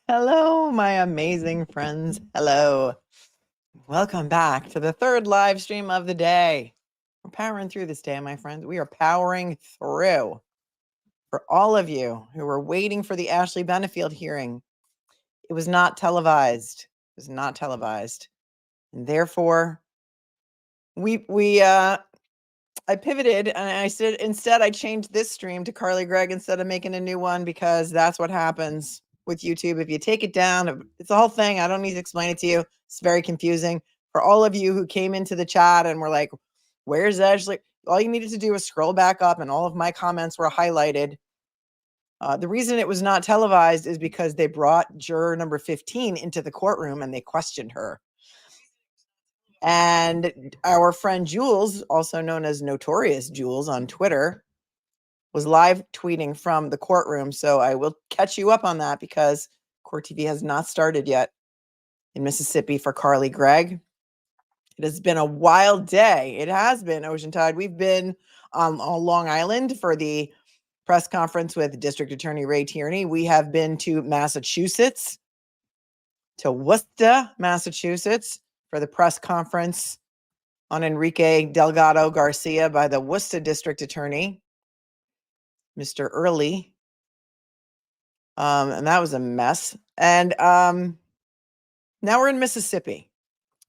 Hello, my amazing friends. Hello. Welcome back to the third live stream of the day. We're powering through this day, my friends. We are powering through. For all of you who were waiting for the Ashley Benefield hearing, it was not televised. It was not televised. And therefore, I pivoted and I said, instead, I changed this stream to Carly Gregg instead of making a new one, because that's what happens with YouTube. If you take it down, it's a whole thing. I don't need to explain it to you. It's very confusing. For all of you who came into the chat and were like, where's Ashley? All you needed to do was scroll back up and all of my comments were highlighted. The reason it was not televised is because they brought juror number 15 into the courtroom and they questioned her. And our friend Jules, also known as Notorious Jules on Twitter, was live tweeting from the courtroom. So I will catch you up on that, because Court TV has not started yet in Mississippi for Carly Gregg. It has been a wild day. It has been, Oceantide. We've been on Long Island for the press conference with District Attorney Ray Tierney. We have been to Massachusetts, to Worcester, Massachusetts, for the press conference on Enrique Delgado Garcia by the Worcester District Attorney, Mr. Early. And that was a mess. And now we're in Mississippi.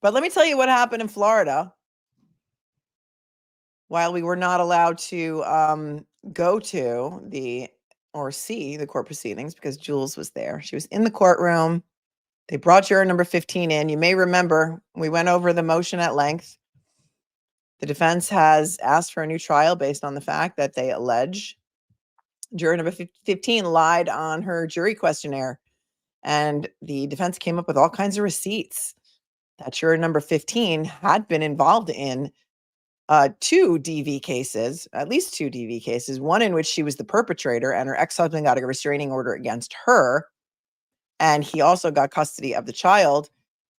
But let me tell you what happened in Florida while we were not allowed to go to or see the court proceedings, because Jules was there. She was in the courtroom. They brought juror number 15 in. You may remember we went over the motion at length. The defense has asked for a new trial based on the fact that they allege juror number 15 lied on her jury questionnaire. And the defense came up with all kinds of receipts that juror number 15 had been involved in at least two DV cases, one in which she was the perpetrator and her ex-husband got a restraining order against her. And he also got custody of the child.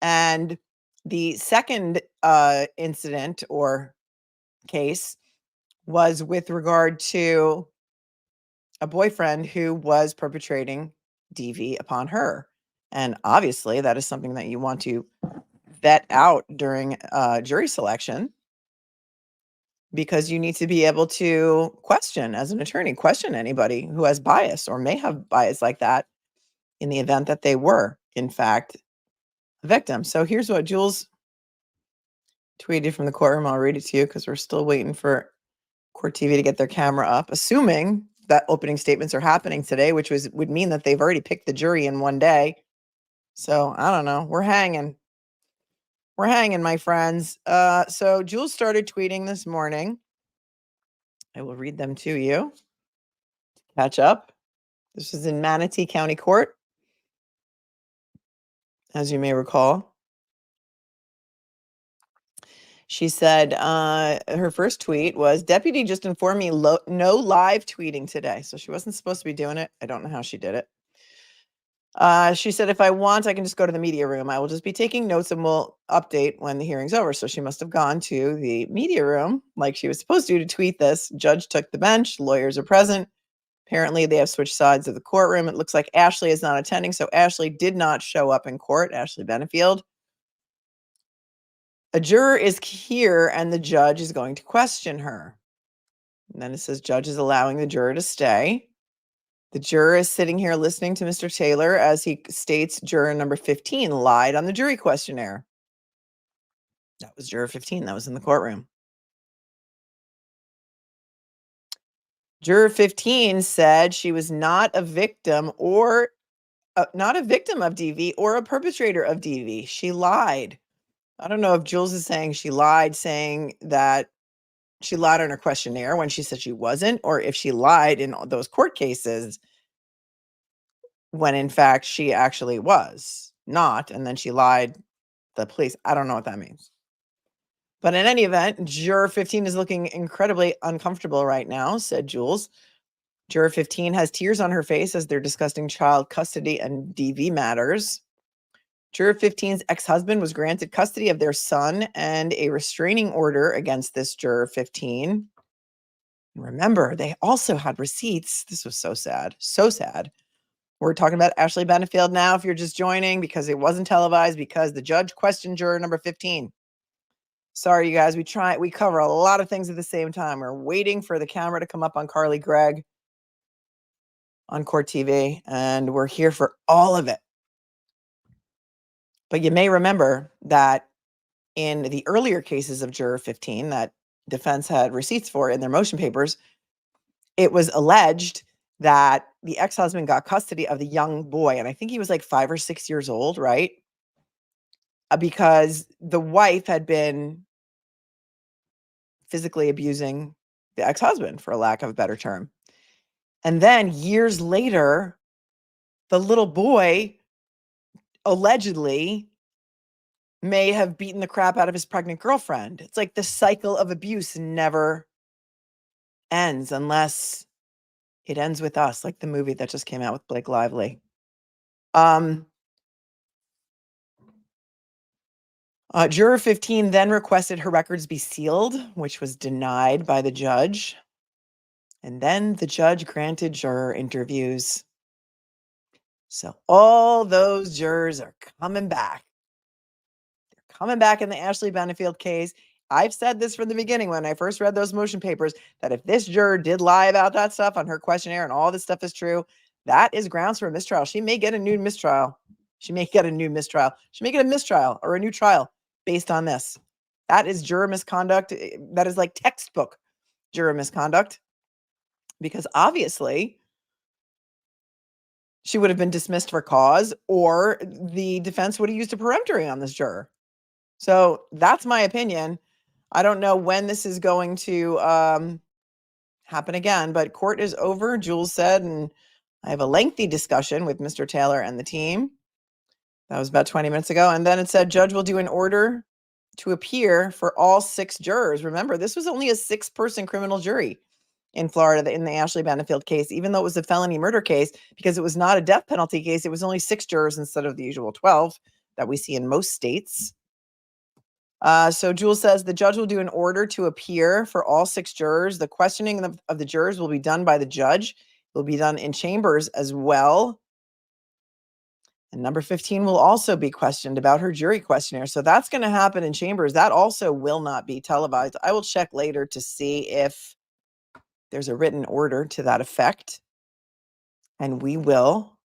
And the second incident or case was with regard to a boyfriend who was perpetrating DV upon her. And obviously, that is something that you want to vet out during jury selection, because you need to be able to question, as an attorney, question anybody who has bias or may have bias like that in the event that they were, in fact, a victim. So here's what Jules tweeted from the courtroom. I'll read it to you because we're still waiting for Court TV to get their camera up, assuming that opening statements are happening today, which would mean that they've already picked the jury in one day. So I don't know. We're hanging. We're hanging, my friends. So Jules started tweeting this morning. I will read them to you. Catch up. This is in Manatee County Court, as you may recall. She said her first tweet was, "Deputy just informed me no live tweeting today." So she wasn't supposed to be doing it. I don't know how she did it. She said, "If I want, I can just go to the media room. I will just be taking notes and we'll update when the hearing's over." So she must have gone to the media room like she was supposed to tweet this. Judge took the bench. Lawyers are present. Apparently, they have switched sides of the courtroom. It looks like Ashley is not attending. So Ashley did not show up in court, Ashley Benefield. A juror is here and the judge is going to question her. And then it says judge is allowing the juror to stay. The juror is sitting here listening to Mr. Taylor as he states juror number 15 lied on the jury questionnaire. That was juror 15 that was in the courtroom. Juror 15 said she was not a victim of DV or a perpetrator of DV. She lied. I don't know if Jules is saying she lied, saying that she lied on her questionnaire when she said she wasn't, or if she lied in those court cases when in fact she actually was not, and then she lied to the police. I don't know what that means. But in any event, juror 15 is looking incredibly uncomfortable right now, said Jules. Juror 15 has tears on her face as they're discussing child custody and DV matters. Juror 15's ex-husband was granted custody of their son and a restraining order against this juror 15. Remember, they also had receipts. This was so sad, We're talking about Ashley Benefield now, if you're just joining, because it wasn't televised, because the judge questioned juror number 15. Sorry, you guys, we cover a lot of things at the same time. We're waiting for the camera to come up on Carly Gregg on Court TV, and we're here for all of it. But you may remember that in the earlier cases of juror 15 that defense had receipts for in their motion papers, it was alleged that the ex-husband got custody of the young boy, and I think he was like 5 or 6 years old, right? Because the wife had been physically abusing the ex-husband, for a lack of a better term. And then years later, the little boy allegedly may have beaten the crap out of his pregnant girlfriend. It's like the cycle of abuse never ends unless it ends with us, like the movie that just came out with Blake Lively. Juror 15 then requested her records be sealed, which was denied by the judge. And then the judge granted juror interviews. So all those jurors are coming back. They're coming back in the Ashley Benefield case. I've said this from the beginning when I first read those motion papers, that if this juror did lie about that stuff on her questionnaire and all this stuff is true, that is grounds for a mistrial. She may get a new mistrial. She may get a new mistrial. She may get a mistrial or a new trial based on this. That is juror misconduct. That is like textbook juror misconduct, because obviously she would have been dismissed for cause, or the defense would have used a peremptory on this juror. So that's my opinion. I don't know when this is going to happen again, but court is over, Jules said, and I have a lengthy discussion with Mr. Taylor and the team. That was about 20 minutes ago. And then it said judge will do an order to appear for all 6 jurors. Remember, this was only a 6-person criminal jury in Florida in the Ashley Benefield case, even though it was a felony murder case, because it was not a death penalty case. It was only 6 jurors instead of the usual 12 that we see in most states. So Jules says the judge will do an order to appear for all 6 jurors. The questioning of the jurors will be done by the judge. It will be done in chambers as well. And number 15 will also be questioned about her jury questionnaire. So that's going to happen in chambers. That also will not be televised. I will check later to see if there's a written order to that effect. And we will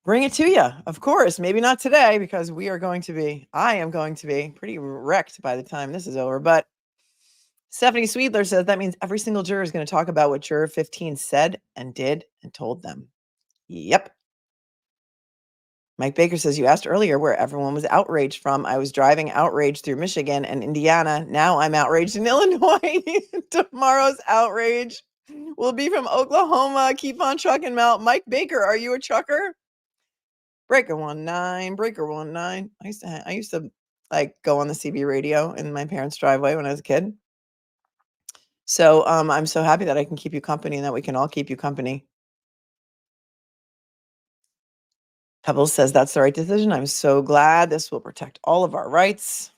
bring it to you, of course. Maybe not today, because I am going to be pretty wrecked by the time this is over. But Stephanie Sweetler says that means every single juror is going to talk about what juror 15 said and did and told them. Yep. Mike Baker says, you asked earlier where everyone was outraged from. I was driving outraged through Michigan and Indiana. Now I'm outraged in Illinois. Tomorrow's outrage will be from Oklahoma. Keep on trucking, Mel. Mike Baker, are you a trucker? Breaker 19, Breaker 19. I used to like go on the CB radio in my parents' driveway when I was a kid. So I'm so happy that I can keep you company and that we can all keep you company. Pebbles says that's the right decision. I'm so glad. This will protect all of our rights.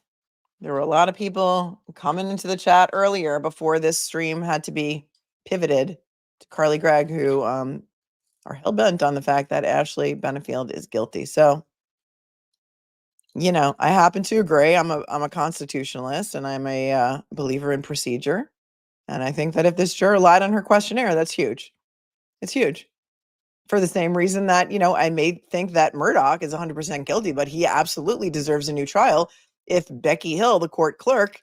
There were a lot of people coming into the chat earlier before this stream had to be pivoted to Carly Gregg, who are hell-bent on the fact that Ashley Benefield is guilty. So, you know, I happen to agree. I'm a constitutionalist and I'm a believer in procedure. And I think that if this juror lied on her questionnaire, that's huge. It's huge. For the same reason that, you know, I may think that Murdoch is 100% guilty, but he absolutely deserves a new trial if Becky Hill, the court clerk,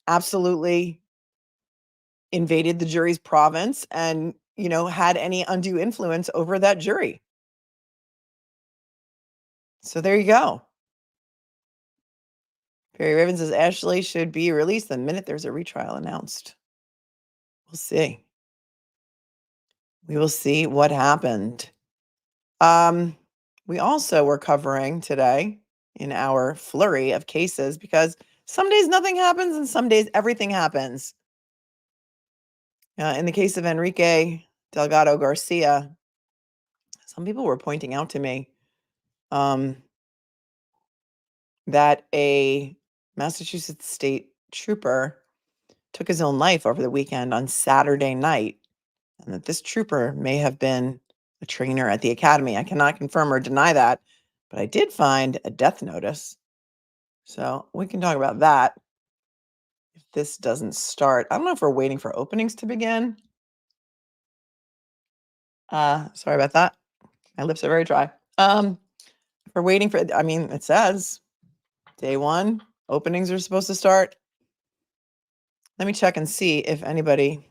absolutely invaded the jury's province and, you know, had any undue influence over that jury. So there you go. Perry Raven says Ashley should be released the minute there's a retrial announced. We'll see. We will see what happened. We also were covering today in our flurry of cases, because some days nothing happens and some days everything happens. In the case of Enrique Delgado Garcia, some people were pointing out to me that a Massachusetts state trooper took his own life over the weekend on Saturday night and that this trooper may have been a trainer at the academy. I cannot confirm or deny that, but I did find a death notice. So we can talk about that if this doesn't start. I don't know if we're waiting for openings to begin. Sorry about that. My lips are very dry. We're waiting for, I mean, it says day 1, openings are supposed to start. Let me check and see if anybody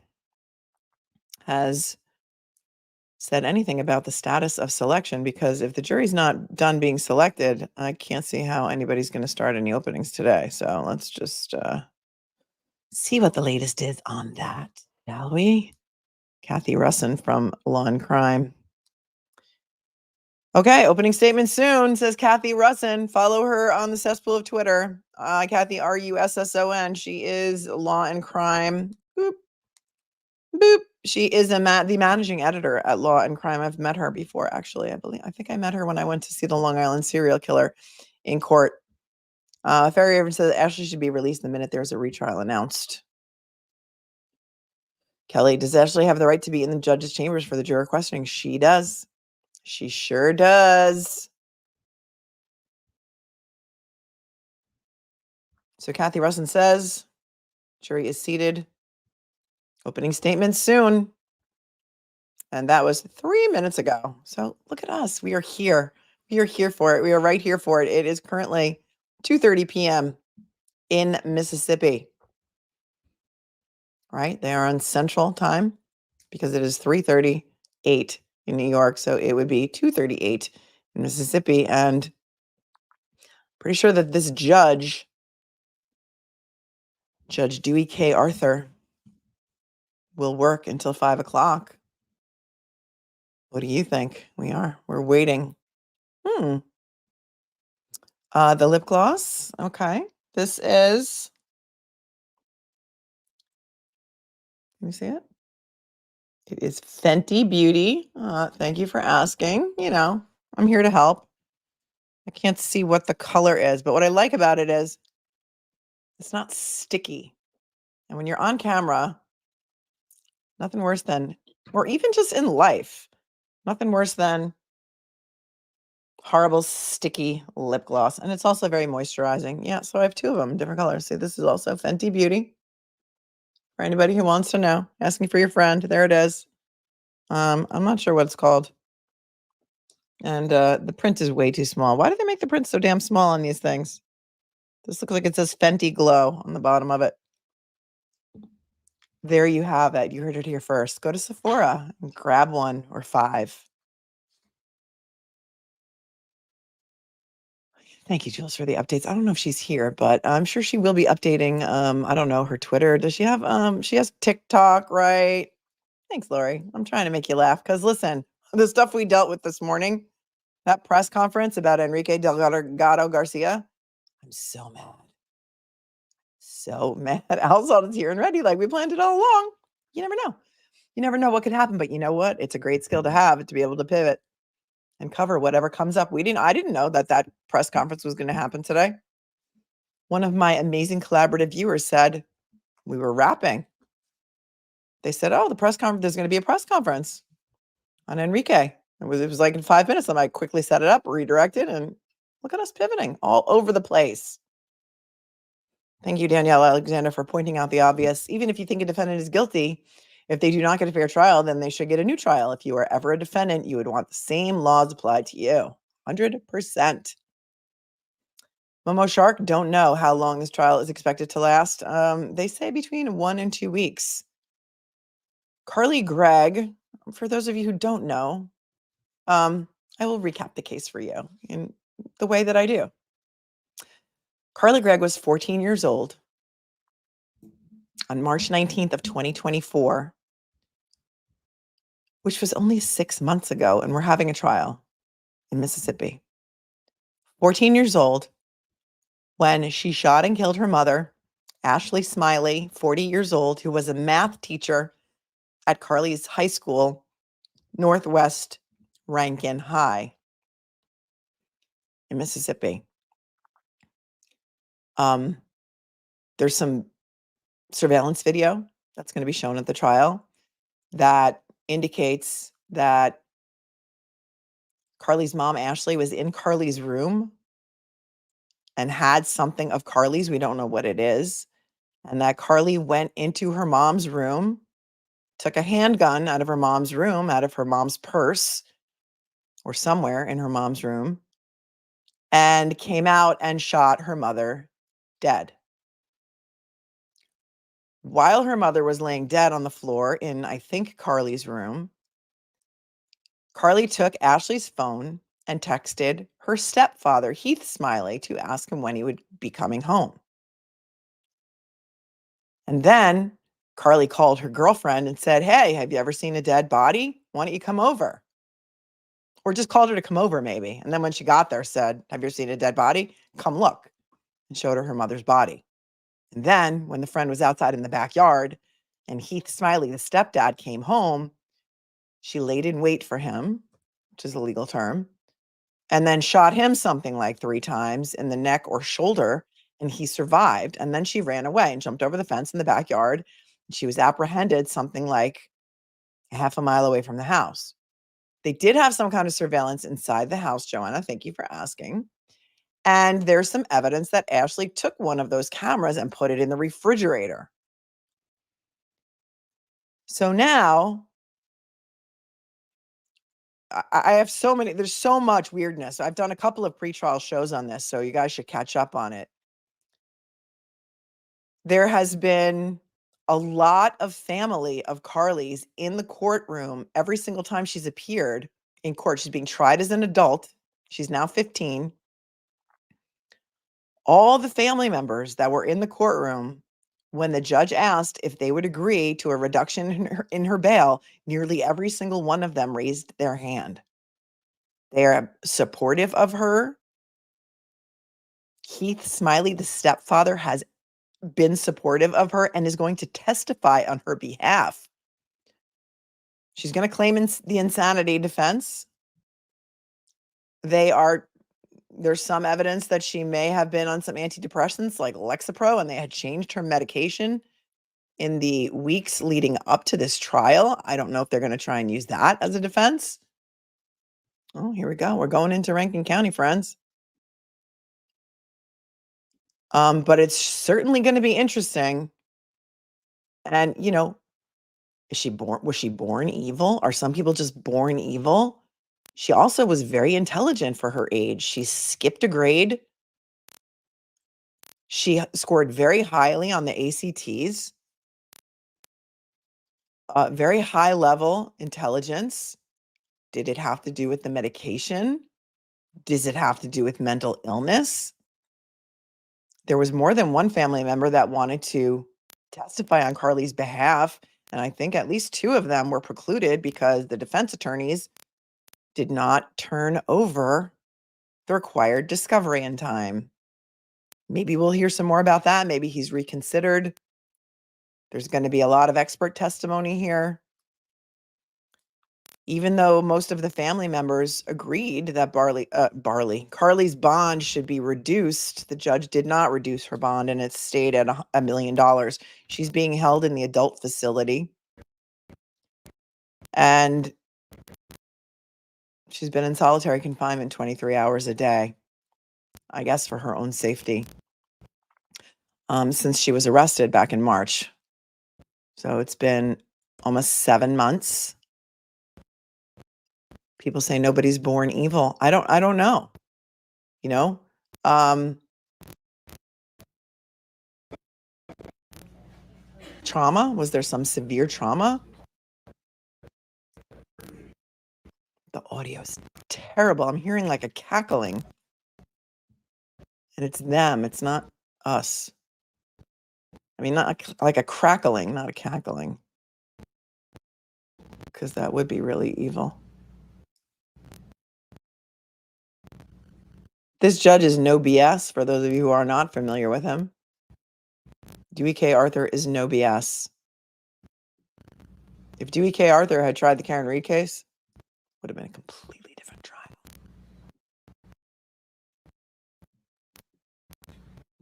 has said anything about the status of selection, because if the jury's not done being selected, I can't see how anybody's going to start any openings today. So let's just see what the latest is on that, shall we? Kathy Russin from Law and Crime. Okay, opening statement soon, says Kathy Russin. Follow her on the cesspool of Twitter. Kathy, Russon. She is Law and Crime. Boop. Boop. She is the managing editor at Law and Crime. I've met her before, actually. I think I met her when I went to see the Long Island serial killer in court. Ferry Evans says Ashley should be released the minute there's a retrial announced. Kelly, does Ashley have the right to be in the judge's chambers for the juror questioning? She does. She sure does. So Kathy Russin says, jury is seated. Opening statement soon. And that was 3 minutes ago. So look at us. We are here. We are here for it. We are right here for it. It is currently 2:30 p.m. in Mississippi. Right? They are on Central Time because it is 3:38 in New York. So it would be 2:38 in Mississippi. And pretty sure that this judge, Judge Dewey K. Arthur, will work until 5 o'clock. What do you think? We're waiting. The lip gloss. Okay. This is, let me see it. It is Fenty Beauty. Thank you for asking. You know, I'm here to help. I can't see what the color is, but what I like about it is it's not sticky. And when you're on camera, nothing worse than, or even just in life, nothing worse than horrible sticky lip gloss. And it's also very moisturizing. Yeah, so I have 2 of them, different colors. See, this is also Fenty Beauty. For anybody who wants to know, asking for your friend. There it is. I'm not sure what it's called. And the print is way too small. Why do they make the print so damn small on these things? This looks like it says Fenty Glow on the bottom of it. There you have it. You heard it here first. Go to Sephora and grab 1 or 5. Thank you, Jules, for the updates. I don't know if she's here, but I'm sure she will be updating. I don't know, her Twitter. Does she have she has TikTok, right? Thanks, Lori. I'm trying to make you laugh because listen, the stuff we dealt with this morning, that press conference about Enrique Delgado Garcia, I'm so mad. So mad. Alzalt is here and ready, like we planned it all along. You never know. You never know what could happen, but you know what? It's a great skill to have, to be able to pivot and cover whatever comes up. I didn't know that press conference was going to happen today. One of my amazing collaborative viewers said we were wrapping. They said, "Oh, there's going to be a press conference on Enrique." It was like in 5 minutes. I quickly set it up, redirected, and look at us pivoting all over the place. Thank you, Danielle Alexander, for pointing out the obvious. Even if you think a defendant is guilty, if they do not get a fair trial, then they should get a new trial. If you are ever a defendant, you would want the same laws applied to you. 100%. Momo Shark, don't know how long this trial is expected to last. They say between 1 and 2 weeks. Carly Gregg, for those of you who don't know, I will recap the case for you in the way that I do. Carly Gregg was 14 years old on March 19th of 2024, which was only 6 months ago, and we're having a trial in Mississippi. 14 years old when she shot and killed her mother, Ashley Smiley, 40 years old, who was a math teacher at Carly's high school, Northwest Rankin High in Mississippi. There's some surveillance video that's going to be shown at the trial that indicates that Carly's mom, Ashley, was in Carly's room and had something of Carly's. We don't know what it is. And that Carly went into her mom's room, took a handgun out of her mom's room, out of her mom's purse or somewhere in her mom's room, and came out and shot her mother dead. While her mother was laying dead on the floor in, I think, Carly's room, Carly took Ashley's phone and texted her stepfather, Heath Smiley, to ask him when he would be coming home. And then Carly called her girlfriend and said, "Hey, have you ever seen a dead body? Why don't you come over?" Or just called her to come over, maybe. And then when she got there, said, "Have you ever seen a dead body? Come look." And showed her mother's body. And then when the friend was outside in the backyard and Heath Smiley, the stepdad, came home, she laid in wait for him, which is a legal term, and then shot him something like 3 times in the neck or shoulder, and he survived. And then she ran away and jumped over the fence in the backyard. She was apprehended something like half a mile away from the house. They did have some kind of surveillance inside the house, Joanna. Thank you for asking. And there's some evidence that Ashley took one of those cameras and put it in the refrigerator. So now I have so many, there's so much weirdness. I've done a couple of pretrial shows on this, so you guys should catch up on it. There has been a lot of family of Carly's in the courtroom every single time she's appeared in court. She's being tried as an adult. She's now 15. All the family members that were in the courtroom when the judge asked if they would agree to a reduction in her bail, nearly every single one of them raised their hand. They are supportive of her. Heath Smiley, the stepfather, has been supportive of her and is going to testify on her behalf. She's going to claim the insanity defense. There's some evidence that she may have been on some antidepressants like Lexapro, and they had changed her medication in the weeks leading up to this trial. I don't know if they're going to try and use that as a defense. Oh, here we go. We're going into Rankin County, friends. But it's certainly going to be interesting. And, was she born evil? Are some people just born evil? She also was very intelligent for her age. She skipped a grade. She scored very highly on the ACTs. Very high level intelligence. Did it have to do with the medication? Does it have to do with mental illness? There was more than one family member that wanted to testify on Carly's behalf, and I think at least 2 of them were precluded because the defense attorneys did not turn over the required discovery in time. Maybe we'll hear some more about that. Maybe he's reconsidered. There's going to be a lot of expert testimony here. Even though most of the family members agreed that Carly's bond should be reduced, the judge did not reduce her bond, and it stayed at $1 million. She's being held in the adult facility, and she's been in solitary confinement 23 hours a day, I guess for her own safety, since she was arrested back in March. So it's been almost 7 months. People say nobody's born evil. I don't know. Trauma? Was there some severe trauma? The audio is terrible. I'm hearing like a cackling. And it's them. It's not us. I mean, not like a crackling, not a cackling. Because that would be really evil. This judge is no BS, for those of you who are not familiar with him. Dewey K. Arthur is no BS. If Dewey K. Arthur had tried the Karen Reed case, it would have been a completely different trial.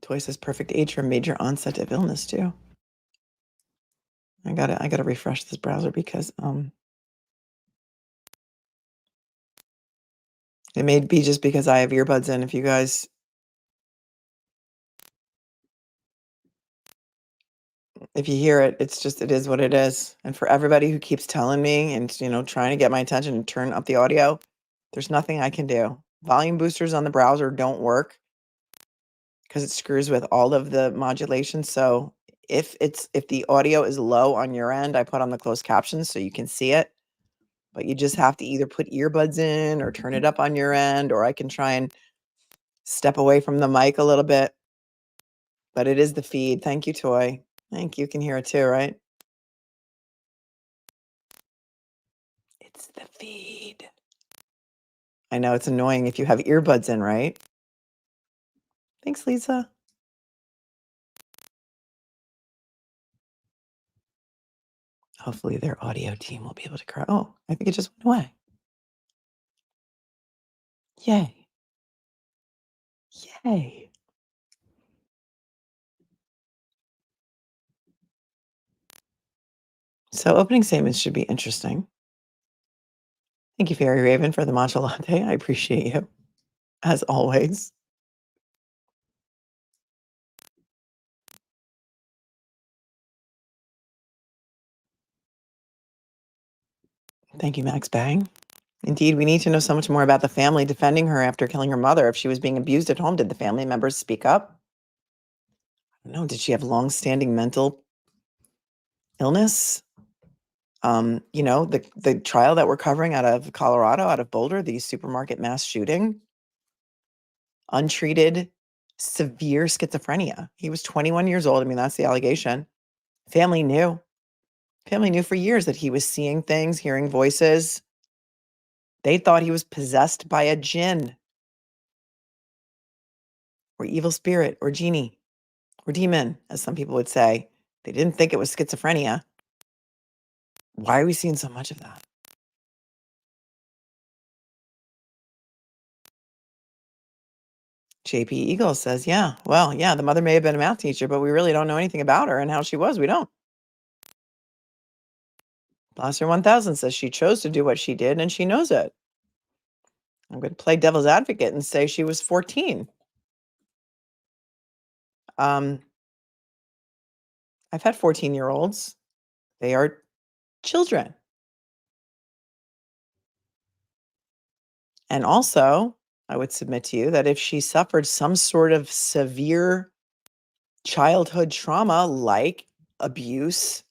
Toy says perfect age for major onset of illness too. I gotta refresh this browser because It may be just because I have earbuds in. If you guys, if you hear it, it's just, it is what it is. And for everybody who keeps telling me and, trying to get my attention and turn up the audio, there's nothing I can do. Volume boosters on the browser don't work because it screws with all of the modulation. So if the audio is low on your end, I put on the closed captions so you can see it. But you just have to either put earbuds in or turn it up on your end, or I can try and step away from the mic a little bit. But it is the feed. Thank you, Toy. Thank you. You can hear it too, right? It's the feed. I know it's annoying if you have earbuds in, right? Thanks, Lisa. Hopefully their audio team will be able to correct. Oh, I think it just went away. Yay. Yay. So opening statements should be interesting. Thank you, Fairy Raven, for the matcha latte. I appreciate you, as always. Thank you, Max Bang. Indeed, we need to know so much more about the family defending her after killing her mother. If she was being abused at home, did the family members speak up? I don't know. Did she have long-standing mental illness? The trial that we're covering out of Colorado, out of Boulder, the supermarket mass shooting, untreated, severe schizophrenia. He was 21 years old. I mean, that's the allegation. Family knew. Family knew for years that he was seeing things, hearing voices. They thought he was possessed by a jinn or evil spirit or genie or demon, as some people would say. They didn't think it was schizophrenia. Why are we seeing so much of that? JP Eagle says, yeah, well, yeah, the mother may have been a math teacher, but we really don't know anything about her and how she was. We don't. Blaster 1000 says she chose to do what she did and she knows it. I'm going to play devil's advocate and say she was 14. I've had 14-year-olds. They are children. And also, I would submit to you that if she suffered some sort of severe childhood trauma like abuse,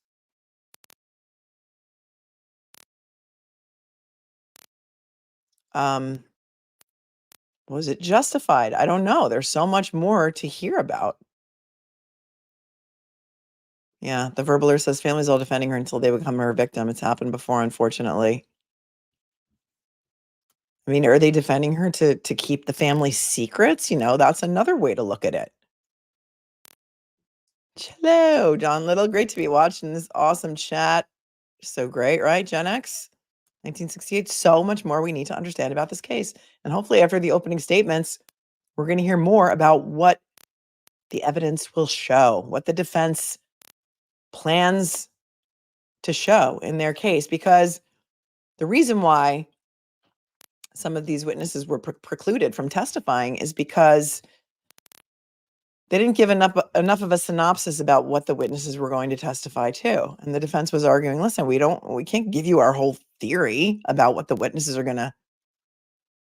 was it justified? I don't know. There's so much more to hear about. Yeah, the verbaler says family's all defending her until they become her victim. It's happened before, unfortunately. I mean, are they defending her to keep the family secrets? That's another way to look at it. Hello, John Little. Great to be watching this awesome chat. So great, right? Gen X, 1968. So much more we need to understand about this case. And hopefully after the opening statements, we're going to hear more about what the evidence will show, what the defense plans to show in their case, because the reason why some of these witnesses were precluded from testifying is because they didn't give enough of a synopsis about what the witnesses were going to testify to. And the defense was arguing, listen, we can't give you our whole theory about what the witnesses are going to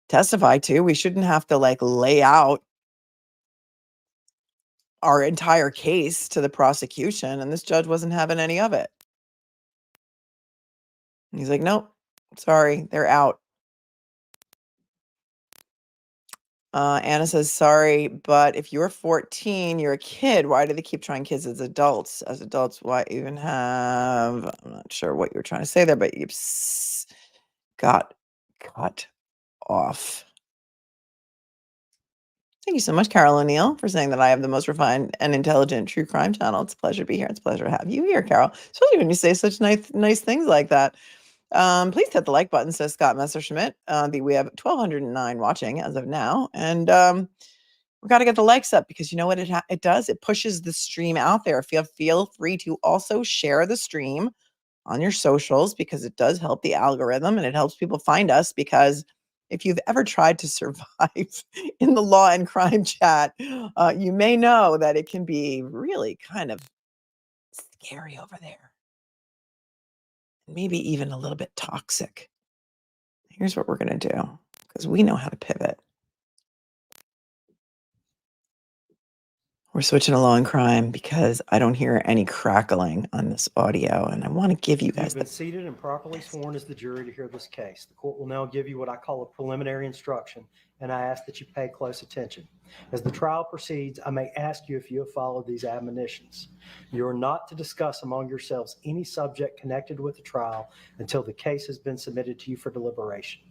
testify to. We shouldn't have to lay out our entire case to the prosecution. And this judge wasn't having any of it. He's like, nope, sorry, they're out. Anna says, sorry, but if you're 14, you're a kid. Why do they keep trying kids as adults? As adults, why even have, I'm not sure what you're trying to say there, but you got cut off. Thank you so much, Carol O'Neill, for saying that I have the most refined and intelligent true crime channel. It's a pleasure to be here. It's a pleasure to have you here, Carol, especially when you say such nice things like that. Please hit the like button, says Scott Messerschmidt. We have 1,209 watching as of now. And we got to get the likes up because you know what it does? It pushes the stream out there. Feel free to also share the stream on your socials because it does help the algorithm and it helps people find us because if you've ever tried to survive in the law and crime chat, you may know that it can be really kind of scary over there. Maybe even a little bit toxic. Here's what we're going to do, because we know how to pivot. We're switching to law and crime because I don't hear any crackling on this audio, and I want to give you guys You've been seated and properly sworn as the jury to hear this case. The court will now give you what I call a preliminary instruction, and I ask that you pay close attention. As the trial proceeds, I may ask you if you have followed these admonitions. You are not to discuss among yourselves any subject connected with the trial until the case has been submitted to you for deliberation.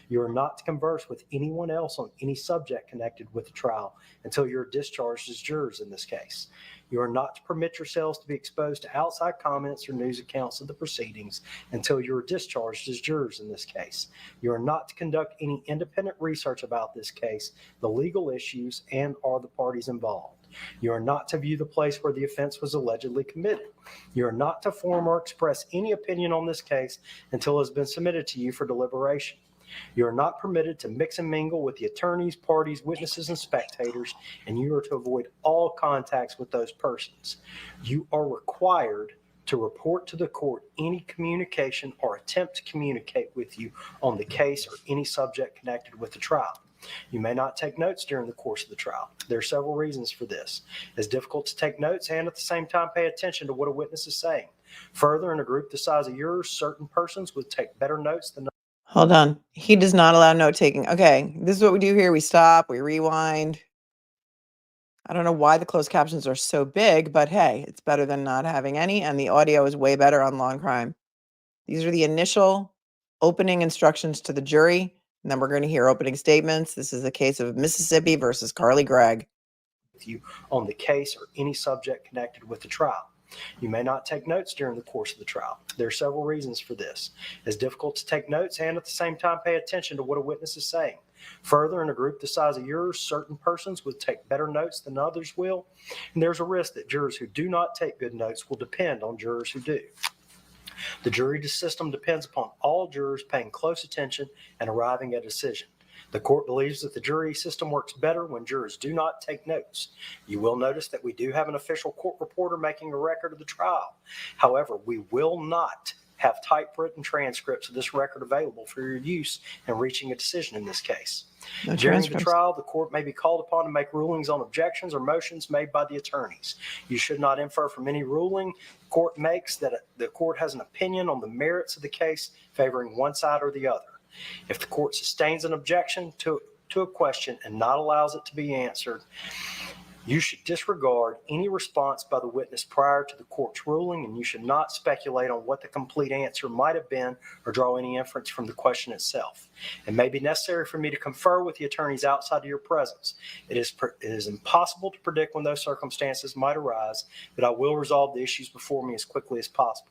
You are not to converse with anyone else on any subject connected with the trial until you are discharged as jurors in this case. You are not to permit yourselves to be exposed to outside comments or news accounts of the proceedings until you are discharged as jurors in this case. You are not to conduct any independent research about this case, the legal issues, and or the parties involved. You are not to view the place where the offense was allegedly committed. You are not to form or express any opinion on this case until it has been submitted to you for deliberation. You are not permitted to mix and mingle with the attorneys, parties, witnesses, and spectators, and you are to avoid all contacts with those persons. You are required to report to the court any communication or attempt to communicate with you on the case or any subject connected with the trial. You may not take notes during the course of the trial. There are several reasons for this. It's difficult to take notes and at the same time pay attention to what a witness is saying. Further, in a group the size of yours, certain persons would take better notes than Hold on. He does not allow note taking. Okay, this is what we do here. We stop, we rewind. I don't know why the closed captions are so big, but hey, it's better than not having any, and the audio is way better on law and crime. These are the initial opening instructions to the jury, and then we're going to hear opening statements. This is a case of Mississippi versus Carly Gregg. With you on the case or any subject connected with the trial. You may not take notes during the course of the trial. There are several reasons for this. It's difficult to take notes and at the same time pay attention to what a witness is saying. Further, in a group the size of yours, certain persons would take better notes than others will, and there's a risk that jurors who do not take good notes will depend on jurors who do. The jury system depends upon all jurors paying close attention and arriving at a decision. The court believes that the jury system works better when jurors do not take notes. You will notice that we do have an official court reporter making a record of the trial. However, we will not have typewritten transcripts of this record available for your use in reaching a decision in this case. No During the transcripts. trial, the court may be called upon to make rulings on objections or motions made by the attorneys. You should not infer from any ruling the court makes that the court has an opinion on the merits of the case favoring one side or the other. If the court sustains an objection to a question and not allows it to be answered, you should disregard any response by the witness prior to the court's ruling, and you should not speculate on what the complete answer might have been or draw any inference from the question itself. It may be necessary for me to confer with the attorneys outside of your presence. It is impossible to predict when those circumstances might arise, but I will resolve the issues before me as quickly as possible.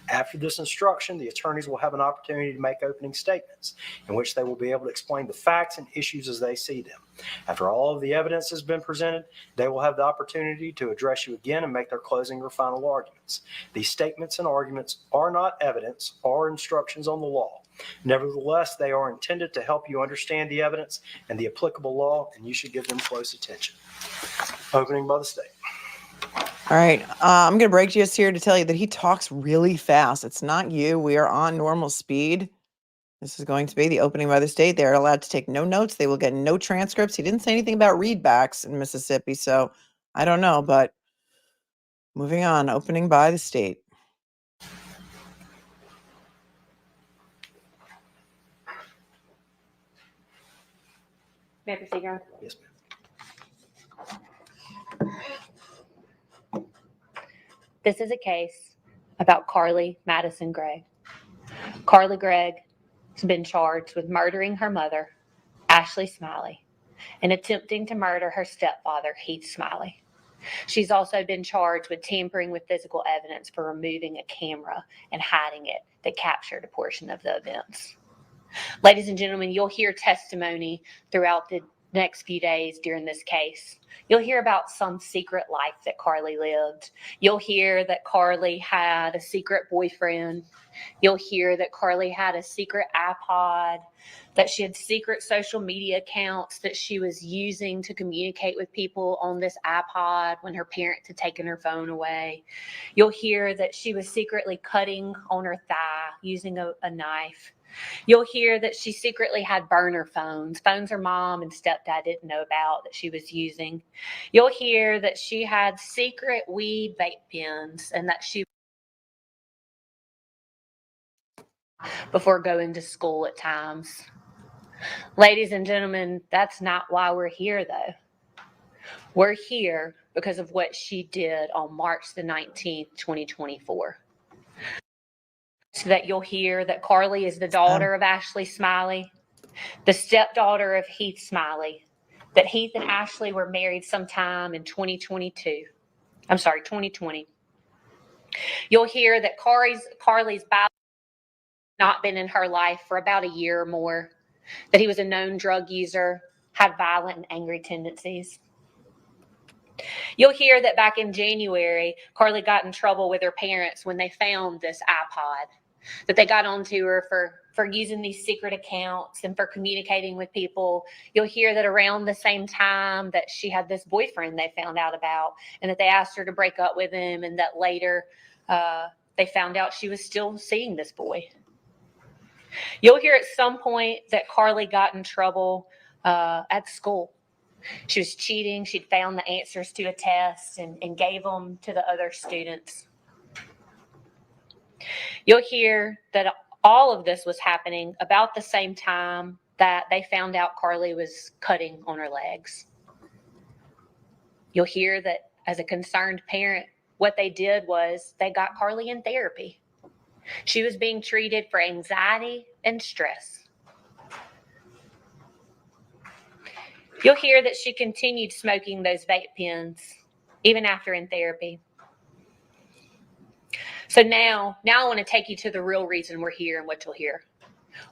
After this instruction, the attorneys will have an opportunity to make opening statements in which they will be able to explain the facts and issues as they see them. After all of the evidence has been presented, they will have the opportunity to address you again and make their closing or final arguments. These statements and arguments are not evidence or instructions on the law. Nevertheless, they are intended to help you understand the evidence and the applicable law, and you should give them close attention. Opening by the state. All right, I'm going to break just here to tell you that he talks really fast. It's not you. We are on normal speed. This is going to be the opening by the state. They're allowed to take no notes. They will get no transcripts. He didn't say anything about readbacks in Mississippi, so I don't know, but moving on. Opening by the state. May I proceed, Your Honor? Yes, ma'am. This is a case about Carly Madison Gregg. Carly Gregg has been charged with murdering her mother, Ashley Smiley, and attempting to murder her stepfather, Heath Smiley. She's also been charged with tampering with physical evidence for removing a camera and hiding it that captured a portion of the events. Ladies and gentlemen, you'll hear testimony throughout the next few days during this case. You'll hear about some secret life that Carly lived. You'll hear that Carly had a secret boyfriend. You'll hear that Carly had a secret iPod, that she had secret social media accounts that she was using to communicate with people on this iPod when her parents had taken her phone away. You'll hear that she was secretly cutting on her thigh using a knife. You'll hear that she secretly had burner phones her mom and stepdad didn't know about that she was using. You'll hear that she had secret weed vape pens and that she before going to school at times. Ladies and gentlemen, that's not why we're here though. We're here because of what she did on March the 19th, 2024. So that you'll hear that Carly is the daughter of Ashley Smiley, the stepdaughter of Heath Smiley, that Heath and Ashley were married sometime in 2020. You'll hear that Carly's not been in her life for about a year or more, that he was a known drug user, had violent and angry tendencies. You'll hear that back in January, Carly got in trouble with her parents when they found this iPod, that they got onto her for using these secret accounts and for communicating with people. You'll hear that around the same time that she had this boyfriend they found out about and that they asked her to break up with him and that later they found out she was still seeing this boy. You'll hear at some point that Carly got in trouble at school. She was cheating. She'd found the answers to a test and gave them to the other students. You'll hear that all of this was happening about the same time that they found out Carly was cutting on her legs. You'll hear that as a concerned parent, what they did was they got Carly in therapy. She was being treated for anxiety and stress. You'll hear that she continued smoking those vape pens even after in therapy. So now I want to take you to the real reason we're here and what you'll hear.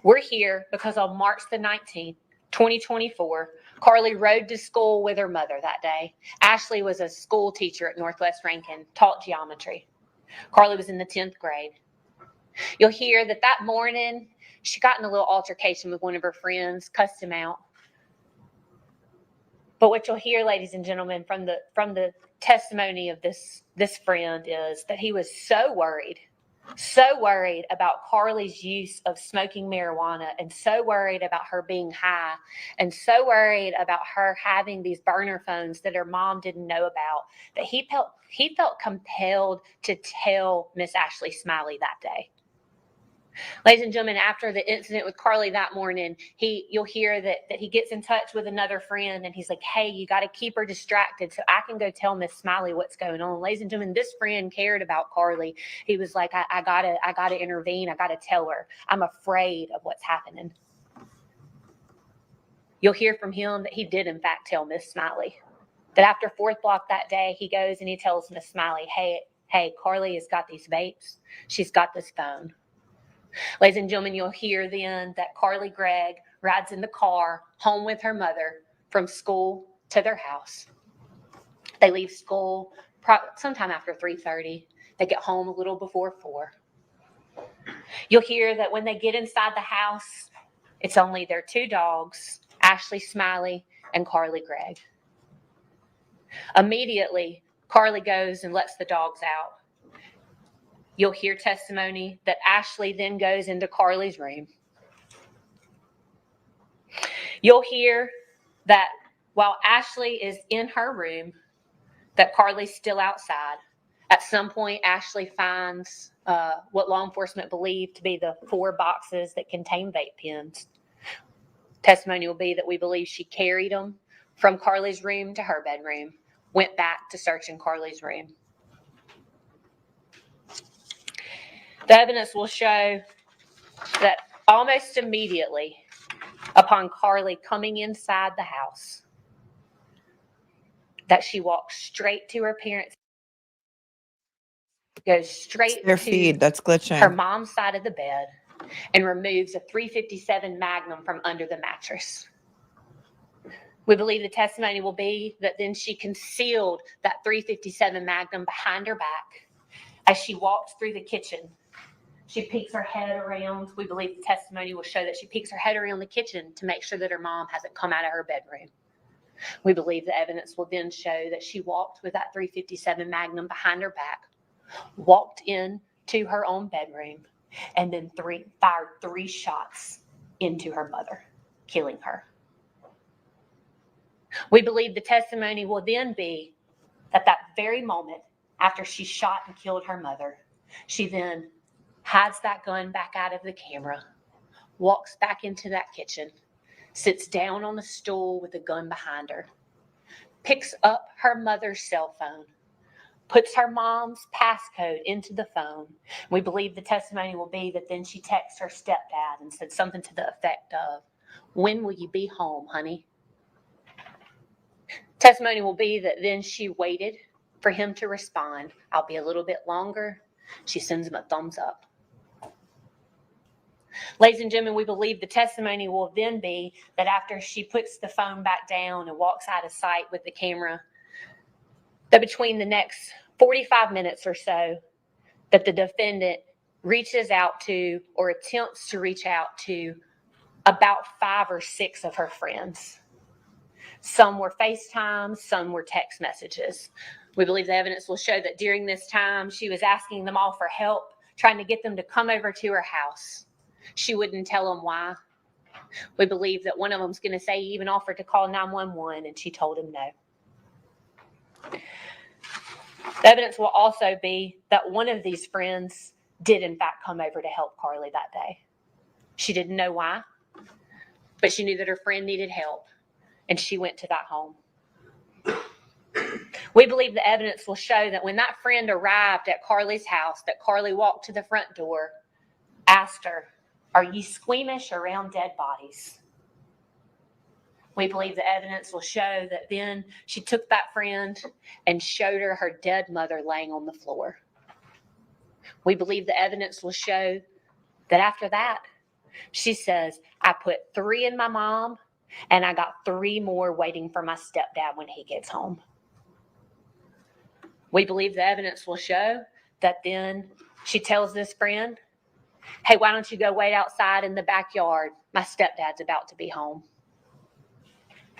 We're here because on March the 19th, 2024, Carly rode to school with her mother that day. Ashley was a school teacher at Northwest Rankin, taught geometry. Carly was in the 10th grade. You'll hear that morning, she got in a little altercation with one of her friends, cussed him out. But what you'll hear, ladies and gentlemen, from the testimony of this friend is that he was so worried about Carly's use of smoking marijuana and so worried about her being high and so worried about her having these burner phones that her mom didn't know about that he felt compelled to tell Miss Ashley Smiley that day. Ladies and gentlemen, after the incident with Carly that morning, you'll hear that he gets in touch with another friend and he's like, hey, you got to keep her distracted so I can go tell Miss Smiley what's going on. Ladies and gentlemen, this friend cared about Carly. He was like, I gotta intervene. I gotta tell her. I'm afraid of what's happening. You'll hear from him that he did in fact tell Miss Smiley. That after fourth block that day, he goes and he tells Miss Smiley, hey, Carly has got these vapes. She's got this phone. Ladies and gentlemen, you'll hear then that Carly Gregg rides in the car home with her mother from school to their house. They leave school sometime after 3:30. They get home a little before 4. You'll hear that when they get inside the house, it's only their 2 dogs, Ashley Smiley and Carly Gregg. Immediately, Carly goes and lets the dogs out. You'll hear testimony that Ashley then goes into Carly's room. You'll hear that while Ashley is in her room, that Carly's still outside. At some point, Ashley finds what law enforcement believed to be the 4 boxes that contain vape pens. Testimony will be that we believe she carried them from Carly's room to her bedroom, went back to searching Carly's room. The evidence will show that almost immediately upon Carly coming inside the house, that she walks straight to her parents, goes straight Their to feed that's glitching. her mom's side of the bed and removes a .357 Magnum from under the mattress. We believe the testimony will be that then she concealed that .357 Magnum behind her back as she walked through the kitchen. She peeks her head around. We believe the testimony will show that she peeks her head around the kitchen to make sure that her mom hasn't come out of her bedroom. We believe the evidence will then show that she walked with that .357 Magnum behind her back, walked in to her own bedroom, and then fired 3 shots into her mother, killing her. We believe the testimony will then be that very moment after she shot and killed her mother, she then hides that gun back out of the camera, walks back into that kitchen, sits down on the stool with the gun behind her, picks up her mother's cell phone, puts her mom's passcode into the phone. We believe the testimony will be that then she texted her stepdad and said something to the effect of, "When will you be home, honey?" Testimony will be that then she waited for him to respond. "I'll be a little bit longer." She sends him a thumbs up. Ladies and gentlemen, we believe the testimony will then be that after she puts the phone back down and walks out of sight with the camera, that between the next 45 minutes or so, that the defendant reaches out to or attempts to reach out to about 5 or 6 of her friends. Some were FaceTime, some were text messages. We believe the evidence will show that during this time, she was asking them all for help, trying to get them to come over to her house. She wouldn't tell them why. We believe that one of them's going to say he even offered to call 911, and she told him no. The evidence will also be that one of these friends did in fact come over to help Carly that day. She didn't know why, but she knew that her friend needed help, and she went to that home. We believe the evidence will show that when that friend arrived at Carly's house, that Carly walked to the front door, asked her, "Are you squeamish around dead bodies?" We believe the evidence will show that then she took that friend and showed her her dead mother laying on the floor. We believe the evidence will show that after that, she says, "I put 3 in my mom, and I got 3 more waiting for my stepdad when he gets home." We believe the evidence will show that then she tells this friend, "Hey, why don't you go wait outside in the backyard? My stepdad's about to be home."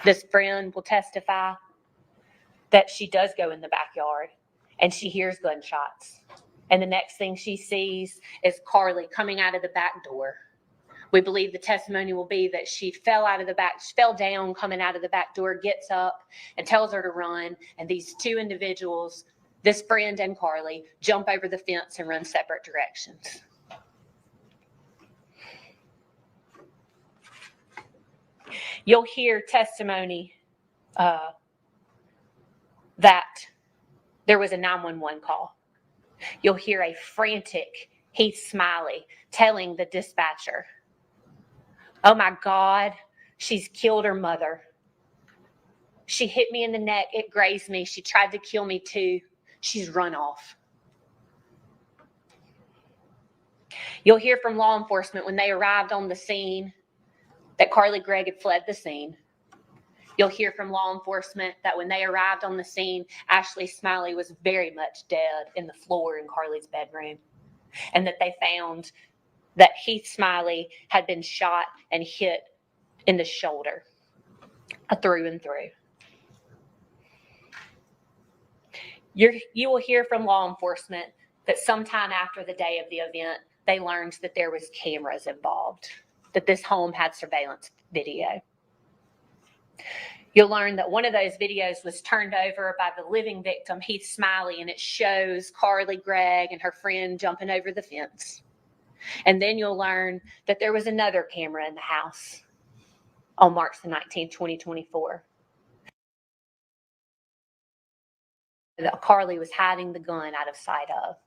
This friend will testify that she does go in the backyard and she hears gunshots. And the next thing she sees is Carly coming out of the back door. We believe the testimony will be that she fell down coming out of the back door, gets up and tells her to run. And these 2 individuals, this friend and Carly, jump over the fence and run separate directions. You'll hear testimony that there was a 911 call. You'll hear a frantic Heath Smiley telling the dispatcher, "Oh my God, she's killed her mother. She hit me in the neck, it grazed me. She tried to kill me too. She's run off." You'll hear from law enforcement when they arrived on the scene that Carly Gregg had fled the scene. You'll hear from law enforcement that when they arrived on the scene, Ashley Smiley was very much dead in the floor in Carly's bedroom, and that they found that Heath Smiley had been shot and hit in the shoulder, through and through. You will hear from law enforcement that sometime after the day of the event, they learned that there was cameras involved, that this home had surveillance video. You'll learn that one of those videos was turned over by the living victim, Heath Smiley, and it shows Carly Gregg and her friend jumping over the fence. And then you'll learn that there was another camera in the house on March the 19th, 2024. That Carly was hiding the gun out of sight of.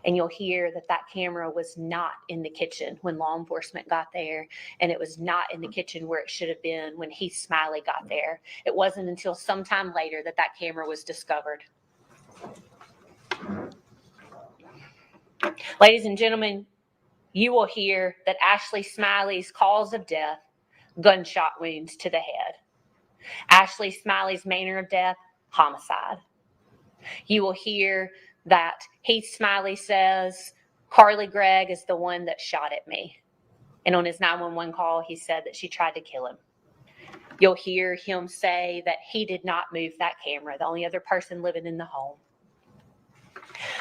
And you'll hear that that camera was not in the kitchen when law enforcement got there, and it was not in the kitchen where it should have been when Heath Smiley got there. It wasn't until sometime later that that camera was discovered. Ladies and gentlemen, you will hear that Ashley Smiley's cause of death, gunshot wounds to the head. Ashley Smiley's manner of death, homicide. You will hear that Heath Smiley says Carly Gregg is the one that shot at me. And on his 911 call, he said that she tried to kill him. You'll hear him say that he did not move that camera, the only other person living in the home.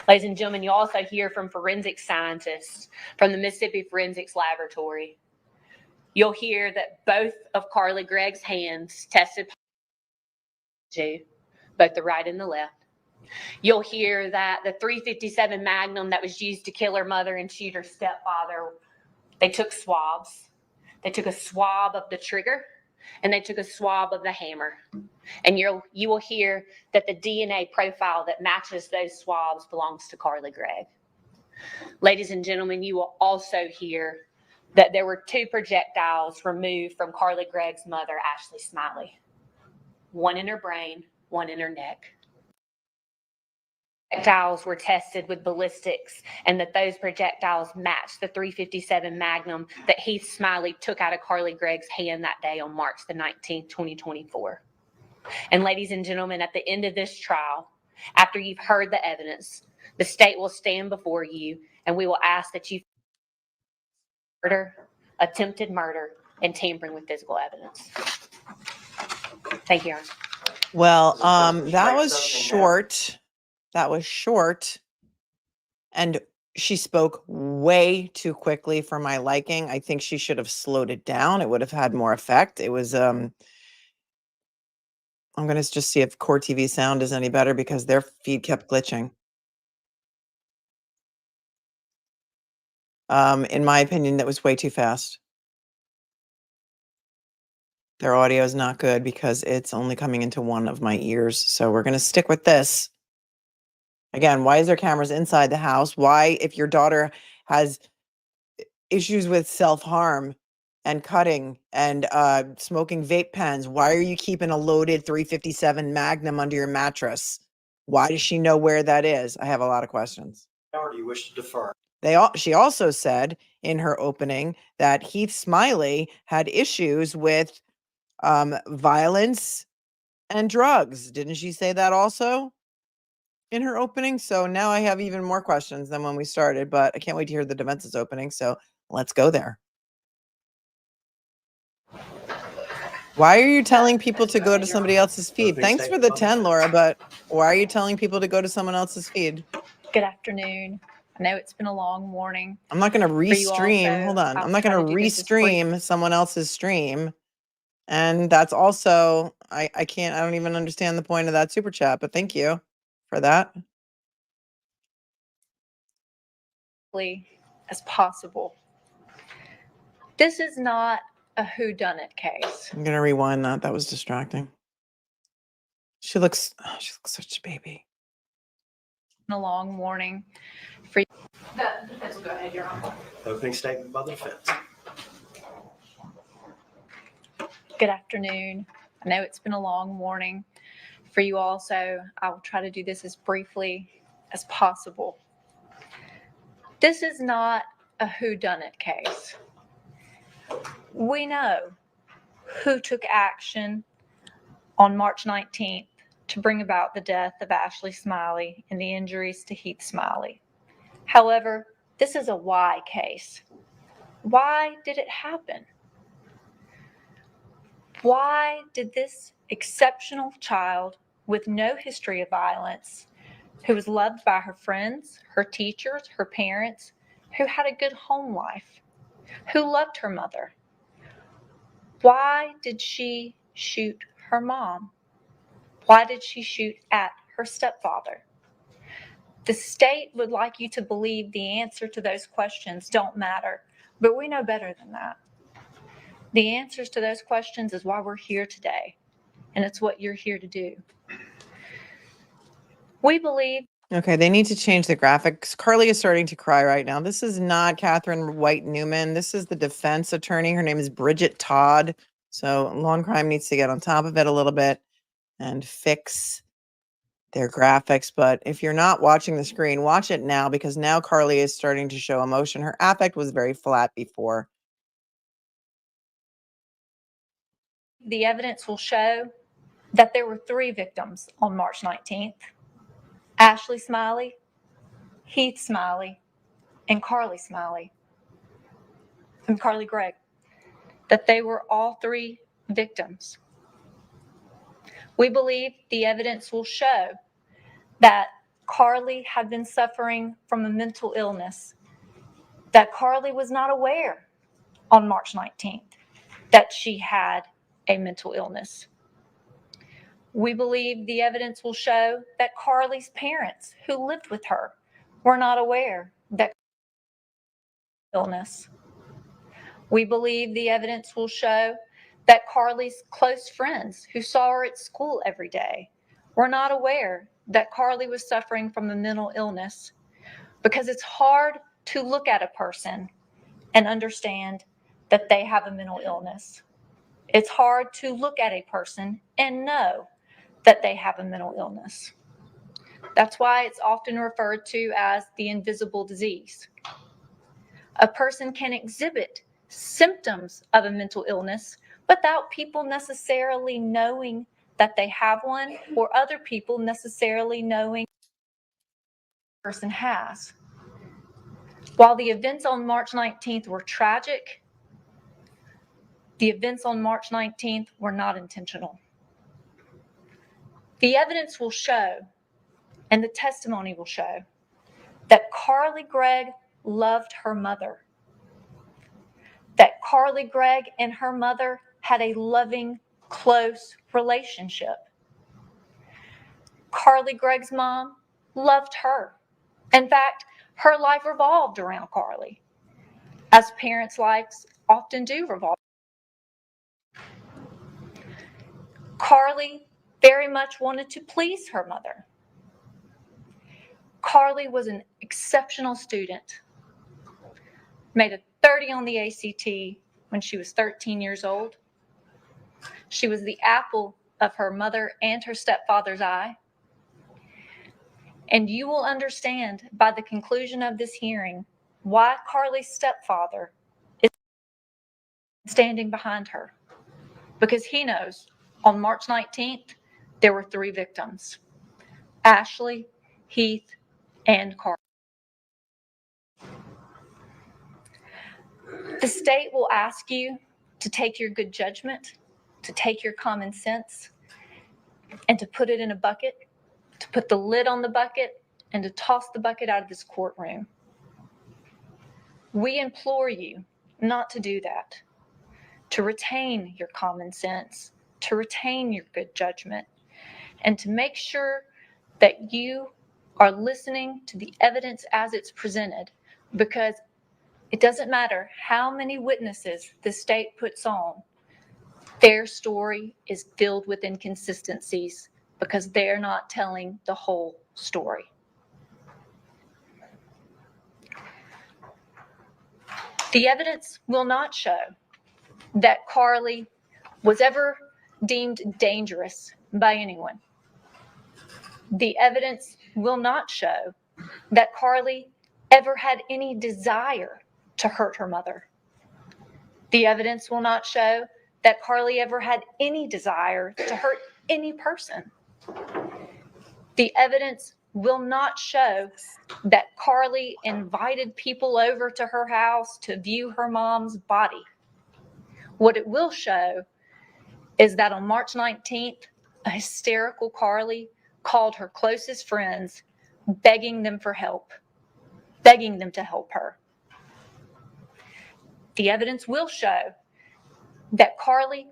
Ladies and gentlemen, you also hear from forensic scientists from the Mississippi Forensics Laboratory. You'll hear that both of Carly Gregg's hands tested positive, both the right and the left. You'll hear that the .357 Magnum that was used to kill her mother and shoot her stepfather, they took swabs. They took a swab of the trigger and they took a swab of the hammer. And you will hear that the DNA profile that matches those swabs belongs to Carly Gregg. Ladies and gentlemen, you will also hear that there were 2 projectiles removed from Carly Gregg's mother, Ashley Smiley. One in her brain, one in her neck. Projectiles were tested with ballistics, and that those projectiles matched the .357 Magnum that Heath Smiley took out of Carly Gregg's hand that day on March the 19th, 2024. And ladies and gentlemen, at the end of this trial, after you've heard the evidence, the state will stand before you and we will ask that you murder, attempted murder, and tampering with physical evidence. Thank you, Your Honor. Well, that was short. That was short. And she spoke way too quickly for my liking. I think she should have slowed it down. It would have had more effect. It was, I'm going to just see if Core TV sound is any better because their feed kept glitching. In my opinion, that was way too fast. Their audio is not good because it's only coming into one of my ears. So we're going to stick with this. Again, why is there cameras inside the house? Why, if your daughter has issues with self-harm and cutting and smoking vape pens, why are you keeping a loaded .357 Magnum under your mattress? Why does she know where that is? I have a lot of questions. Or do you wish to defer? She also said in her opening that Heath Smiley had issues with violence and drugs. Didn't she say that also in her opening? So now I have even more questions than when we started, but I can't wait to hear the defense's opening. So let's go there. Why are you telling people to go to somebody else's feed? Thanks for the 10, Laura, but why are you telling people to go to someone else's feed? Good afternoon. I know it's been a long morning. I'm not going to restream. also, Hold on. I'll I'm not try going to to do this as brief. restream someone else's stream. And that's also, I don't even understand the point of that super chat, but thank you for that. As possible. This is not a whodunit case. I'm going to rewind that. That was distracting. She looks such a baby. A long morning for the defense will go ahead, Your Honor. Opening statement by the defense. Good afternoon. I know it's been a long morning for you all, so I will try to do this as briefly as possible. This is not a whodunit case. We know who took action on March 19th to bring about the death of Ashley Smiley and the injuries to Heath Smiley. However, this is a why case. Why did it happen? Why did this exceptional child with no history of violence, who was loved by her friends, her teachers, her parents, who had a good home life, who loved her mother, why did she shoot her mom? Why did she shoot at her stepfather? The state would like you to believe the answer to those questions don't matter, but we know better than that. The answers to those questions is why we're here today, and it's what you're here to do. We believe. Okay, they need to change the graphics. Carly is starting to cry right now. This is not Catherine White Newman. This is the defense attorney. Her name is Bridget Todd. So Law & Crime needs to get on top of it a little bit and fix their graphics. But if you're not watching the screen, watch it now, because now Carly is starting to show emotion. Her affect was very flat before. The evidence will show that there were 3 victims on March 19th. Ashley Smiley, Heath Smiley, and Carly Smiley and Carly Gregg, that they were all three victims. We believe the evidence will show that Carly had been suffering from a mental illness, that Carly was not aware on March 19th that she had a mental illness. We believe the evidence will show that Carly's parents who lived with her were not aware that illness. We believe the evidence will show that Carly's close friends who saw her at school every day were not aware that Carly was suffering from a mental illness, because it's hard to look at a person and understand that they have a mental illness. It's hard to look at a person and know that they have a mental illness. That's why it's often referred to as the invisible disease. A person can exhibit symptoms of a mental illness without people necessarily knowing that they have one, or other people necessarily knowing the person has. While the events on March 19th were tragic, the events on March 19th were not intentional. The evidence will show, and the testimony will show, that Carly Gregg loved her mother, that Carly Gregg and her mother had a loving, close relationship. Carly Gregg's mom loved her. In fact, her life revolved around Carly, as parents' lives often do revolve. Carly very much wanted to please her mother. Carly was an exceptional student, made a 30 on the ACT when she was 13 years old. She was the apple of her mother and her stepfather's eye. And you will understand by the conclusion of this hearing why Carly's stepfather is standing behind her. Because he knows on March 19th, there were three victims: Ashley, Heath, and Carly. The state will ask you to take your good judgment, to take your common sense, and to put it in a bucket, to put the lid on the bucket, and to toss the bucket out of this courtroom. We implore you not to do that, to retain your common sense, to retain your good judgment, and to make sure that you are listening to the evidence as it's presented, because it doesn't matter how many witnesses the state puts on, their story is filled with inconsistencies because they're not telling the whole story. The evidence will not show that Carly was ever deemed dangerous by anyone. The evidence will not show that Carly ever had any desire to hurt her mother. The evidence will not show that Carly ever had any desire to hurt any person. The evidence will not show that Carly invited people over to her house to view her mom's body. What it will show is that on March 19th, a hysterical Carly called her closest friends, begging them for help, begging them to help her. The evidence will show that Carly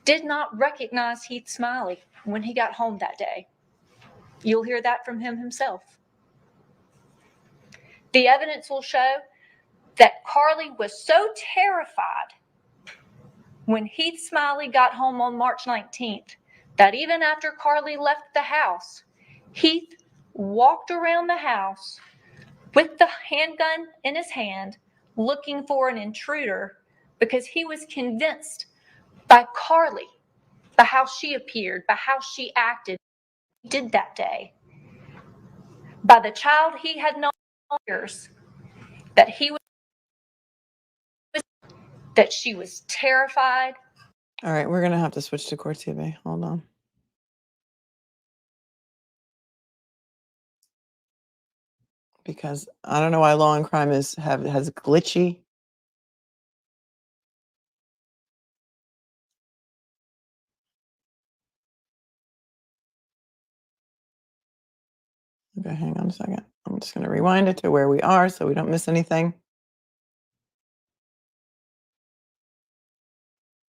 did not recognize Heath Smiley when he got home that day. You'll hear that from him himself. The evidence will show that Carly was so terrified when Heath Smiley got home on March 19th that even after Carly left the house, Heath walked around the house with the handgun in his hand looking for an intruder, because he was convinced by Carly, by how she appeared, by how she acted, did that day, by the child he had known for years, that she was terrified. All right, we're going to have to switch to Court TV. Hold on. because I don't know why Law and Crime has glitchy. Okay, hang on a second. I'm just going to rewind it to where we are so we don't miss anything.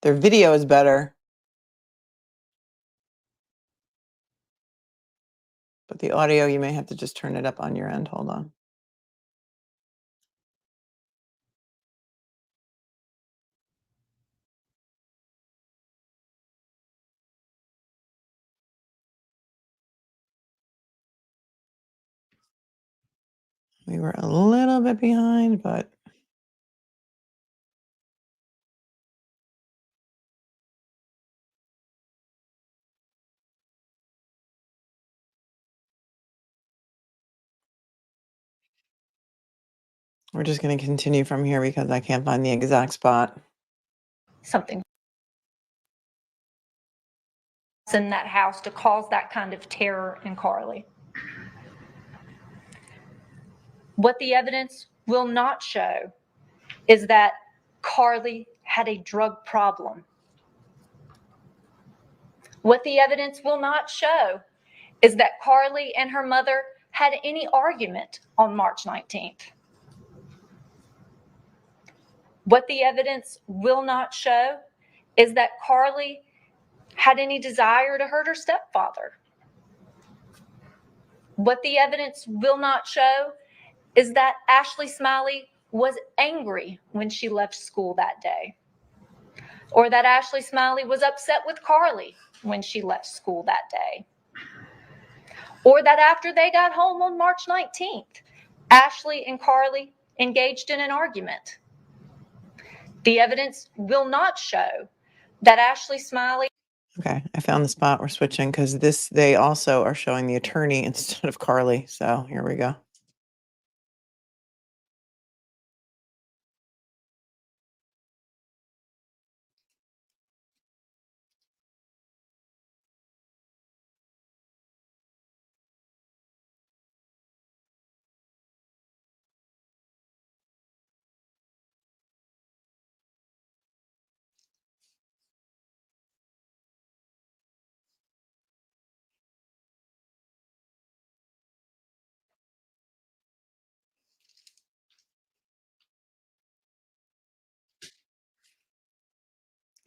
Their video is better, but the audio, you may have to just turn it up on your end. Hold on. We were a little bit behind, but we're just going to continue from here because I can't find the exact spot. Something in that house to cause that kind of terror in Carly. What the evidence will not show is that Carly had a drug problem. What the evidence will not show is that Carly and her mother had any argument on March 19th. What the evidence will not show is that Carly had any desire to hurt her stepfather. What the evidence will not show is that Ashley Smiley was angry when she left school that day, or that Ashley Smiley was upset with Carly when she left school that day, or that after they got home on March 19th, Ashley and Carly engaged in an argument. The evidence will not show that Ashley Smiley. Okay, I found the spot. We're switching because they also are showing the attorney instead of Carly. So here we go.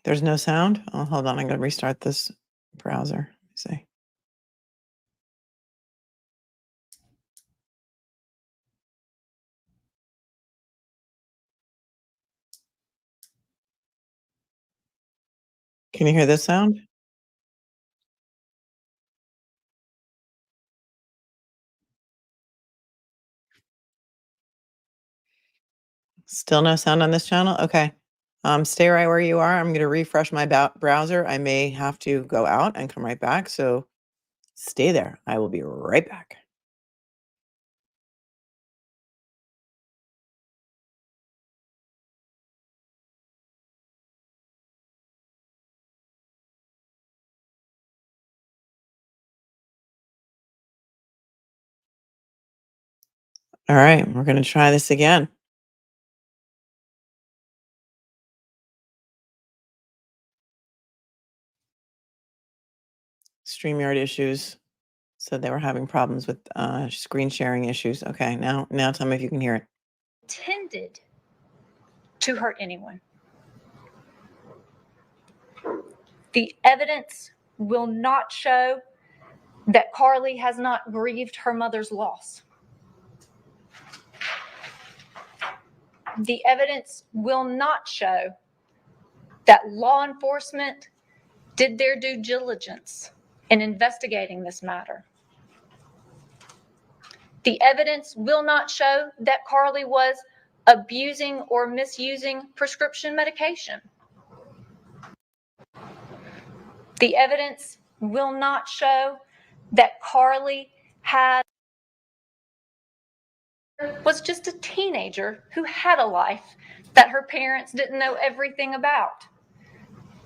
There's no sound? Oh, hold on. I'm going to restart this browser. Let's see. Can you hear this sound? Still no sound on this channel? Okay. Stay right where you are. I'm going to refresh my browser. I may have to go out and come right back. So stay there. I will be right back. All right, we're going to try this again. StreamYard issues. Said they were having problems with screen sharing issues. Okay, now tell me if you can hear it. Intended to hurt anyone. The evidence will not show that Carly has not grieved her mother's loss. The evidence will not show that law enforcement did their due diligence in investigating this matter. The evidence will not show that Carly was abusing or misusing prescription medication. The evidence will not show that Carly was just a teenager who had a life that her parents didn't know everything about.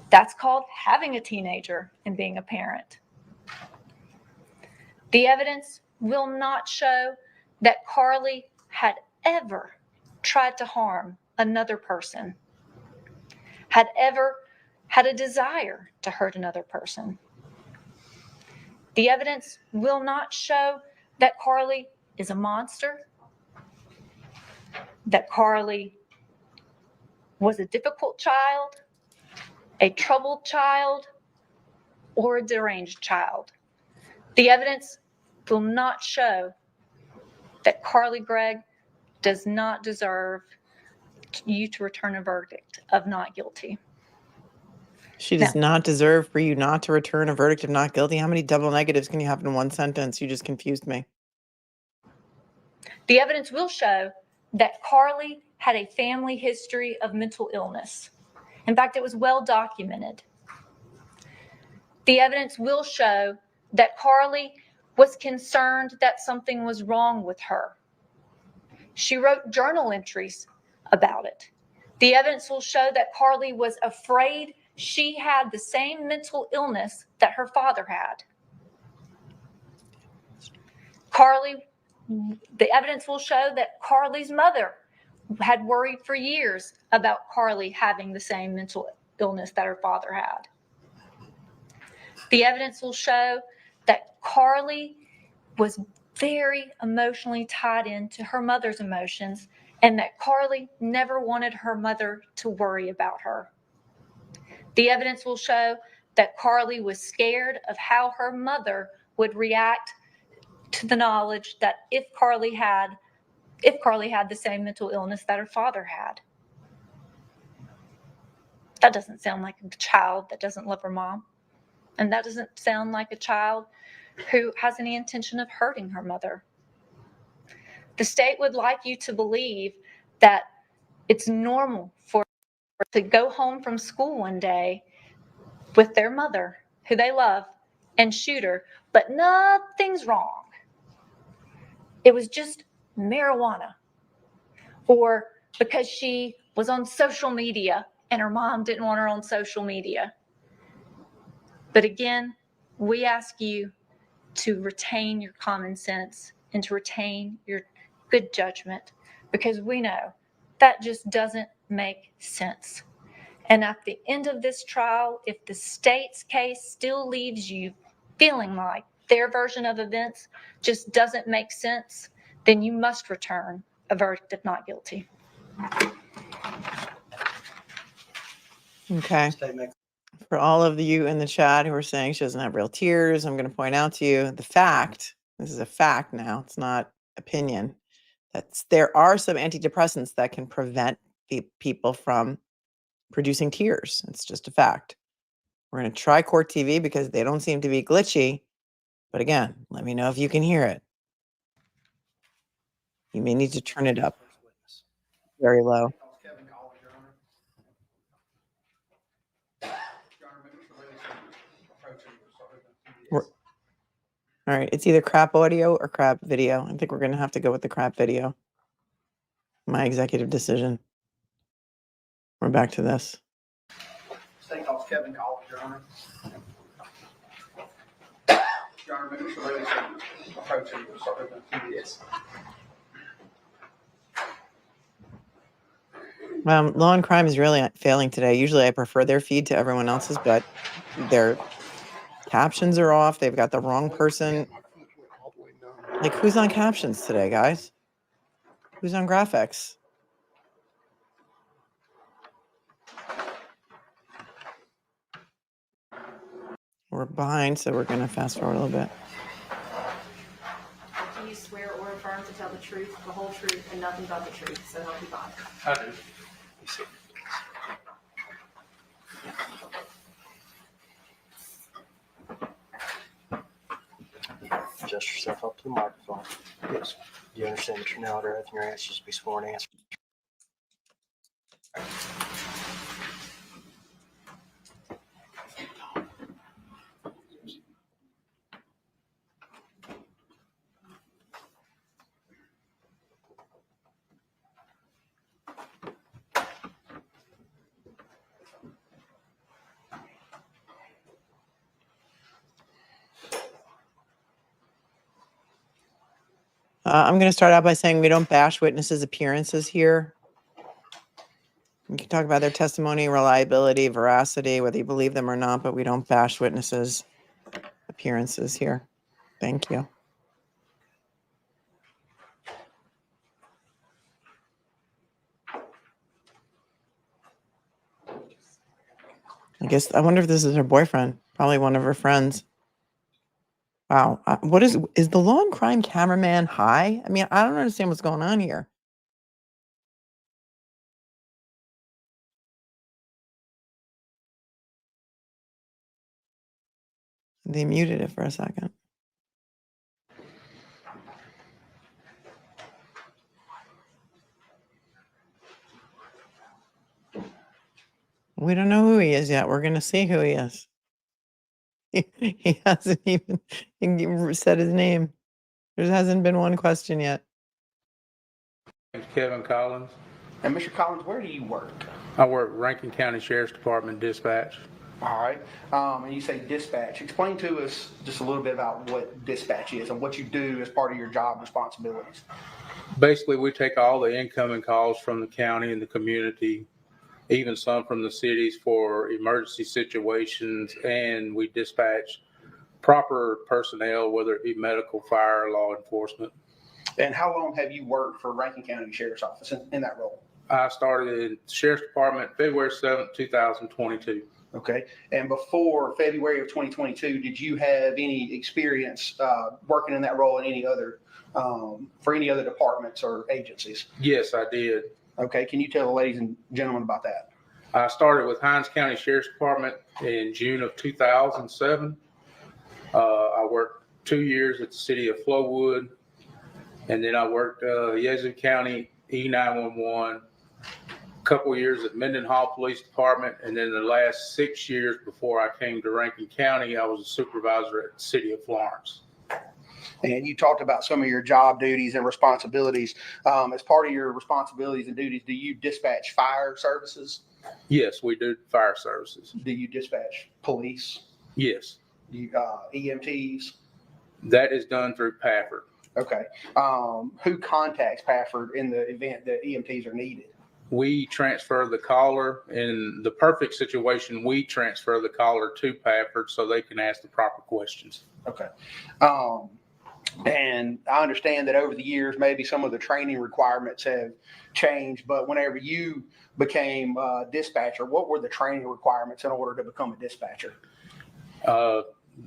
That's called having a teenager and being a parent. The evidence will not show that Carly had ever tried to harm another person, had ever had a desire to hurt another person. The evidence will not show that Carly is a monster, that Carly was a difficult child, a troubled child, or a deranged child. The evidence will not show that Carly Gregg does not deserve you to return a verdict of not guilty. She does not deserve for you not to return a verdict of not guilty. How many double negatives can you have in one sentence? You just confused me. The evidence will show that Carly had a family history of mental illness. In fact, it was well documented. The evidence will show that Carly was concerned that something was wrong with her. She wrote journal entries about it. The evidence will show that Carly was afraid she had the same mental illness that her father had. The evidence will show that Carly's mother had worried for years about Carly having the same mental illness that her father had. The evidence will show that Carly was very emotionally tied into her mother's emotions and that Carly never wanted her mother to worry about her. The evidence will show that Carly was scared of how her mother would react to the knowledge that if Carly had the same mental illness that her father had. That doesn't sound like a child that doesn't love her mom. And that doesn't sound like a child who has any intention of hurting her mother. The state would like you to believe that it's normal for her to go home from school one day with their mother, who they love, and shoot her, but nothing's wrong. It was just marijuana. Or because she was on social media and her mom didn't want her on social media. But again, we ask you to retain your common sense and to retain your good judgment, because we know that just doesn't make sense. And at the end of this trial, if the state's case still leaves you feeling like their version of events just doesn't make sense, then you must return a verdict of not guilty. Okay. For all of you in the chat who are saying she doesn't have real tears, I'm going to point out to you the fact, this is a fact now, it's not opinion, that there are some antidepressants that can prevent people from producing tears. It's just a fact. We're going to try Court TV because they don't seem to be glitchy. But again, let me know if you can hear it. You may need to turn it up very low. All right, it's either crap audio or crap video. I think we're going to have to go with the crap video. My executive decision. We're back to this. State calls Kevin Collins, Your Honor. Your Honor, Mr. Lewis approaching the start of the TBS. Law and Crime is really failing today. Usually I prefer their feed to everyone else's, but their captions are off. They've got the wrong person. Like, who's on captions today, guys? Who's on graphics? We're behind, so we're going to fast forward a little bit. Do you swear or affirm to tell the truth, the whole truth, and nothing but the truth, so help you God? I do. Adjust yourself up to the microphone. Yes. Do you understand that you're now under oath and your answers to be sworn answer? I'm going to start out by saying we don't bash witnesses' appearances here. You can talk about their testimony, reliability, veracity, whether you believe them or not, but we don't bash witnesses' appearances here. Thank you. I wonder if this is her boyfriend, probably one of her friends. Wow. What is the law and crime cameraman high? I mean, I don't understand what's going on here. They muted it for a second. We don't know who he is yet. We're going to see who he is. He hasn't even said his name. There hasn't been one question yet. Name's Kevin Collins. And Mr. Collins, where do you work? I work Rankin County Sheriff's Department dispatch. All right. And you say dispatch. Explain to us just a little bit about what dispatch is and what you do as part of your job responsibilities. Basically, we take all the incoming calls from the county and the community, even some from the cities for emergency situations, and we dispatch proper personnel, whether it be medical, fire, law enforcement. And how long have you worked for Rankin County Sheriff's Office in that role? I started in the Sheriff's Department February 7th, 2022. Okay. And before February of 2022, did you have any experience working in that role in any other, for any other departments or agencies? Yes, I did. Okay. Can you tell the ladies and gentlemen about that? I started with Hinds County Sheriff's Department in June of 2007. I worked 2 years at the city of Flowood, and then I worked Yazoo County E911, a couple years at Mendenhall Police Department, and then the last 6 years before I came to Rankin County, I was a supervisor at the city of Florence. And you talked about some of your job duties and responsibilities. As part of your responsibilities and duties, do you dispatch fire services? Yes, we do fire services. Do you dispatch police? Yes. EMTs? That is done through Pafford. Okay. Who contacts Pafford in the event that EMTs are needed? We transfer the caller. In the perfect situation, we transfer the caller to Pafford so they can ask the proper questions. Okay. And I understand that over the years, maybe some of the training requirements have changed, but whenever you became a dispatcher, what were the training requirements in order to become a dispatcher?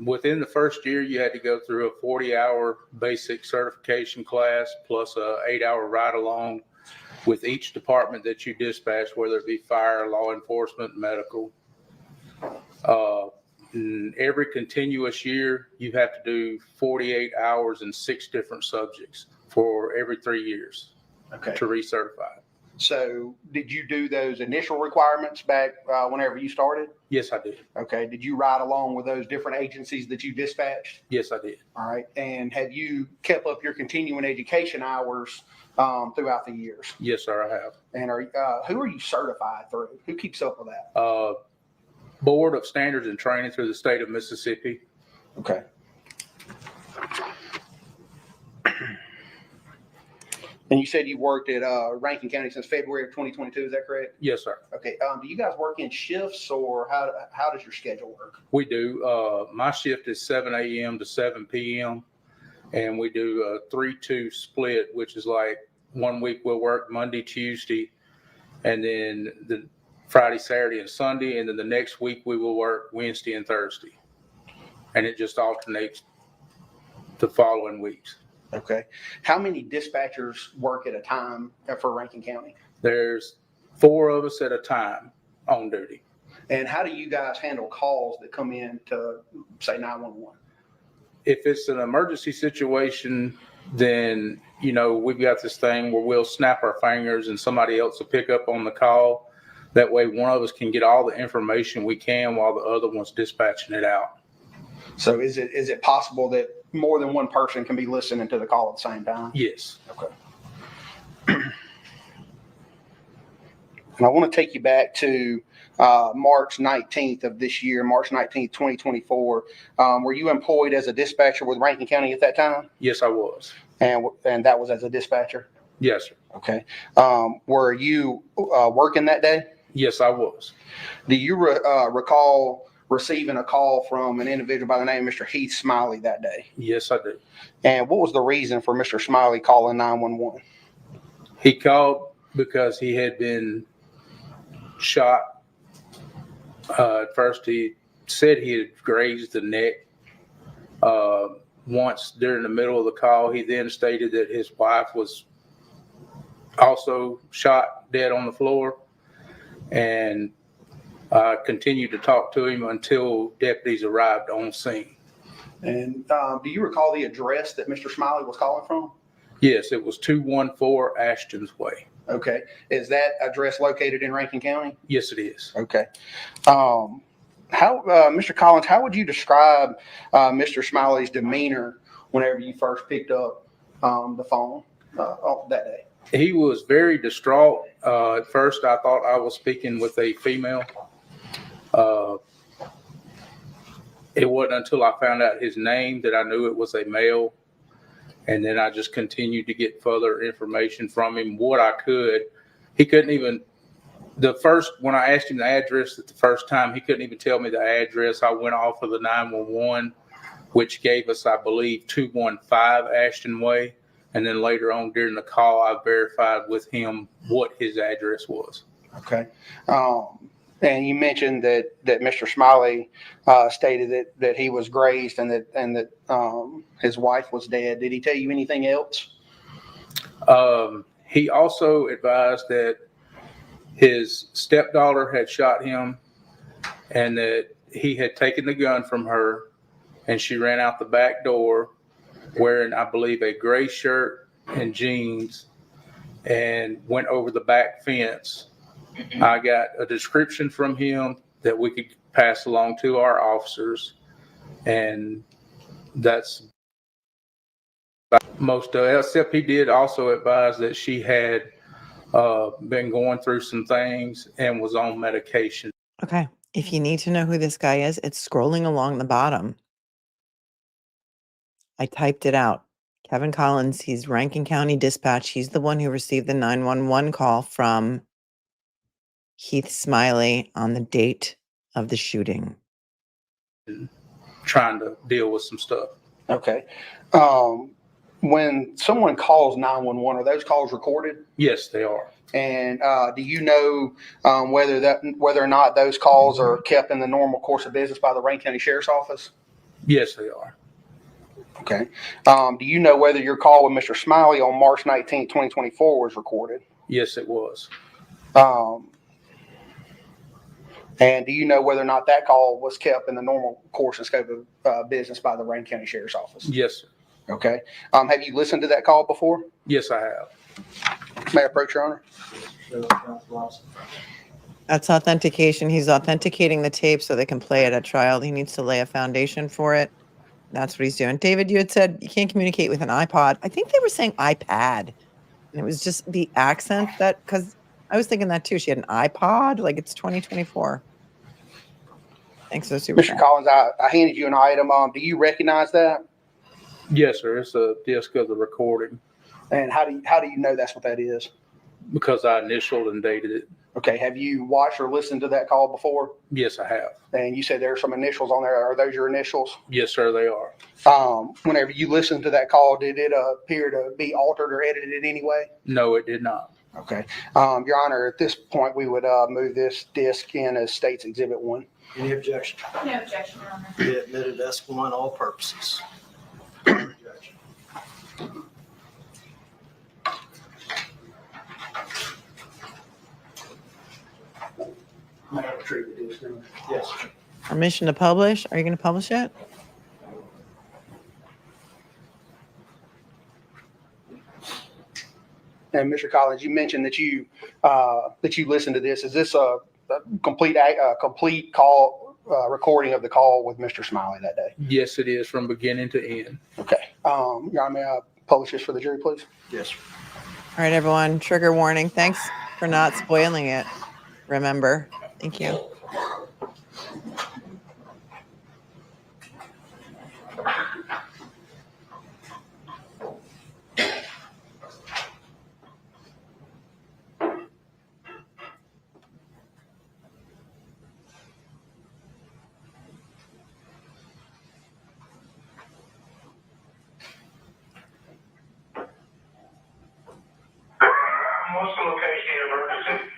Within the first year, you had to go through a 40-hour basic certification class plus a 8-hour ride-along with each department that you dispatch, whether it be fire, law enforcement, medical. In every continuous year, you have to do 48 hours in 6 different subjects for every 3 years to recertify. So did you do those initial requirements back whenever you started? Yes, I did. Okay. Did you ride along with those different agencies that you dispatched? Yes, I did. All right. And have you kept up your continuing education hours throughout the years? Yes, sir, I have. And who are you certified through? Who keeps up with that? Board of Standards and Training through the state of Mississippi. Okay. And you said you worked at Rankin County since February of 2022. Is that correct? Yes, sir. Okay. Do you guys work in shifts, or how does your schedule work? We do. My shift is 7 a.m. to 7 p.m. And we do a 3-2 split, which is like 1 week we'll work Monday, Tuesday, and then the Friday, Saturday, and Sunday. And then the next week we will work Wednesday and Thursday. And it just alternates the following weeks. Okay. How many dispatchers work at a time for Rankin County? There's 4 of us at a time on duty. And how do you guys handle calls that come in to, say, 911? If it's an emergency situation, then, you know, we've got this thing where we'll snap our fingers and somebody else will pick up on the call. That way one of us can get all the information we can while the other one's dispatching it out. So is it possible that more than one person can be listening to the call at the same time? Yes. Okay. And I want to take you back to March 19th of this year, March 19th, 2024. Were you employed as a dispatcher with Rankin County at that time? Yes, I was. And that was as a dispatcher? Yes, sir. Okay. Were you working that day? Yes, I was. Do you recall receiving a call from an individual by the name of Mr. Heath Smiley that day? Yes, I do. And what was the reason for Mr. Smiley calling 911? He called because he had been shot. At first, he said he had grazed the neck. Once during the middle of the call, he then stated that his wife was also shot dead on the floor. And I continued to talk to him until deputies arrived on scene. And do you recall the address that Mr. Smiley was calling from? Yes, it was 214 Ashton's Way. Okay. Is that address located in Rankin County? Yes, it is. Okay. Mr. Collins, how would you describe Mr. Smiley's demeanor whenever you first picked up the phone that day? He was very distraught. At first, I thought I was speaking with a female. It wasn't until I found out his name that I knew it was a male. And then I just continued to get further information from him, what I could. He couldn't even, when I asked him the address the first time, he couldn't even tell me the address. I went off of the 911, which gave us, I believe, 215 Ashton Way. And then later on during the call, I verified with him what his address was. Okay. And you mentioned that Mr. Smiley stated that he was grazed and that his wife was dead. Did he tell you anything else? He also advised that his stepdaughter had shot him and that he had taken the gun from her and she ran out the back door wearing, I believe, a gray shirt and jeans and went over the back fence. I got a description from him that we could pass along to our officers, and that's most of it, except he did also advise that she had been going through some things and was on medication. Okay. If you need to know who this guy is, it's scrolling along the bottom. I typed it out. Kevin Collins, he's Rankin County Dispatch. He's the one who received the 911 call from Heath Smiley on the date of the shooting. Trying to deal with some stuff. Okay. When someone calls 911, are those calls recorded? Yes, they are. And do you know whether or not those calls are kept in the normal course of business by the Rankin County Sheriff's Office? Yes, they are. Okay. Do you know whether your call with Mr. Smiley on March 19, 2024 was recorded? Yes, it was. And do you know whether or not that call was kept in the normal course and scope of business by the Rankin County Sheriff's Office? Yes, sir. Okay. Have you listened to that call before? Yes, I have. May I approach, Your Honor? That's authentication. He's authenticating the tape so they can play it at trial. He needs to lay a foundation for it. That's what he's doing. David, you had said you can't communicate with an iPod. I think they were saying iPad. And it was just the accent because I was thinking that too. She had an iPod, like it's 2024. Thanks for the super Mr. chat. Collins, I handed you an item. Do you recognize that? Yes, sir. It's a disc of the recording And how do you know that's what that is? because I initialed and dated it. Okay. Have you watched or listened to that call before? Yes, I have. And you said there are some initials on there. Are those your initials? Yes, sir, they are. Whenever you listened to that call, did it appear to be altered or edited in any way? No, it did not. Okay. Your Honor, at this point, we would move this disc in as State's Exhibit 1. Any objection? No objection, Your Honor. Be admitted as one all purposes. Objection. May I retrieve the disc? Yes. Permission to publish. Are you going to publish it? And Mr. Collins, you mentioned that you listened to this. Is this a complete call recording of the call with Mr. Smiley that day? Yes, it is from beginning to end. Okay. Your Honor, may I publish this for the jury, please? Yes. All right, everyone. Trigger warning. Thanks for not spoiling it. remember. Thank you. What's the location of your emergency?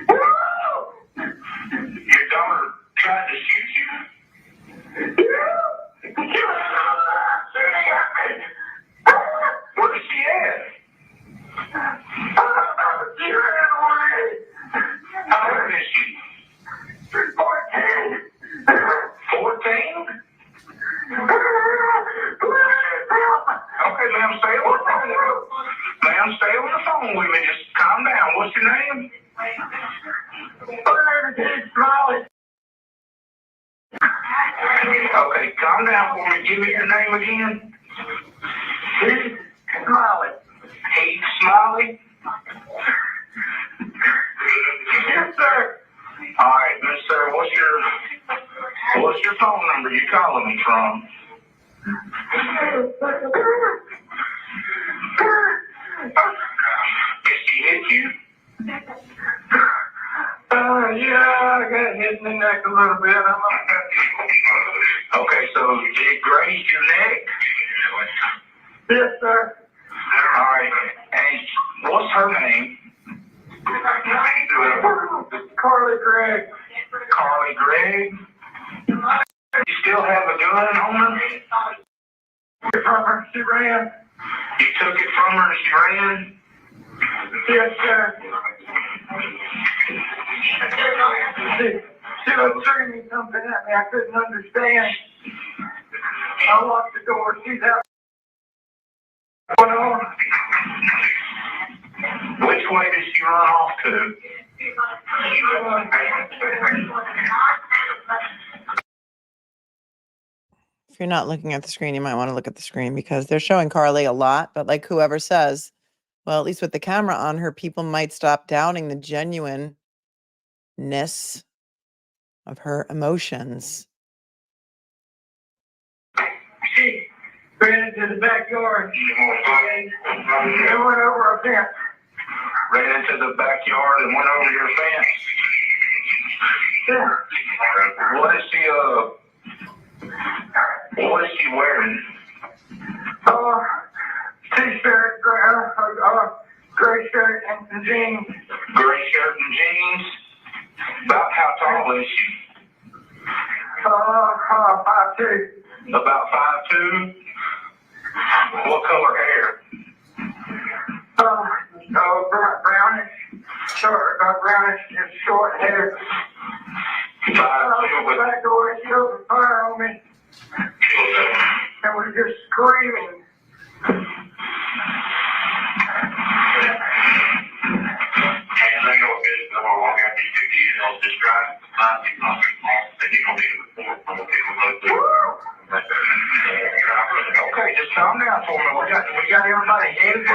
What? Your daughter tried to shoot you? Where is she at? How old is she? 14. 14? Okay, ma'am, stay on the phone. Ma'am, stay on the phone with me. Just calm down. What's your name? Heath Smiley. Okay, calm down for me. Give me your name again. Heath Smiley. Heath Smiley? Yes, sir. All right, Miss Sir, what's your phone number you calling me from? Did she hit you? Yeah, I got hit in the neck a little bit. Okay, so it grazed your neck? Yes, sir. All right, and what's her name? Carly Gregg. Carly Gregg? You still have a gun on her? From her, she ran. You took it from her and she ran? Yes, sir. She was screaming something at me I couldn't understand. I locked the door. She's out. What's going on? Which way did she run off to? If you're not looking at the screen, you might want to look at the screen because they're showing Carly a lot. But like whoever says, well, at least with the camera on her, people might stop doubting the genuineness of her emotions. She ran into the backyard and went over a fence. Ran into the backyard and went over your fence? Yeah. What is she wearing? T-shirt, gray shirt and some jeans. Gray shirt and jeans? About how tall is she? 5'2". About 5'2"? What color hair? Brownish, brownish and short hair. 5'2", with back door, she opened fire on me. And was just screaming. Okay, just calm down for me. We got everybody headed.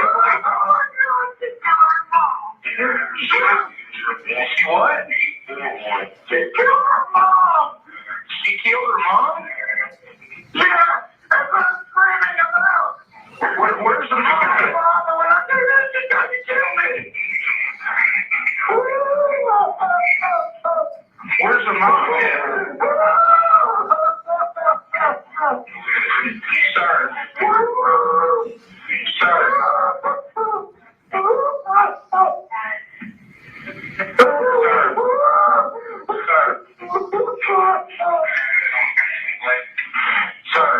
She what? She killed her mom. She killed her mom? Yeah, that's what I'm screaming about. Where's the mom? When I do that, she got to kill me. Where's the mom? Sir. Sir.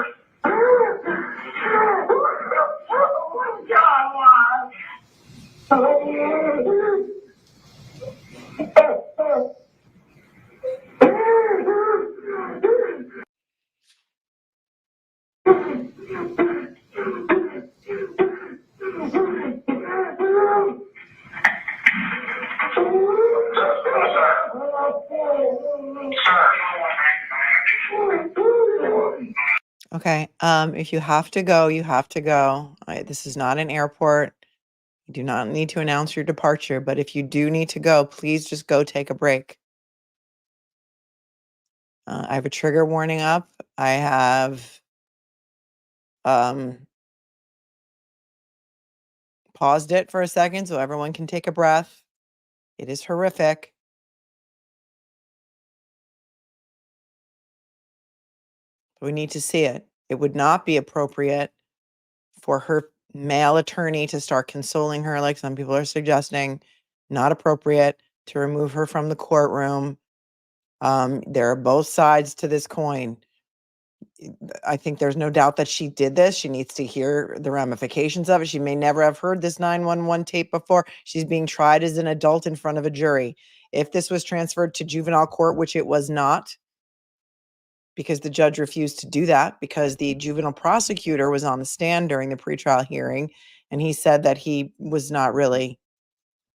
Okay. If you have to go, you have to go. This is not an airport. You do not need to announce your departure, but if you do need to go, please just go take a break. I have a trigger warning up. I have paused it for a second so everyone can take a breath. It is horrific. We need to see it. It would not be appropriate for her male attorney to start consoling her, like some people are suggesting. Not appropriate to remove her from the courtroom. There are both sides to this coin. I think there's no doubt that she did this. She needs to hear the ramifications of it. She may never have heard this 911 tape before. She's being tried as an adult in front of a jury. If this was transferred to juvenile court, which it was not, because the judge refused to do that, because the juvenile prosecutor was on the stand during the pretrial hearing, and he said that he was not really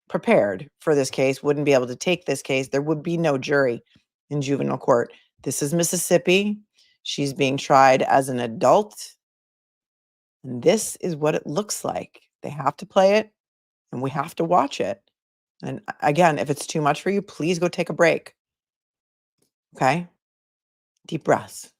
prepared for this case, wouldn't be able to take this case. There would be no jury in juvenile court. This is Mississippi. She's being tried as an adult. And this is what it looks like. They have to play it and we have to watch it. And again, if it's too much for you, please go take a break. Okay? Deep breaths.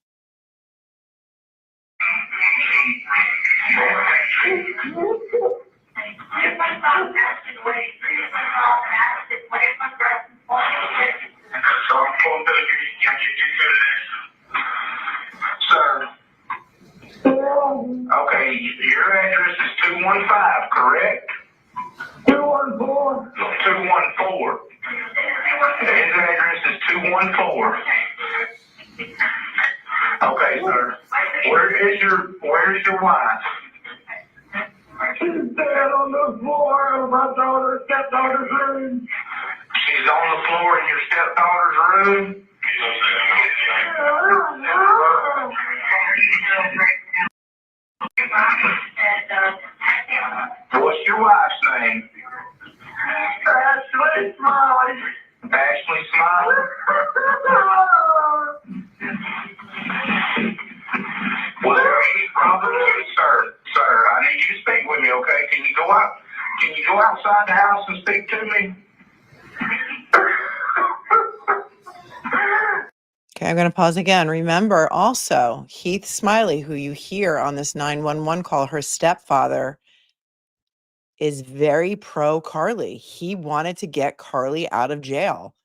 Sir. Okay, your address is 215, correct? 214. 214. His address is 214. Okay, sir. Where's your wife? She's dead on the floor of my stepdaughter's room. She's on the floor in your stepdaughter's room? What's your wife's name? Ashley Smiley. Ashley Smiley? Was there any problem with it, sir? Sir, I need you to speak with me, okay? Can you go outside the house and speak to me? Okay, I'm going to pause again. Remember also, Heath Smiley, who you hear on this 911 call, her stepfather, is very pro Carly. He wanted to get Carly out of jail.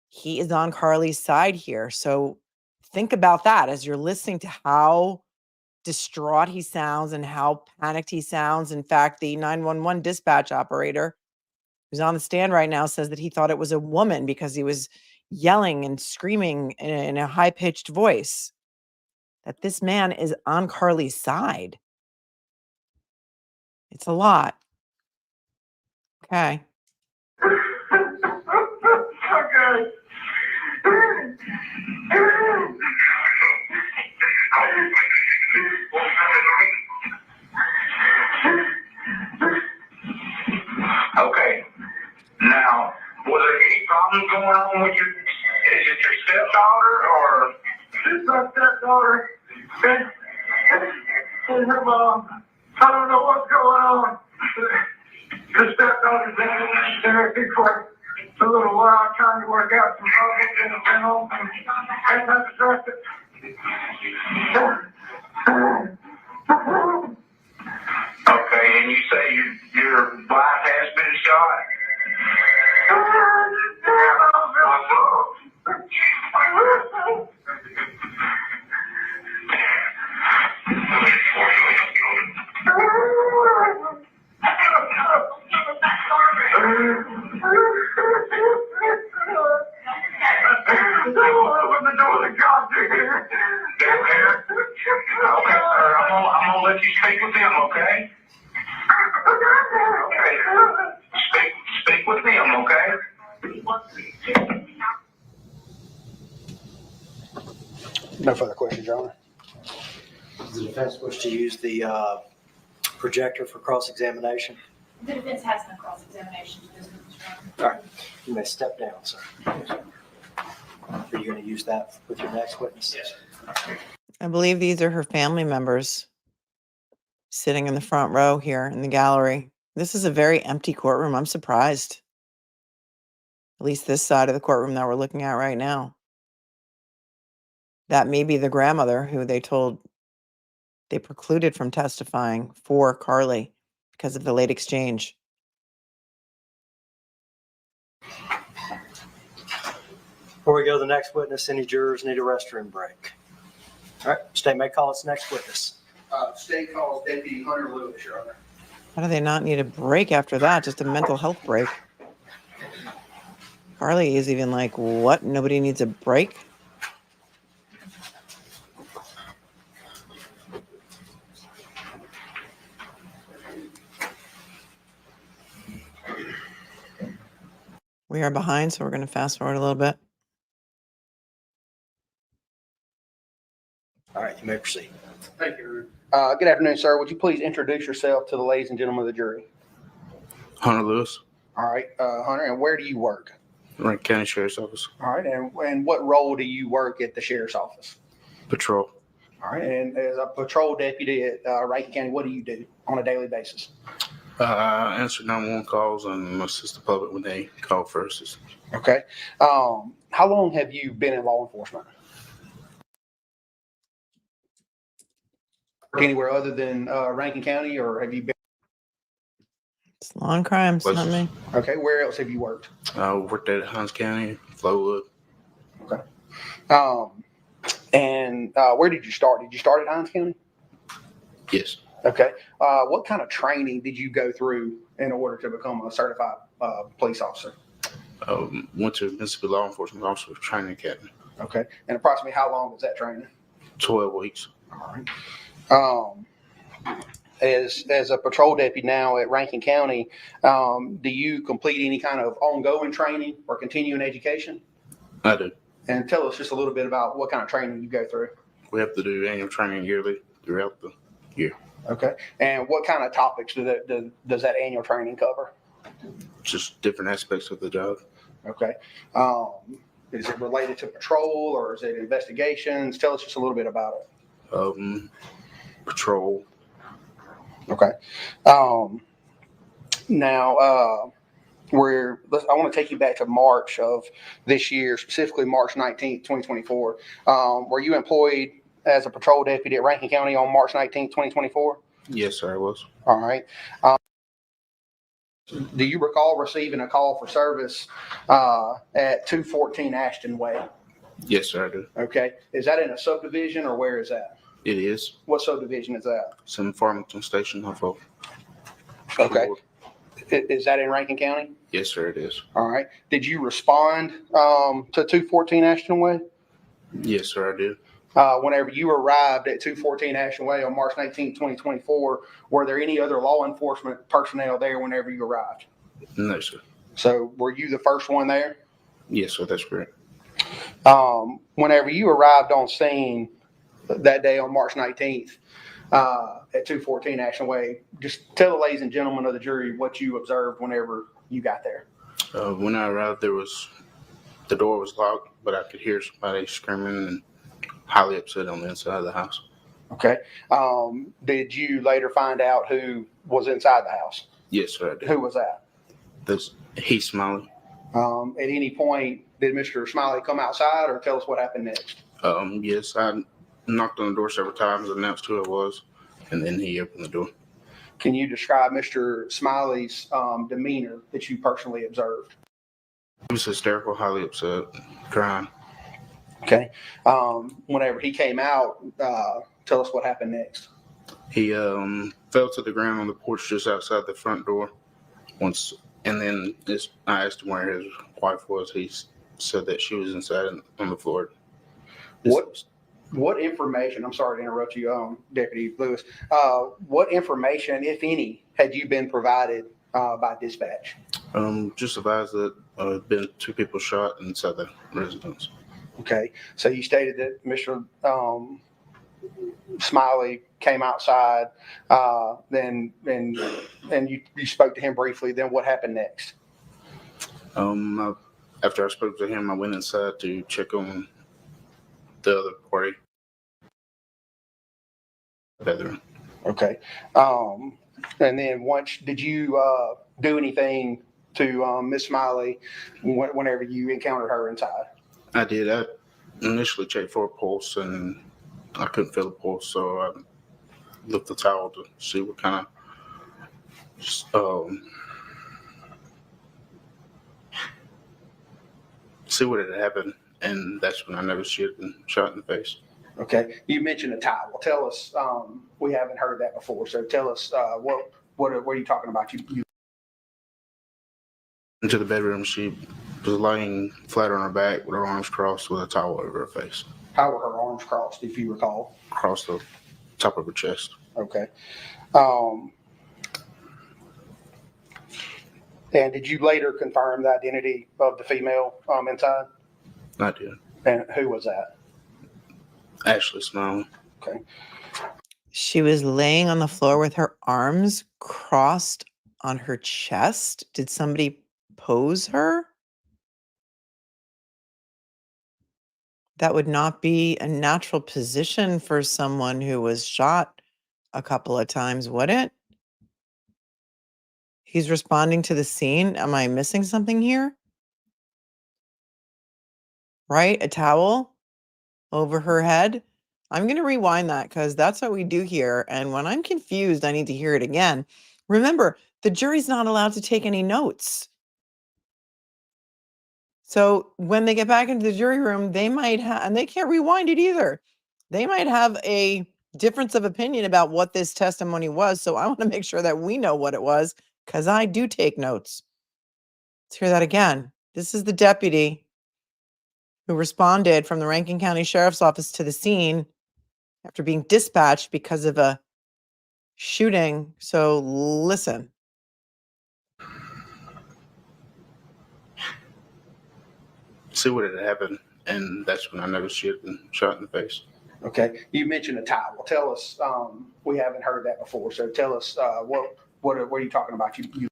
He is on Carly's side here. So think about that as you're listening to how distraught he sounds and how panicked he sounds. In fact, the 911 dispatch operator who's on the stand right now says that he thought it was a woman because he was yelling and screaming in a high-pitched voice, that this man is on Carly's side. It's a lot. Okay. Okay. Okay. Now, was there any problem going on with is it your stepdaughter or? It's my stepdaughter. And her mom. I don't know what's going on. The stepdaughter's been in therapy for a little while, trying to work out some problems in the home. And I'm distracted. Okay, and you say your wife has been shot? Okay, sir, I'm gonna let you speak with them, okay? Okay. Speak with them, okay? No further questions, Your Honor. The defense wish to use the projector for cross-examination. The defense has no cross-examination to this. All right, you may step down, sir. you going to use that with your next witness? Yes. I believe these are her family members sitting in the front row here in the gallery. This is a very empty courtroom. I'm surprised. At least this side of the courtroom that we're looking at right now. That may be the grandmother who they told they precluded from testifying for Carly because of the late exchange. Before we go to the next witness, any jurors need a restroom break? All right, state may call its next witness. State calls Deputy Hunter Lewis, Your Honor. How do they not need a break after that? Just a mental health break. Carly is even like, what? Nobody needs a break? We are behind, so we're going to fast forward a little bit. All right, you may proceed. Thank you. Good afternoon, sir. Would you please introduce yourself to the ladies and gentlemen of the jury? Hunter Lewis, All right, Hunter, and where do you work? Rankin County Sheriff's Office, All right, and what role do you work at the sheriff's office? patrol. All right, and as a patrol deputy at Rankin County, what do you do on a daily basis? I answer 911 calls and assist the public when they call for assistance. Okay. How long have you been in law enforcement? Anywhere other than Rankin County, or have you been? It's law and crimes, not Places. me. Okay, where else have you worked? I worked at Hines County, Flowwood. And where did you start? Did you start at Hines County? Yes. Okay. What kind of training did you go through in order to become a certified police officer? Went to Mississippi Law Enforcement Officer Training Academy. Okay. And approximately how long was that training? 12 weeks. All right. As a patrol deputy now at Rankin County, do you complete any kind of ongoing training or continuing education? I do. And tell us just a little bit about what kind of training you go through. We have to do annual training yearly throughout the year. Okay. And what kind of topics does that annual training cover? Just different aspects of the job. Okay. Is it related to patrol or is it investigations? Tell us just a little bit about it. Patrol. Okay. Now, I want to take you back to March of this year, specifically March 19th, 2024. Were you employed as a patrol deputy at Rankin County on March 19th, 2024? Yes, sir, I was. All right. Do you recall receiving a call for service at 214 Ashton Way? Yes, sir, I do. Okay. Is that in a subdivision or where is that? It is. What subdivision is that? It's in Farmington Station, Norfolk. Okay. Is that in Rankin County? Yes, sir, it is. All right. Did you respond to 214 Ashton Way? Yes, sir, I did. Whenever you arrived at 214 Ashton Way on March 19, 2024, were there any other law enforcement personnel there whenever you arrived? No, sir. So were you the first one there? Yes, sir, that's correct. Whenever you arrived on scene that day on March 19th at 214 Ashton Way, just tell the ladies and gentlemen of the jury what you observed whenever you got there. When I arrived, the door was locked, but I could hear somebody screaming and highly upset on the inside of the house. Okay. Did you later find out who was inside the house? Yes, sir, I did. Who was that? That's Heath Smiley. At any point, did Mr. Smiley come outside or tell us what happened next? Yes, I knocked on the door several times, announced who I was, and then he opened the door. Can you describe Mr. Smiley's demeanor that you personally observed? He was hysterical, highly upset, crying. Okay. Whenever he came out, tell us what happened next. He fell to the ground on the porch just outside the front door once, and then I asked him where his wife was. He said that she was inside on the floor. What information, I'm sorry to interrupt you, Deputy Lewis, what information, if any, had you been provided by dispatch? Just advised that been 2 people shot inside the residence. Okay, so you stated that Mr. Smiley came outside, then and you spoke to him briefly. Then what happened next? After I spoke to him, I went inside to check on the other party. Bedroom. Okay. And then did you do anything to Miss Smiley whenever you encountered her inside? I did. I initially checked for a pulse, and I couldn't feel a pulse, so I looked the towel to see what kind of see what had happened, and that's when I noticed she had been shot in the face. Okay. You mentioned a towel. Tell us. We haven't heard that before, so tell us what are you talking about? You Into the bedroom, she was laying flat on her back with her arms crossed with a towel over her face. How were her arms crossed, if you recall? Across the top of her chest. Okay. And did you later confirm the identity of the female inside? I did. And who was that? Ashley Smiley. Okay. She was laying on the floor with her arms crossed on her chest. Did somebody pose her? That would not be a natural position for someone who was shot a couple of times, would it? He's responding to the scene. Am I missing something here? Right? A towel over her head. I'm going to rewind that because that's what we do here. And when I'm confused, I need to hear it again. Remember, the jury's not allowed to take any notes. So when they get back into the jury room, they might have, and they can't rewind it either. They might have a difference of opinion about what this testimony was. So I want to make sure that we know what it was because I do take notes. Let's hear that again. This is the deputy who responded from the Rankin County Sheriff's Office to the scene after being dispatched because of a shooting. So listen. See what had happened, and that's when I noticed she had been shot in the face. Okay. You mentioned a towel. Tell us. We haven't heard that before, so tell us what are you talking about? You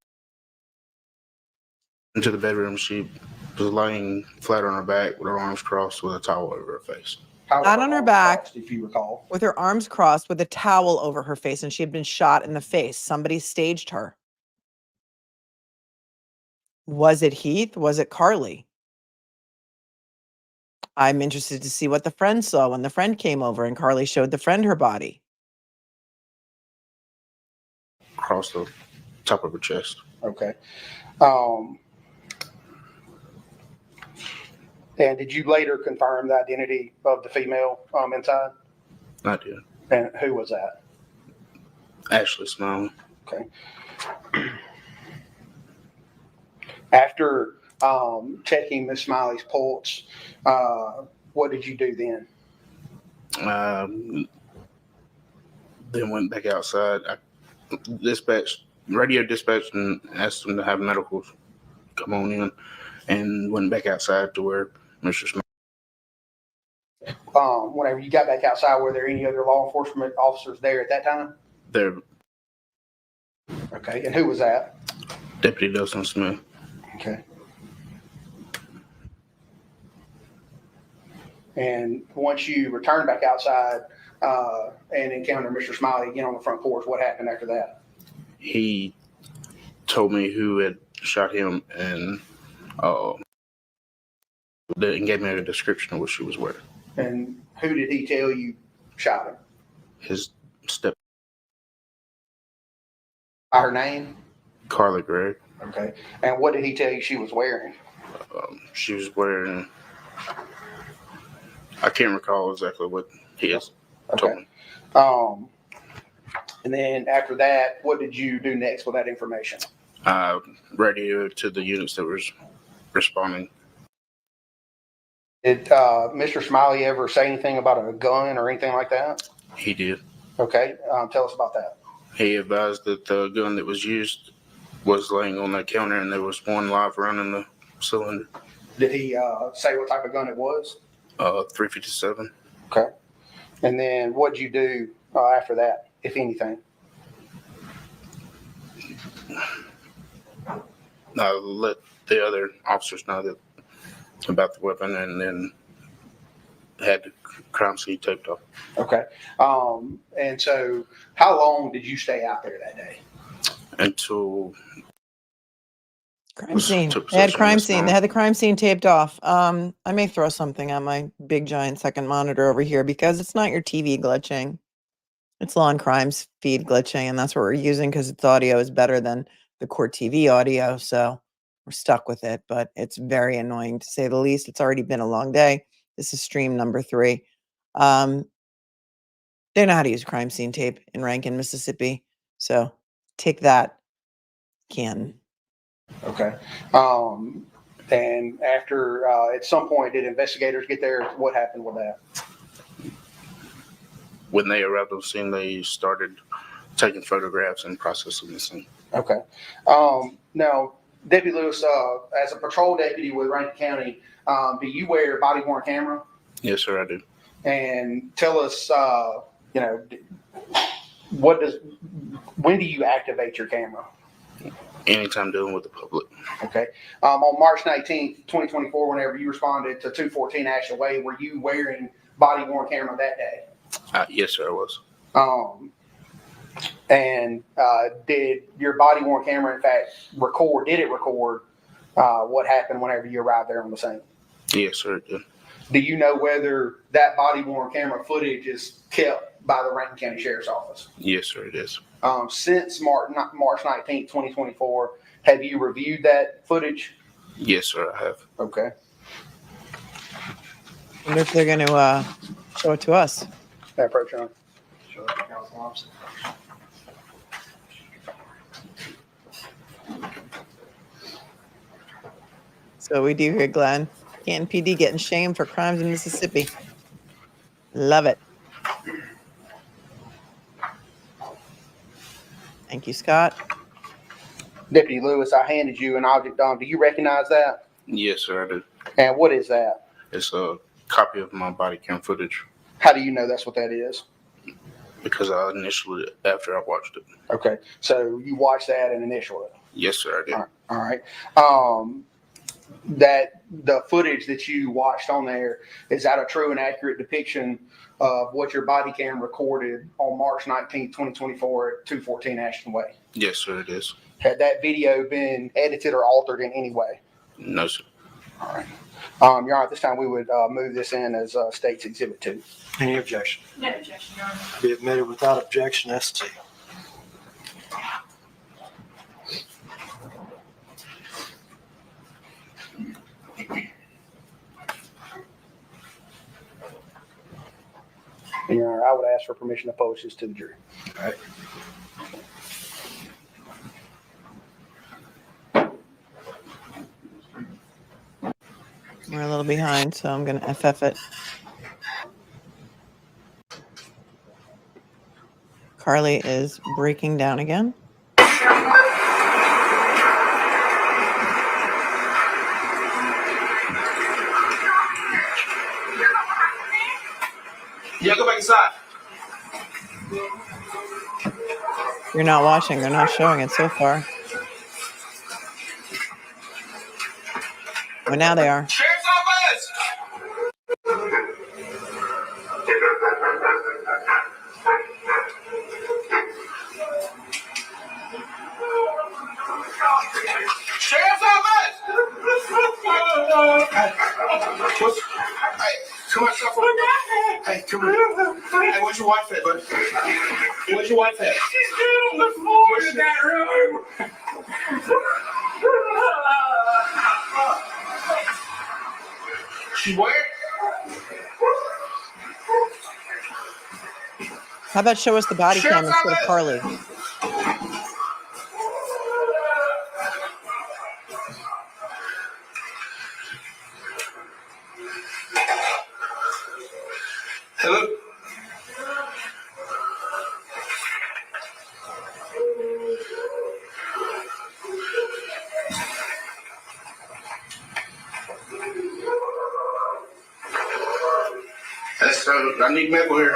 Into the bedroom, she was laying flat on her back with her arms crossed with a towel over her face. How were Flat on her arms back. crossed, if you recall? With her arms crossed with a towel over her face, and she had been shot in the face. Somebody staged her. Was it Heath? Was it Carly? I'm interested to see what the friend saw when the friend came over and Carly showed the friend her body. Across the top of her chest. Okay. And did you later confirm the identity of the female inside? I did. And who was that? Ashley Smiley. Okay. After checking Miss Smiley's pulse, what did you do then? Then went back outside. I radio dispatched and asked them to have medical come on in, and went back outside to where Mr. Smiley. Whenever you got back outside, were there any other law enforcement officers there at that time? There, Okay. And who was that? Deputy Dustin Smith. Okay. And once you returned back outside and encountered Mr. Smiley again on the front porch, what happened after that? He told me who had shot him and gave me a description of what she was wearing. And who did he tell you shot him? His step. By her name? Carly Gregg. Okay. And what did he tell you she was wearing? She was wearing. I can't recall exactly what he has told me. And then after that, what did you do next with that information? Radioed to the units that was responding. Did Mr. Smiley ever say anything about a gun or anything like that? He did. Okay. Tell us about that. He advised that the gun that was used was laying on the counter and there was one live round in the cylinder. Did he say what type of gun it was? 357. Okay. And then what did you do after that, if anything? I let the other officers know that about the weapon, and then had the crime scene taped off. Okay. And so how long did you stay out there that day? Until Crime scene. took They had possession crime this scene. They morning. had the crime scene taped off. I may throw something on my big giant second monitor over here because it's not your TV glitching. It's law and crimes feed glitching, and that's what we're using because its audio is better than the court TV audio. So we're stuck with it, but it's very annoying to say the least. It's already been a long day. This is stream number 3. They know how to use crime scene tape in Rankin, Mississippi. So take that, Canton. Okay. And after, at some point, did investigators get there? What happened with that? When they arrived on scene, they started taking photographs and processing the scene. Okay. Now, Deputy Lewis, as a patrol deputy with Rankin County, do you wear a body worn camera? Yes, sir, I do. And tell us, when do you activate your camera? Anytime dealing with the public. Okay. On March 19th, 2024, whenever you responded to 214 Ashland Way, were you wearing body worn camera that day? Yes, sir, I was. And did your body worn camera, in fact, did it record what happened whenever you arrived there on the scene? Yes, sir, it did. Do you know whether that body worn camera footage is kept by the Rankin County Sheriff's Office? Yes, sir, it is. Since March 19th, 2024, have you reviewed that footage? Yes, sir, I have. Okay. I wonder if they're going to show it to us. That approach on. So we do here, Glenn. Canton PD getting shamed for crimes in Mississippi. Love it. Thank you, Scott. Deputy Lewis, I handed you an object. Do you recognize that? Yes, sir, I do. And what is that? It's a copy of my body cam footage How do you know that's what that is? because I initialed it after I watched it. Okay. So you watched that and initialed it. Yes, sir, I did. All right. That the footage that you watched on there, is that a true and accurate depiction of what your body cam recorded on March 19th, 2024 at 214 Ashton Way? Yes, sir, it is. Had that video been edited or altered in any way? No, sir. All right. Your Honor, at this time we would move this in as State's Exhibit 2. Any objection? No objection, Your Honor. Be admitted without objection, ST. And Your Honor, I would ask for permission to post this to the jury. All right. We're a little behind, so I'm going to FF it. Carly is breaking down again. Yeah, go back inside. You're not watching. They're not showing it so far. Well, now they are. Sheriff's office! Sheriff's office! Hey, come on, shuffle. Hey, come on. Hey, where's your wife at, bud? Where's your wife at? She's dead on the floor in that room. She where? How about show us the body cam instead of Carly? Hello? I need medical here.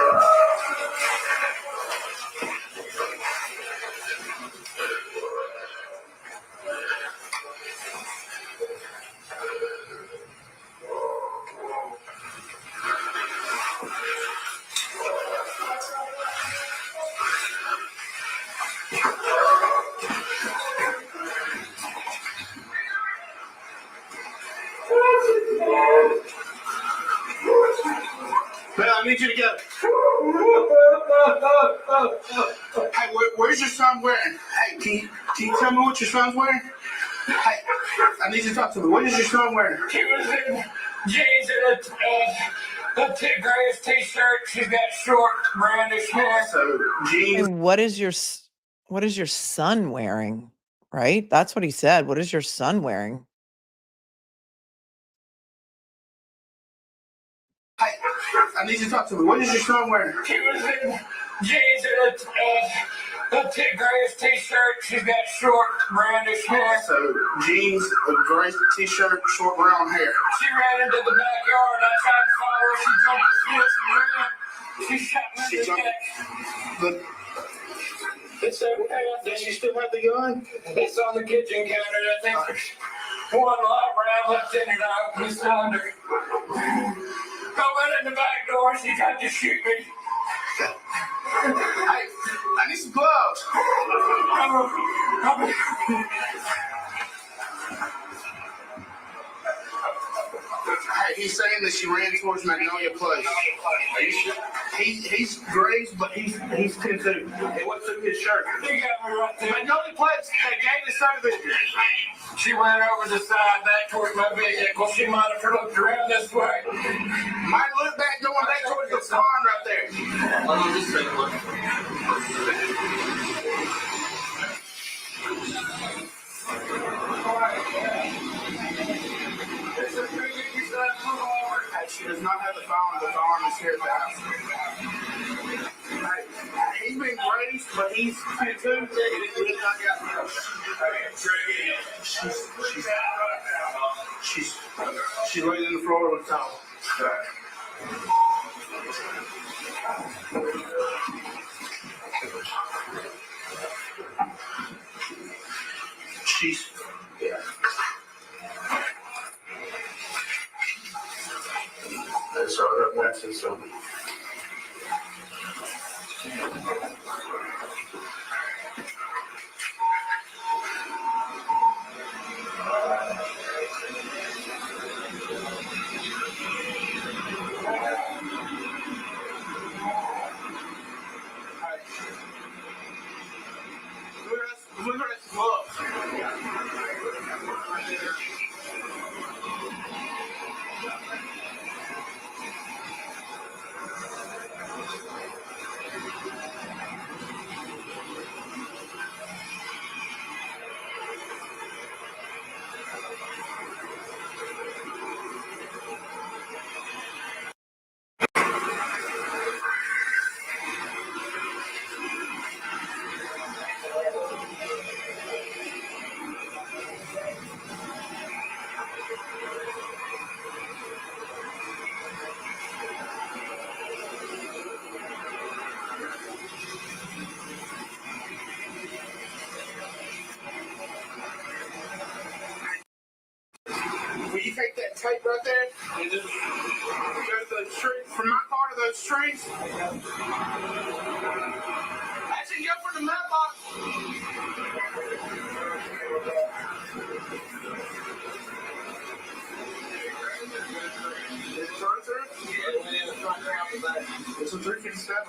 Well, I need you to go. Hey, where's your son wearing? Hey, can you tell me what your son's wearing? Hey, I need you to talk to me. What is your son wearing? He was in jeans and a grayish t-shirt. She's got short, brownish hair. So, jeans. And what is your son wearing? Right? That's what he said. What is your son wearing? Hey, I need you to talk to me. What is your son wearing? He was in jeans and a grayish t-shirt. She's got short, brownish hair. So, jeans, a gray t-shirt, short brown hair. She ran into the backyard. I tried to follow her. She jumped the fence and ran. She shot me in the neck. But It's okay. does she still have the gun? It's on the kitchen counter. I think there's one live round left in it. I opened the cylinder. I went in the back door. She tried to shoot me. Hey, I need some gloves. Hey, he's saying that she ran towards Magnolia Place. Are you sure? He's grazed, but he's 10-2. Hey, what's in his shirt? They got me right there. Magnolia Place, the gate is subdivision. She went over the side back towards my vehicle. She might have looked around this way. Might look back going back towards the pond right there. Hold on just a second. Hey, she does not have the firearm. The firearm is here at the house. Hey, he's been grazed, but he's 10-2. He really not got she's laying in the floor with a towel. She's that's all that wants is so. Look at this glove. Will you take that tape right there and just go to those trees? From my car to those trees? Actually, go for the mailbox. It's a 357.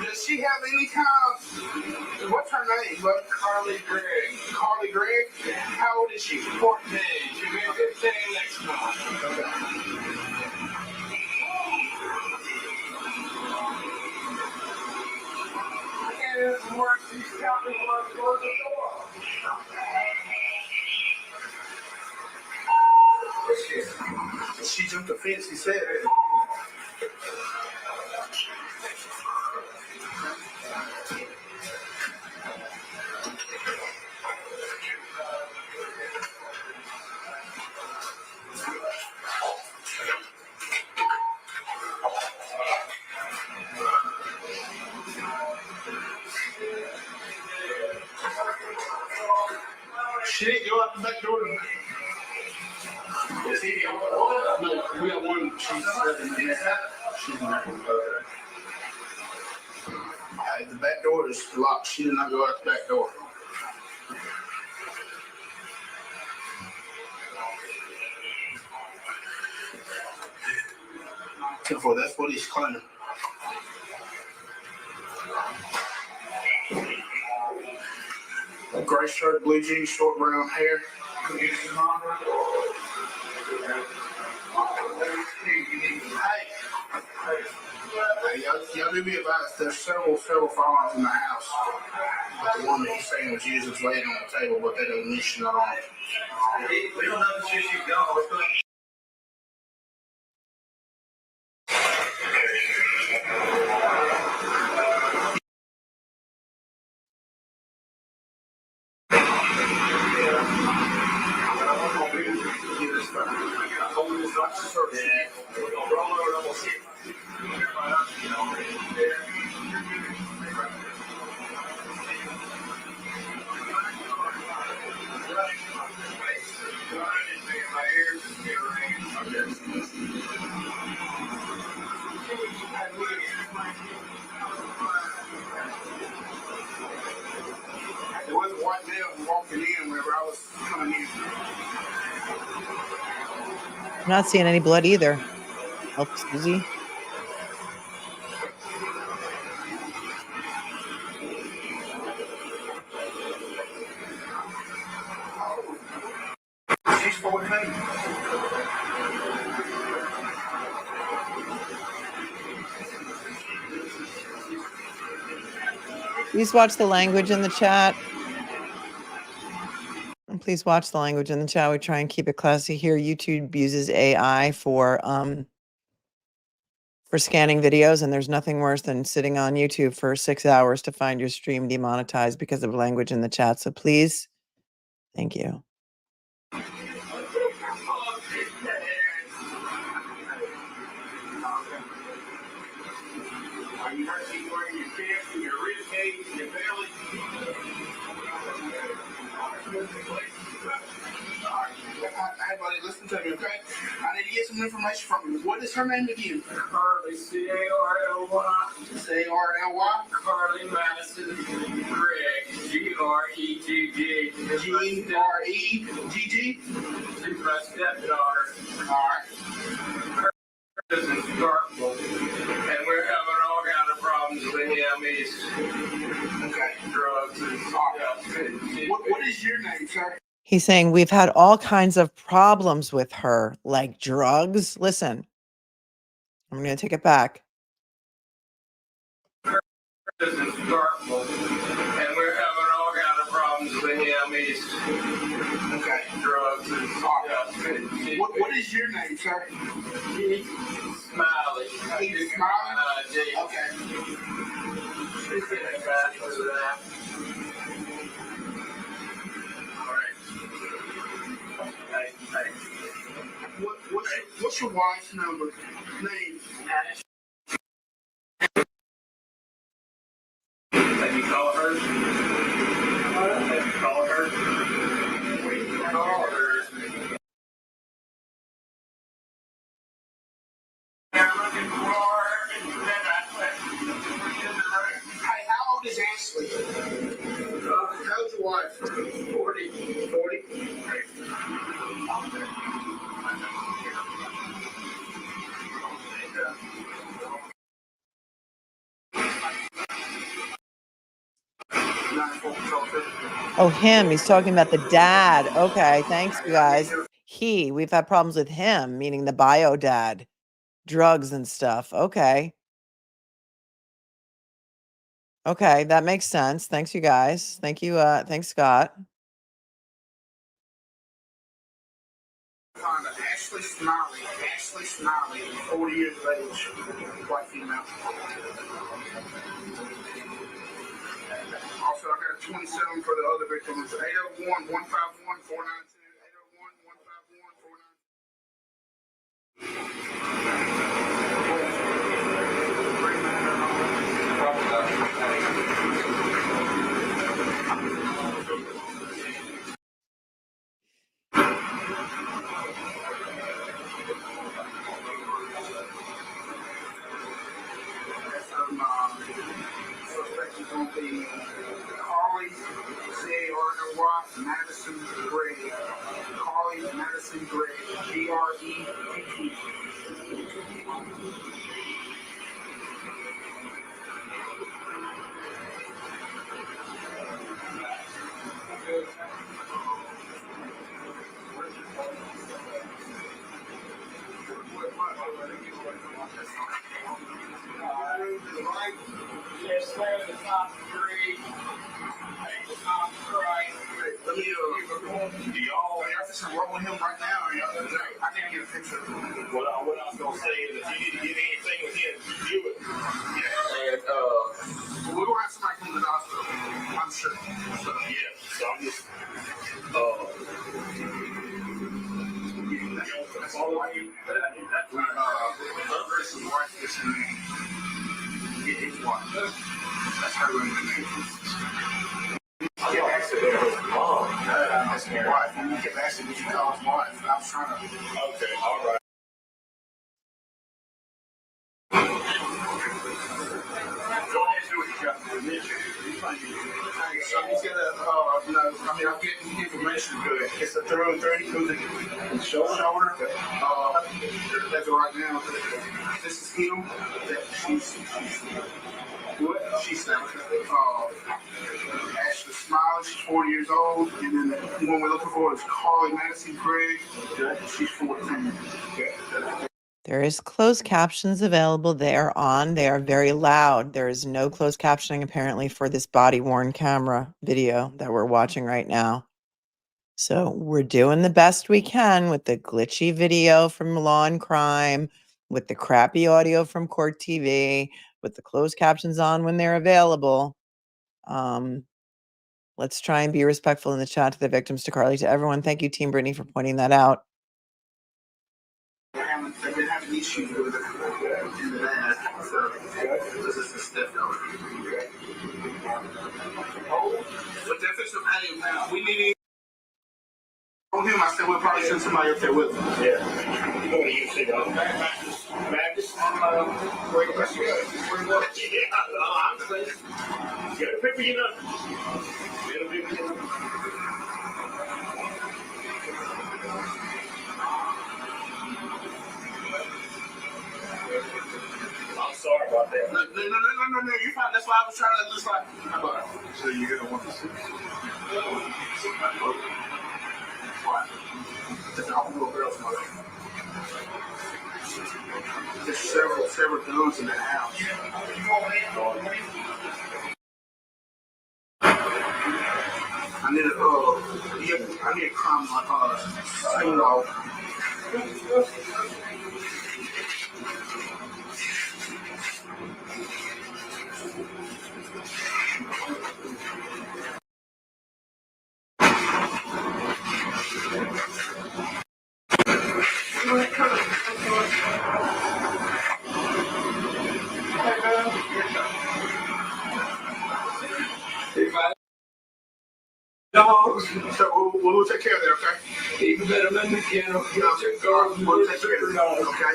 Does she have any kind of, what's her name? What? Carly Gregg. Carly Gregg? How old is she? 14. She'll be 15 next month. It doesn't work. She's got me when I close the door. She jumped the fence, he said. She didn't go out the back door. Is he the only one? No, we got one. She's not going to go there. The back door is locked. She did not go out the back door. 10-4, that's what he's claiming. Gray shirt, blue jeans, short brown hair. Hey, y'all do be advised, there's several firearms in the house. But the one that he's saying was used is laying on the table, but they don't mention it on it. We don't know the shit she's gone. There was a white male walking in whenever I was coming in. I'm not seeing any blood either. Oh, Susie. She's 14. Please watch the language in the chat. And please watch the language in the chat. We try and keep it classy here. YouTube uses AI for scanning videos, and there's nothing worse than sitting on YouTube for 6 hours to find your stream demonetized because of language in the chat. So please, thank you. Are you hurt anywhere in your chest, in your rib cage, in your belly? Hey, buddy, listen to me, okay? I need to get some information from you. What is her name again? Carly, C-A-R-L-Y. C-A-R-L-Y? Carly Madison Gregg. G-R-E-G-G. G-R-E-G-G? She's my stepdaughter. All right. This is Garfield, and we're having all kind of problems with him. Okay. Drugs and what is your name, sir? He's saying we've had all kinds of problems with her, like drugs. Listen, I'm going to take it back. This is Garfield, and we're having all kind of problems with him. Okay. Drugs and what is your name, sir? Heath Smiley. Heath Smiley? Okay. She's getting back for that. All right. Hey. What's your wife's number? Name? Have you called her? Have you called her? Call her. Hey, how old is Ashley? How's your wife? 40. 40? Oh, him. He's talking about the dad. Okay, thanks, you guys. We've had problems with him, meaning the bio dad, drugs and stuff. Okay. Okay, that makes sense. Thanks, you guys. Thank you. Thanks, Scott. Ashley Smiley, 40 years of age, white female. Also, I got a 27 for the other victims. 801-151-492. 801-151-492. Suspect is going to be Carly, C-A-R-L-Y, Madison Gregg. Carly Madison Gregg, G-R-E-G-G. swear the top three. The top right. Let me, do y'all just roll with him right now? Or y'all, I can't get a picture. What I was going to say is if you need to get anything with him, do it. Yeah. And, we're going to have somebody come to the hospital. I'm sure. So, yeah. So I'm just, that's all I need. This is wife, this is his wife. That's her name. I kept asking her mom. That's my wife. And you kept asking me to call his wife. And I was trying to. Okay, all right. Go ahead and do what you got to do. So he's gonna, I'm getting information good. It's a through and through the shoulder. That's right now. This is him. She's what? She's Ashley Smiley. She's 40 years old. And then the one we're looking for is Carly Gregg. She's 14. There is closed captions available there on. They are very loud. There is no closed captioning apparently for this body-worn camera video that we're watching right now. So we're doing the best we can with the glitchy video from Law and Crime, with the crappy audio from Court TV, with the closed captions on when they're available. Let's try and be respectful in the chat to the victims, to Carly, to everyone. Thank you, Team Brittany, for pointing that out. They've been having issues with it in the past, so this is a step over. But they're fixing to pay him now. We need on him. I said we'll probably send somebody up there with him. Yeah. You know what you say, though? Madness. Great question. Yeah, I'm saying. You got a paper, you know? I'm sorry about that. No, you're fine. That's why I was trying to just like. So you're gonna want to see? What? There's several dudes in the house. I need a crumb scene log. So we'll take care of that, okay? Even better than the piano. We'll take care of that, okay?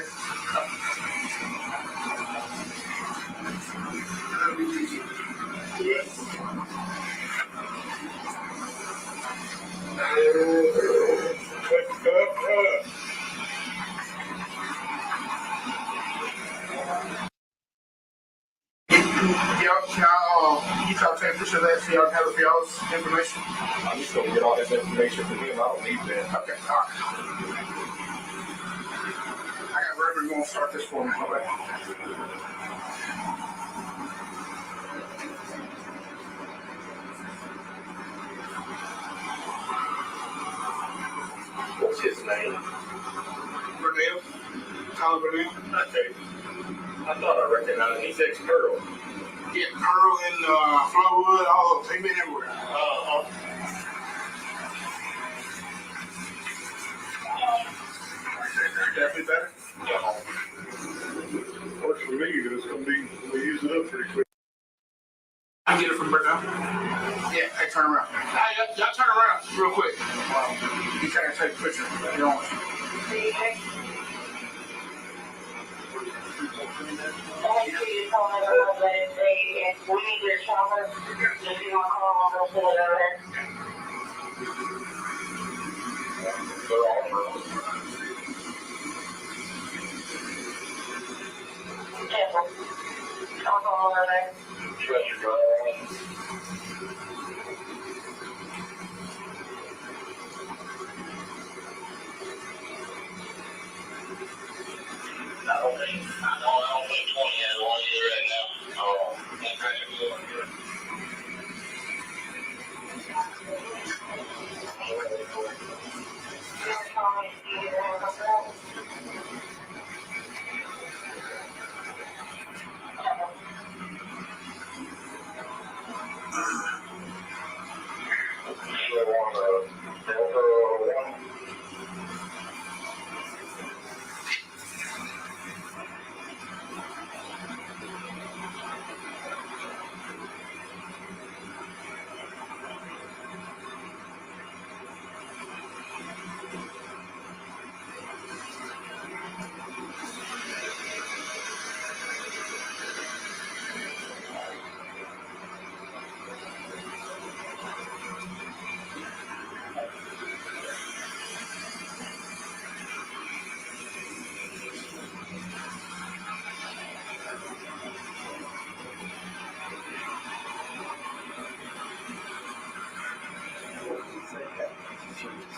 You try to take a picture of that so y'all have it for y'all's information? I'm just going to get all this information from him. I don't need that. Okay, all right. I got Reverend going to start this for me. Okay. What's his name? Burnell. Colin Burnell. Okay. I thought I recognized him. He's ex-Pearl. Yeah, Pearl and Flowwood, all of them. They've been everywhere. Definitely better? Yeah. Works for me, but it's going to be, we use it up pretty quick. I get it from Burnell. Yeah, hey, turn around. Hey, y'all turn around real quick. You can't take a picture. You don't. I don't think 20 is 1 year right now. Oh, okay.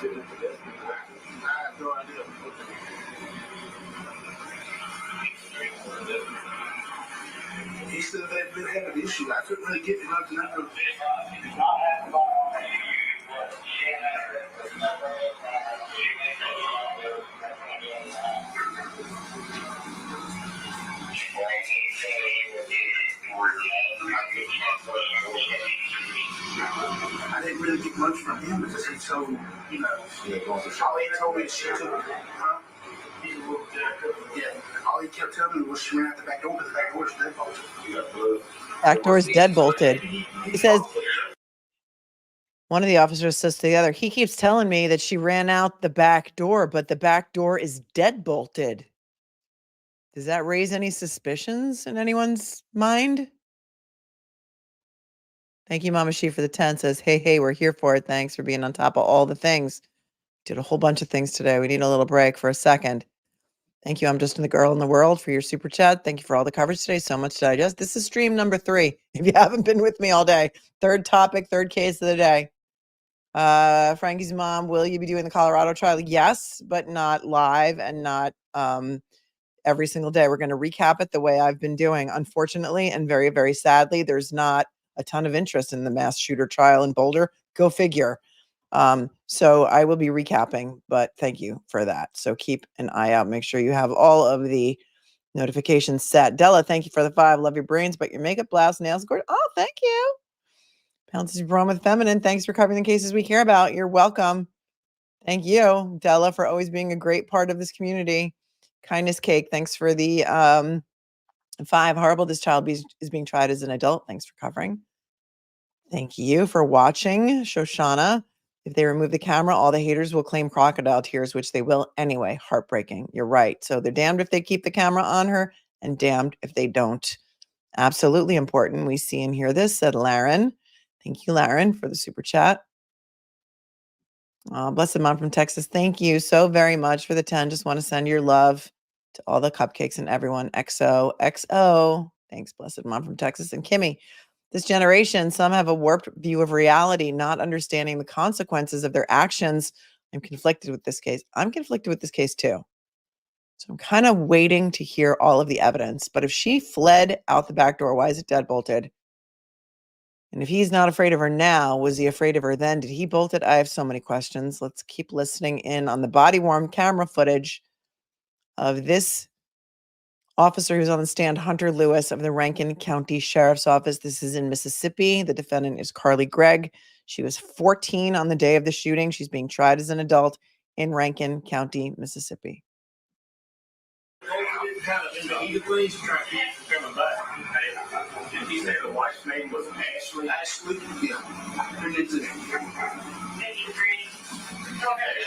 have no idea. He said they've been having issues. I couldn't really get nothing out of it. I didn't really get much from him because he told, you know, all he told me is she took it. Huh? Yeah. All he kept telling me was she ran out the back door because the back door is dead bolted. Back door is dead bolted. He says, one of the officers says to the other, he keeps telling me that she ran out the back door, but the back door is dead bolted. Does that raise any suspicions in anyone's mind? Thank you, Mama She, for the 10. Says, hey, we're here for it. Thanks for being on top of all the things. Did a whole bunch of things today. We need a little break for a second. Thank you. I'm just the girl in the world for your super chat. Thank you for all the coverage today. So much to digest. This is stream number 3. If you haven't been with me all day, third topic, third case of the day. Frankie's mom, will you be doing the Colorado trial? Yes, but not live and not every single day. We're going to recap it the way I've been doing. Unfortunately, and very, very sadly, there's not a ton of interest in the mass shooter trial in Boulder. Go figure. So I will be recapping, but thank you for that. So keep an eye out. Make sure you have all of the notifications set. Della, thank you for the 5. Love your brains, but your makeup, blouse, nails, gorgeous. Oh, thank you. Pounces Braun with Feminine. Thanks for covering the cases we care about. You're welcome. Thank you, Della, for always being a great part of this community. Kindness Cake. Thanks for the 5. Horrible. This child is being tried as an adult. Thanks for covering. Thank you for watching, Shoshana. If they remove the camera, all the haters will claim crocodile tears, which they will anyway. Heartbreaking. You're right. So they're damned if they keep the camera on her and damned if they don't. Absolutely important. We see and hear this, said Laren. Thank you, Laren, for the super chat. Blessed Mom from Texas. Thank you so very much for the 10. Just want to send your love to all the cupcakes and everyone. XOXO. Thanks, Blessed Mom from Texas. And Kimmy. This generation, some have a warped view of reality, not understanding the consequences of their actions. I'm conflicted with this case. I'm conflicted with this case too. So I'm kind of waiting to hear all of the evidence. But if she fled out the back door, why is it dead bolted? And if he's not afraid of her now, was he afraid of her then? Did he bolt it? I have so many questions. Let's keep listening in on the body-worn camera footage of this officer who's on the stand, Hunter Lewis of the Rankin County Sheriff's Office. This is in Mississippi. The defendant is Carly Gregg. She was 14 on the day of the shooting. She's being tried as an adult in Rankin County, Mississippi. And he said the wife's name was Ashley. Ashley? Yeah.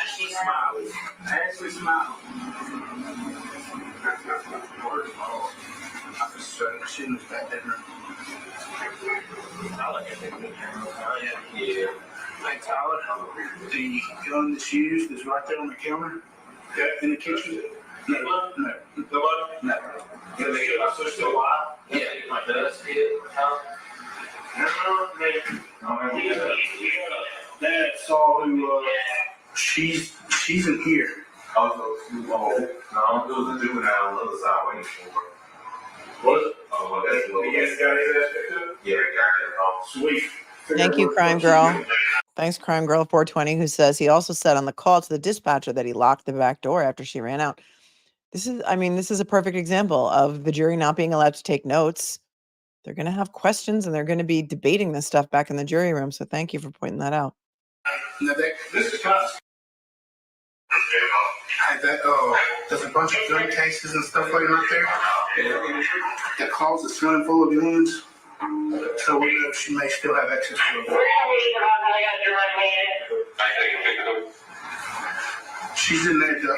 Ashley Smiley. Ashley Smiley. I was shooting this back there. Yeah. Hey, Tyler, the gun that's used is right there on the counter in the kitchen. No. So still alive? Yeah. Like that's it. Dad saw who, she's in here. Also, no, I'm doing the juvenile on the other side waiting for her. What? Oh, well, that's what You guys got his ass picked up? Yeah, got it. Sweet. Thank you, Crime Girl. Thanks, Crime Girl 420, who says he also said on the call to the dispatcher that he locked the back door after she ran out. This is a perfect example of the jury not being allowed to take notes. They're going to have questions and they're going to be debating this stuff back in the jury room. So thank you for pointing that out. Now this is kind of there's a bunch of gun cases and stuff like right there. That closet's running full of guns. So we know she may still have access to them. She's in there, though.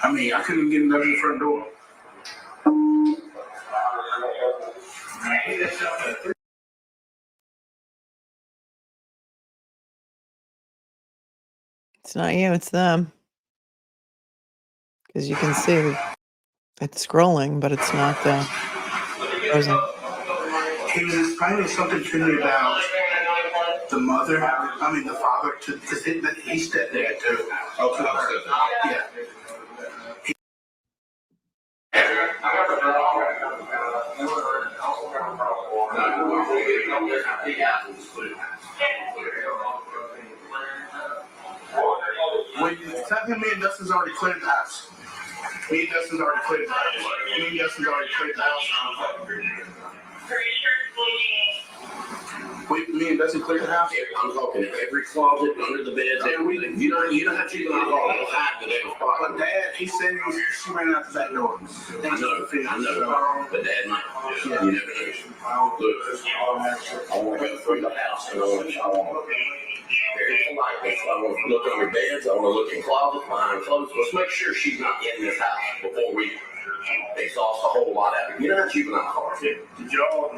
I mean, I couldn't get another the front door. It's not you, it's them. Because you can see it's scrolling, but it's not frozen. He was explaining something to me about the father, because he stepped there too. Okay. Yeah. Tell him me and Dustin's already cleared the house. Me and Dustin's already cleared the house. Me and Dustin cleared the house. I'm talking every closet, under the beds, everything. You don't have to do that. Hide the damn spot. But Dad, he said she ran out the back door. I know. But Dad might. You never know. Look, I want to go through the house and I want very politely. I want to look under beds. I want to look in closets, behind clothes. Let's make sure she's not in this house before we exhaust a whole lot out of it. You know how juvenile cars. Did y'all?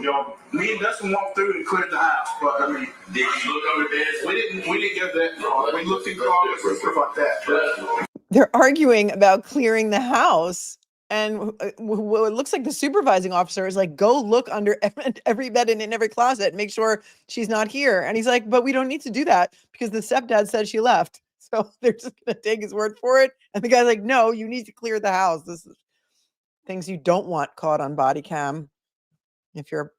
Me and Dustin walked through and cleared the house, but I mean, did you look under beds? We didn't go that far. We looked in closets and stuff like that. They're arguing about clearing the house. And what looks like the supervising officer is like, go look under every bed and in every closet, make sure she's not here. And he's like, but we don't need to do that because the stepdad said she left. So they're just going to take his word for it. And the guy's like, no, you need to clear the house. This is things you don't want caught on body cam if you're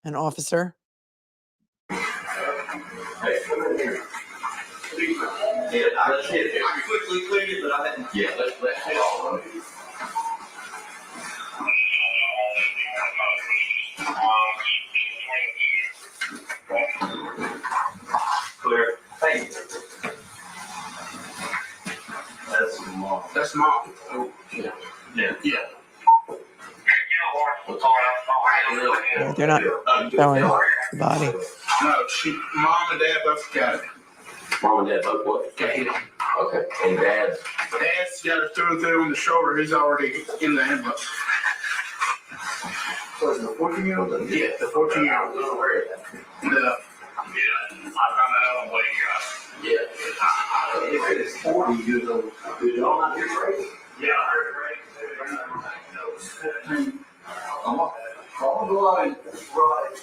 an officer. I quickly cleared it, but I hadn't. Yeah, let's hit all of it. Clear. Thank you. That's mom. Yeah. They're not showing the body. No, mom and dad both got it. Mom and dad both what? Got hit. Okay. And dad's got her through and through on the shoulder. He's already in the ambulance. So it's the 14-year-old? Yeah, the 14-year-old. Where is that? I found that out on the way. Yeah. If it is 40 years old, do y'all not get raised? Yeah, I heard it right. I'm on the line. Right.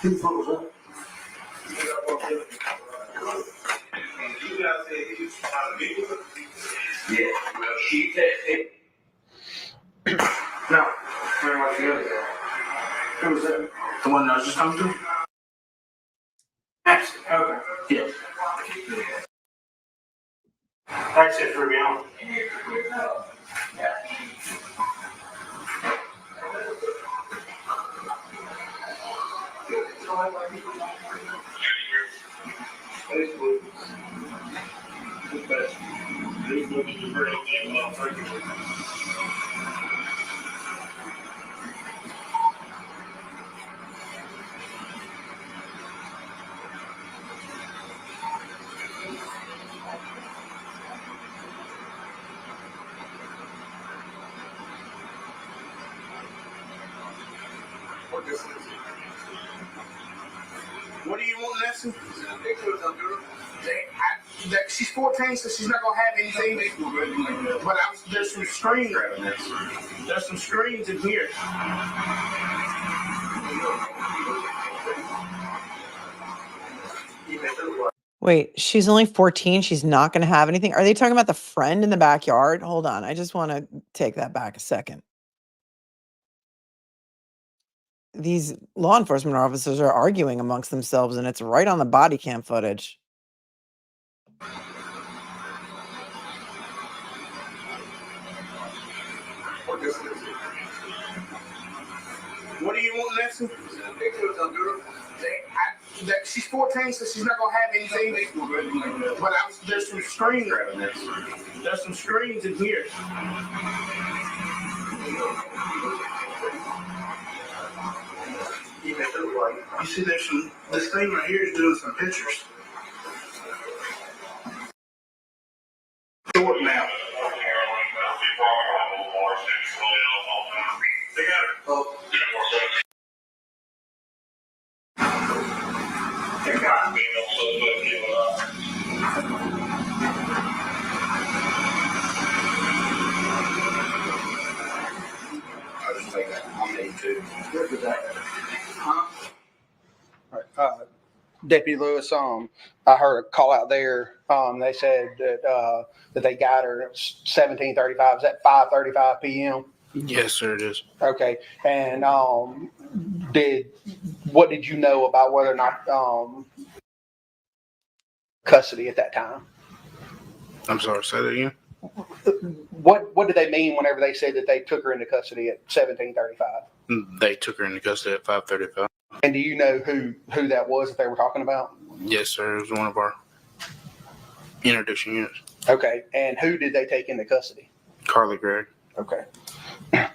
2 foot up. You guys said he was trying to meet with her? Yeah. Well, she texted. No. Where was the other guy? Who was that? The one that I was just talking to? Okay. Yeah. That's it for me on. What do you want, Nessie? She's 14, so she's not gonna have anything. But there's some screens. There's some screens in here. Wait, she's only 14. She's not going to have anything. Are they talking about the friend in the backyard? Hold on. I just want to take that back a second. These law enforcement officers are arguing amongst themselves, and it's right on the body cam footage. What do you want, Nessie? She's 14, so she's not gonna have anything. But there's some screens. There's some screens in here. You see, this thing right here is doing some pictures. Short now. They got her. Oh. They got me. I'll just take that. I need to. Deputy Lewis, I heard a call out there. They said that they got her. It was 17:35. Is that 5:35 p.m.? Yes, sir, it is. Okay. And what did you know about whether or not custody at that time? I'm sorry, say that again. What did they mean whenever they said that they took her into custody at 17:35? They took her into custody at 5:35. And do you know who that was that they were talking about? Yes, sir. It was one of our interdiction units. Okay. And who did they take into custody? Carly Gregg. Okay.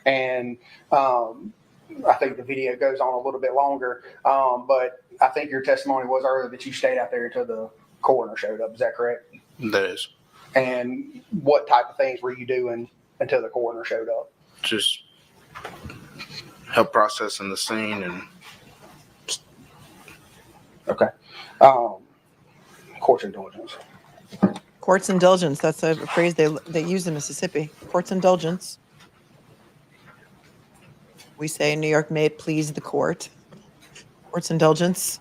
And I think the video goes on a little bit longer, but I think your testimony was earlier that you stayed out there until the coroner showed up. Is that correct? That is. And what type of things were you doing until the coroner showed up? Just help processing the scene and. Okay. Court's indulgence. Court's indulgence. That's a phrase they use in Mississippi. Court's indulgence. We say in New York, may it please the court. Court's indulgence.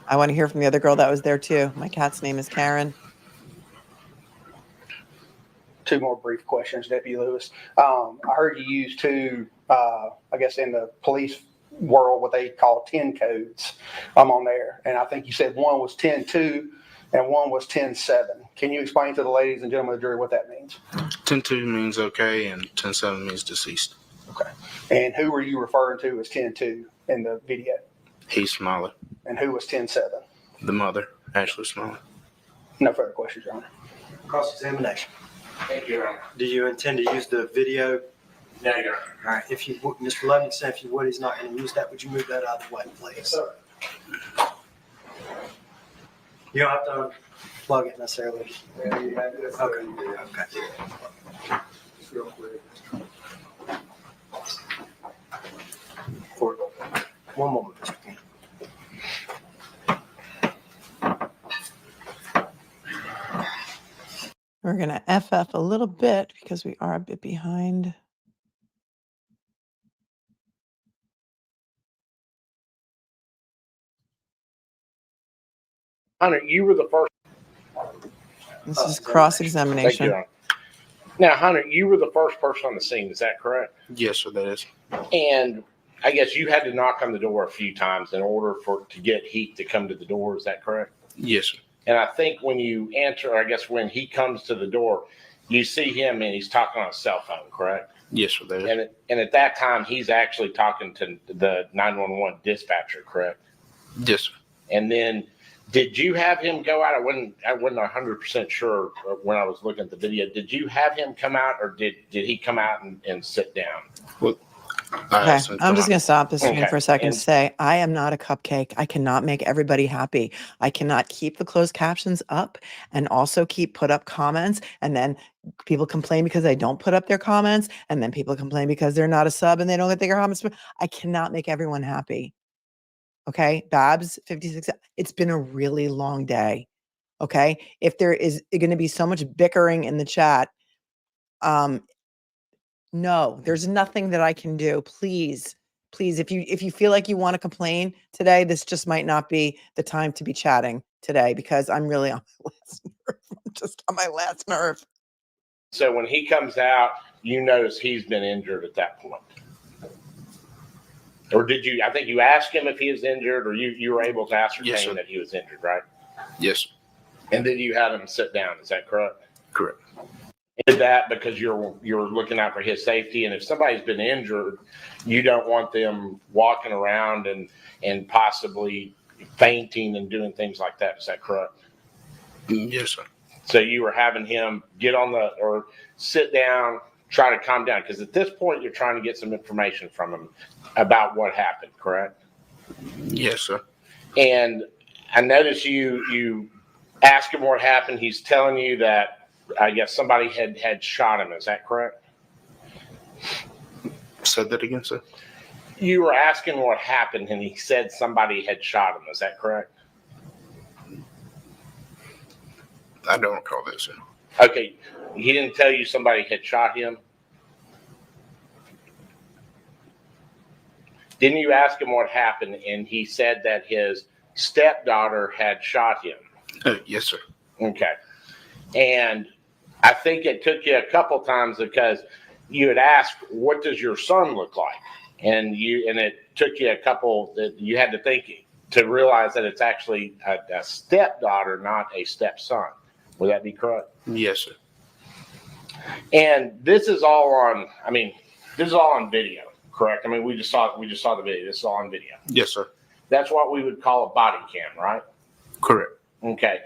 I want to hear from the other girl that was there too. My cat's name is Karen. Two more brief questions, Deputy Lewis. I heard you use two, I guess in the police world, what they call 10 codes on there. And I think you said one was 10-2 and one was 10-7. Can you explain to the ladies and gentlemen of the jury what that means? 10-2 means okay and 10-7 means deceased. Okay. And who were you referring to as 10-2 in the video? Heath Smiley. And who was 10-7? The mother, Ashley Smiley. No further questions, Your Honor. Cross-examination. Thank you, Your Honor. Do you intend to use the video? No, Your Honor. All right. If you, Mr. Livingston, if you would, he's not going to use that. Would you move that out of the way, please? Yes, sir. You don't have to unplug it necessarily. Okay. Okay. Real quick. For one moment, Mr. King. We're going to FF a little bit because we are a bit behind. Hunter, you were the first. This is Thank you, cross-examination. Your Honor. Now, Hunter, you were the first person on the scene. Is that correct? Yes, sir, that is. And I guess you had to knock on the door a few times in order to get Heath to come to the door. Is that correct? Yes, sir. And I think when you answer, or I guess when he comes to the door, you see him and he's talking on a cell phone, correct? Yes, sir, that is. And at that time, he's actually talking to the 911 dispatcher, correct? Yes, sir. And then did you have him go out? I wasn't 100% sure when I was looking at the video. Did you have him come out or did he come out and sit down? Well, Okay, I'm just going to stop this Okay. for a second to And- say I am not a cupcake. I cannot make everybody happy. I cannot keep the closed captions up and also keep put up comments. And then people complain because I don't put up their comments. And then people complain because they're not a sub and they don't get their comments. I cannot make everyone happy. Okay, Babs 56. It's been a really long day. Okay, if there is going to be so much bickering in the chat, no, there's nothing that I can do. Please, if you feel like you want to complain today, this just might not be the time to be chatting today because I'm really on my last nerve. I'm just on my last nerve. So when he comes out, you notice he's been injured at that point. Or did you, I think you asked him if he was injured or you were able to ascertain Yes, sir. that he was injured, right? Yes, sir. And then you had him sit down. Is that correct? Correct. Did that because you're looking out for his safety. And if somebody's been injured, you don't want them walking around and possibly fainting and doing things like that. Is that correct? Yes, sir. So you were having him get on or sit down, try to calm down. Because at this point, you're trying to get some information from him about what happened, correct? Yes, sir. And I noticed you ask him what happened. He's telling you that I guess somebody had shot him. Is that correct? Said that again, sir. You were asking what happened, and he said somebody had shot him. Is that correct? I don't recall that, sir. Okay. He didn't tell you somebody had shot him? Didn't you ask him what happened? And he said that his stepdaughter had shot him. Yes, sir. Okay. And I think it took you a couple times because you had asked, what does your son look like? And it took you a couple that you had to think to realize that it's actually a stepdaughter, not a stepson. Would that be correct? Yes, sir. And this is all on, this is all on video, correct? We just saw the video. This is all on video. Yes, sir. That's what we would call a body cam, right? Correct. Okay.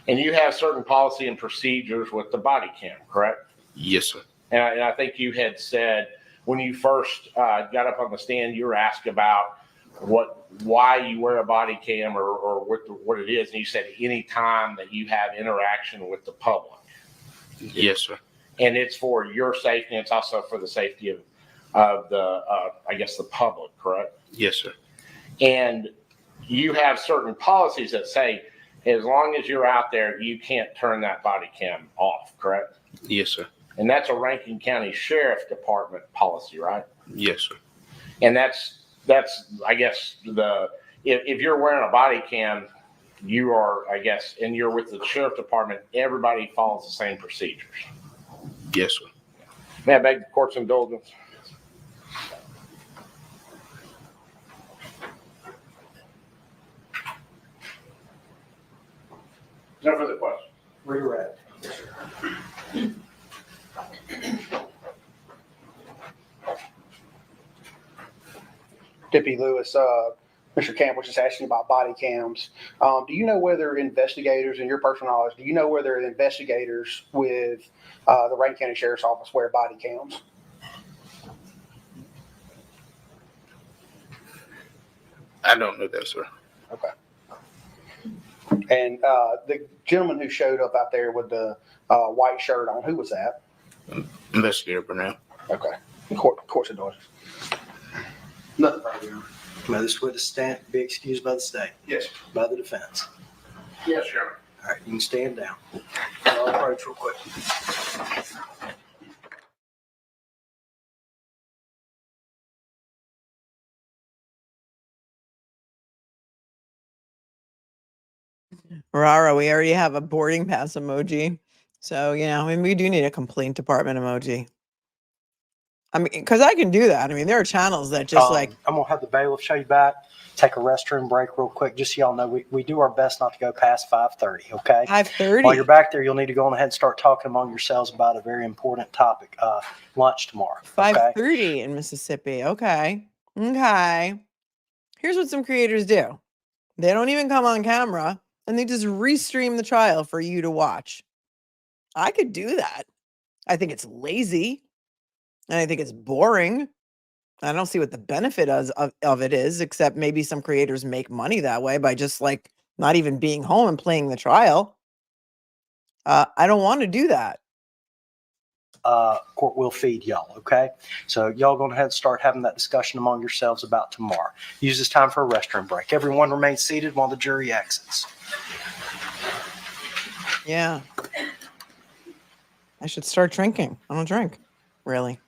And you have certain policy and procedures with the body cam, correct? Yes, sir. And I think you had said when you first got up on the stand, you were asked about why you wear a body cam or what it is. And you said any time that you have interaction with the public. Yes, sir. And it's for your safety. And it's also for the safety of the, the public, correct? Yes, sir. And you have certain policies that say, as long as you're out there, you can't turn that body cam off, correct? Yes, sir. And that's a Rankin County Sheriff Department policy, right? Yes, sir. And that's I guess if you're wearing a body cam, you are, and you're with the Sheriff Department, everybody follows the same procedures. Yes, sir. May I beg the court's indulgence? No further questions. Redirect. Deputy Lewis, Mr. Camp was just asking about body cams. Do you know whether investigators, in your personal knowledge, do you know whether investigators with the Rankin County Sheriff's Office wear body cams? I don't know that, sir. Okay. And the gentleman who showed up out there with the white shirt on, who was that? Investigator Burnell. Okay. Of course it does. Nothing further, Your Honor. May this witness be excused by the state? Yes. By the defense? Yes, Your Honor. All right, you can stand down. I'll approach real quick. Rara, we already have a boarding pass emoji. So, we do need a complaint department emoji. Because I can do that. There are channels that just I'm going to have the bailiff show you back, take a restroom break real quick, just so y'all know we do our best not to go past 5:30, okay? 5:30. While you're back there, you'll need to go on ahead and start talking among yourselves about a very important topic, lunch tomorrow. 5:30 in Mississippi. Okay. Here's what some creators do. They don't even come on camera and they just restream the trial for you to watch. I could do that. I think it's lazy. And I think it's boring. I don't see what the benefit of it is, except maybe some creators make money that way by just not even being home and playing the trial. I don't want to do that. Court will feed y'all, okay? So y'all going to have to start having that discussion among yourselves about tomorrow. Use this time for a restroom break. Everyone remain seated while the jury exits. Yeah. I should start drinking. I don't drink, really.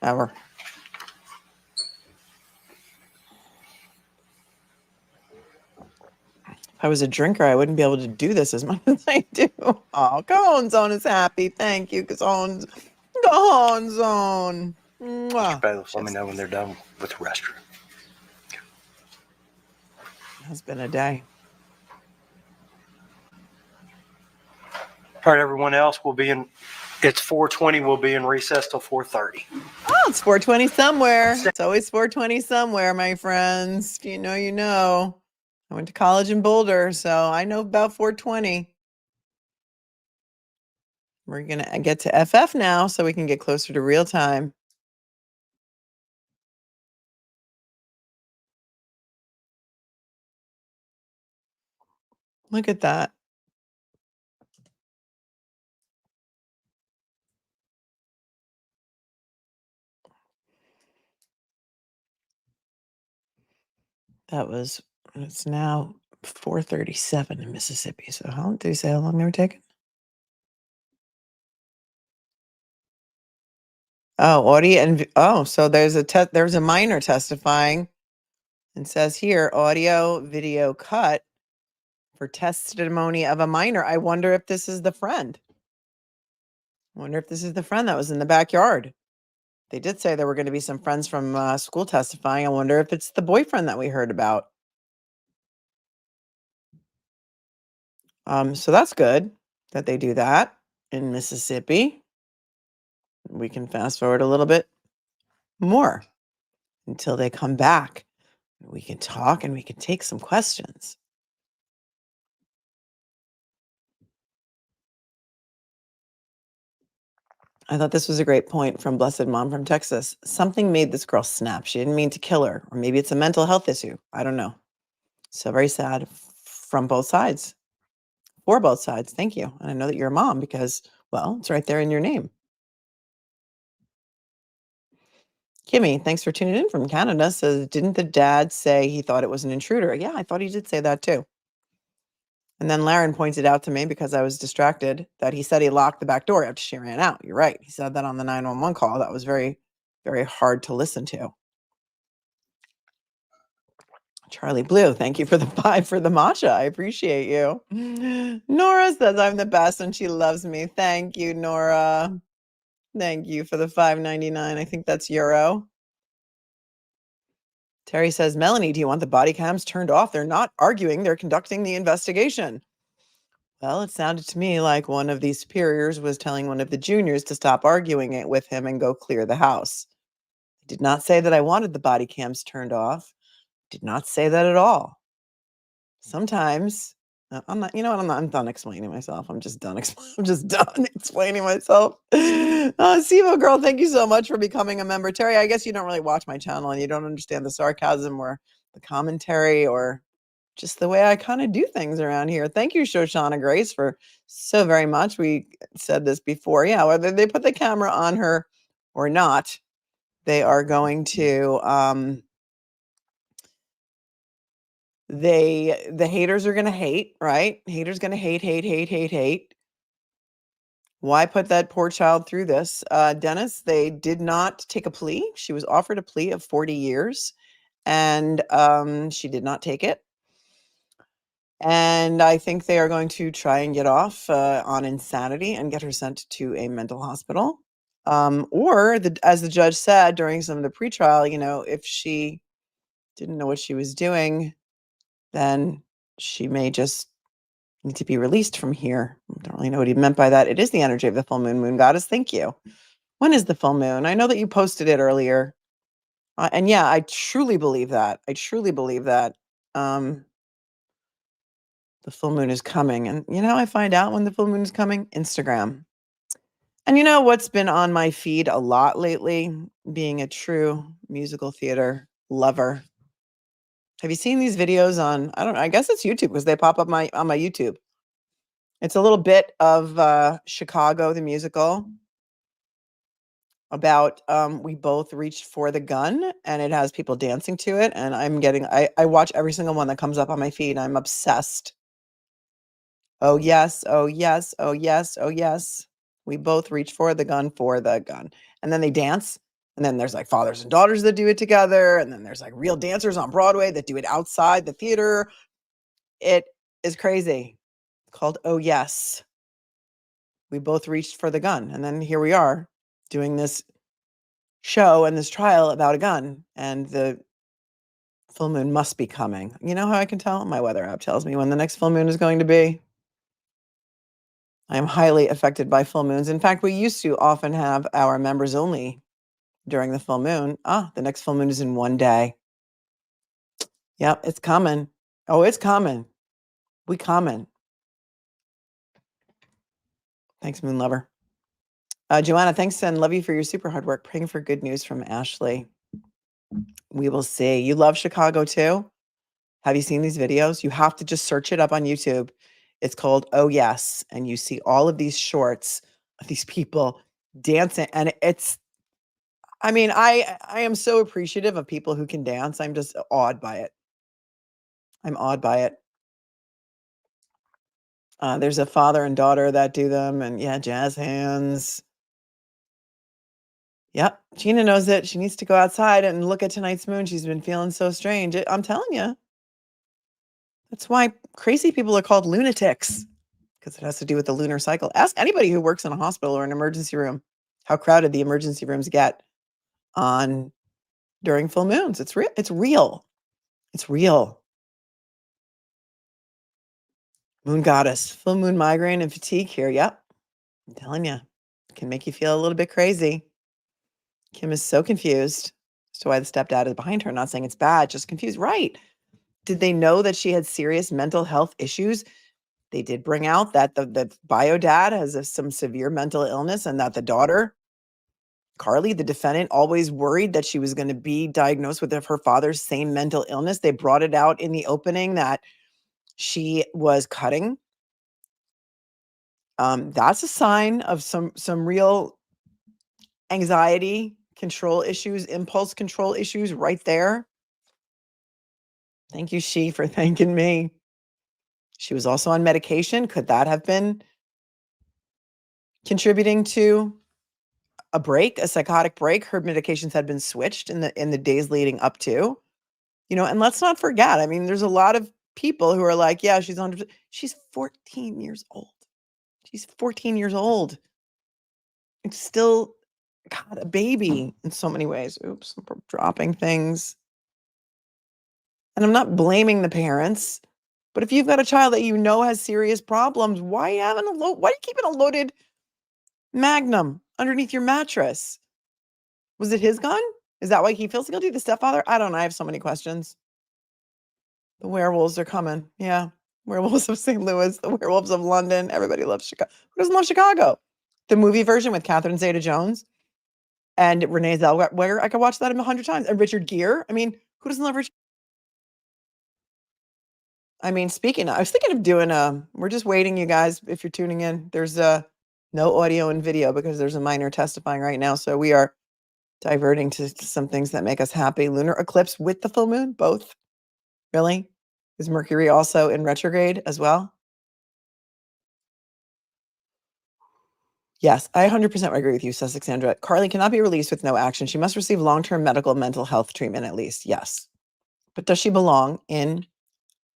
Ever. If I was a drinker, I wouldn't be able to do this as much as I do. Oh, Cajon Zone is happy. Thank you, Cajon Zone. Mr. Bailiff, let me know when they're done with the restroom. It's been a day. All right, everyone else will be in. It's 4:20. We'll be in recess till 4:30. Oh, it's 4:20 somewhere. It's always 4:20 somewhere, my friends. If you know, you know. I went to college in Boulder, so I know about 4:20. We're going to get to FF now so we can get closer to real time. Look at that. It's now 4:37 in Mississippi. So how long did you say how long they were taking? Oh, audio and so there's a minor testifying. It says here, audio video cut for testimony of a minor. I wonder if this is the friend. I wonder if this is the friend that was in the backyard. They did say there were going to be some friends from school testifying. I wonder if it's the boyfriend that we heard about. So that's good that they do that in Mississippi. We can fast forward a little bit more until they come back. We can talk and we can take some questions. I thought this was a great point from Blessed Mom from Texas. Something made this girl snap. She didn't mean to kill her, or maybe it's a mental health issue. I don't know. So very sad from both sides. For both sides. Thank you. And I know that you're a mom because, well, it's right there in your name. Kimmy, thanks for tuning in from Canada. Says, didn't the dad say he thought it was an intruder? Yeah, I thought he did say that too. And then Laren pointed out to me, because I was distracted, that he said he locked the back door after she ran out. You're right. He said that on the 911 call. That was very, very hard to listen to. Charlie Blue, thank you for the 5 for the matcha. I appreciate you. Nora says I'm the best and she loves me. Thank you, Nora. Thank you for the $5.99. I think that's euro. Terry says, Melanie, do you want the body cams turned off? They're not arguing. They're conducting the investigation. Well, it sounded to me like one of these superiors was telling one of the juniors to stop arguing it with him and go clear the house. I did not say that I wanted the body cams turned off. Did not say that at all. Sometimes I'm not, you know what? I'm done explaining myself. I'm just done explaining myself. Sivo girl, thank you so much for becoming a member. Terry, I guess you don't really watch my channel and you don't understand the sarcasm or the commentary or just the way I kind of do things around here. Thank you, Shoshana Grace, for so very much. We said this before. Yeah, whether they put the camera on her or not, they are going to, the haters are going to hate, right? Haters going to hate. Why put that poor child through this? Dennis, they did not take a plea. She was offered a plea of 40 years and she did not take it. And I think they are going to try and get off on insanity and get her sent to a mental hospital. Or as the judge said during some of the pretrial, you know, if she didn't know what she was doing, then she may just need to be released from here. I don't really know what he meant by that. It is the energy of the full moon, moon goddess. Thank you. When is the full moon? I know that you posted it earlier. And yeah, I truly believe that. The full moon is coming. And you know how I find out when the full moon is coming? Instagram. And you know what's been on my feed a lot lately? Being a true musical theater lover. Have you seen these videos on, I don't know, I guess it's YouTube because they pop up on my YouTube. It's a little bit of Chicago, the musical, about We Both Reached for the Gun, and it has people dancing to it. And I watch every single one that comes up on my feed. I'm obsessed. Oh, yes. Oh, yes. Oh, yes. Oh, yes. We both reach for the gun. And then they dance. And then there's like fathers and daughters that do it together. And then there's like real dancers on Broadway that do it outside the theater. It is crazy. It's called Oh, Yes. We both reached for the gun. And then here we are doing this show and this trial about a gun. And the full moon must be coming. You know how I can tell? My weather app tells me when the next full moon is going to be. I am highly affected by full moons. In fact, we used to often have our members only during the full moon. The next full moon is in 1 day. Yep, it's coming. Oh, it's coming. We coming. Thanks, Moon Lover. Joanna, thanks and love you for your super hard work. Praying for good news from Ashley. We will see. You love Chicago too? Have you seen these videos? You have to just search it up on YouTube. It's called Oh Yes. And you see all of these shorts of these people dancing. And I mean, I am so appreciative of people who can dance. I'm just awed by it. I'm awed by it. There's a father and daughter that do them. And yeah, jazz hands. Yep. Gina knows it. She needs to go outside and look at tonight's moon. She's been feeling so strange. I'm telling you. That's why crazy people are called lunatics, because it has to do with the lunar cycle. Ask anybody who works in a hospital or an emergency room how crowded the emergency rooms get during full moons. It's real. It's real. It's real. Moon goddess, full moon migraine and fatigue here. Yep. I'm telling you, it can make you feel a little bit crazy. Kim is so confused as to why the stepdad is behind her. Not saying it's bad, just confused. Right. Did they know that she had serious mental health issues? They did bring out that the bio dad has some severe mental illness, and that the daughter, Carly, the defendant, always worried that she was going to be diagnosed with her father's same mental illness. They brought it out in the opening that she was cutting. That's a sign of some real anxiety control issues, impulse control issues right there. Thank you, she, for thanking me. She was also on medication. Could that have been contributing to a psychotic break? Her medications had been switched in the days leading up to, and let's not forget, I mean, there's a lot of people who are like, yeah, she's 14 years old. She's 14 years old. It's still, God, a baby in so many ways. Oops, I'm dropping things. And I'm not blaming the parents, but if you've got a child that has serious problems, why are you keeping a loaded Magnum underneath your mattress? Was it his gun? Is that why he feels guilty? The stepfather? I don't know. I have so many questions. The werewolves are coming. Yeah. Werewolves of St. Louis, the werewolves of London. Everybody loves Chicago. Who doesn't love Chicago? The movie version with Catherine Zeta-Jones and Renee Zellweger. I could watch that 100 times. And Richard Gere. I mean, who doesn't love Richard? I mean, I was thinking of doing we're just waiting, you guys, if you're tuning in. There's no audio and video because there's a minor testifying right now. So we are diverting to some things that make us happy. Lunar eclipse with the full moon, both. Really? Is Mercury also in retrograde as well? Yes, I 100% agree with you, Sussex Sandra. Carly cannot be released with no action. She must receive long-term medical mental health treatment at least. Yes. But does she belong in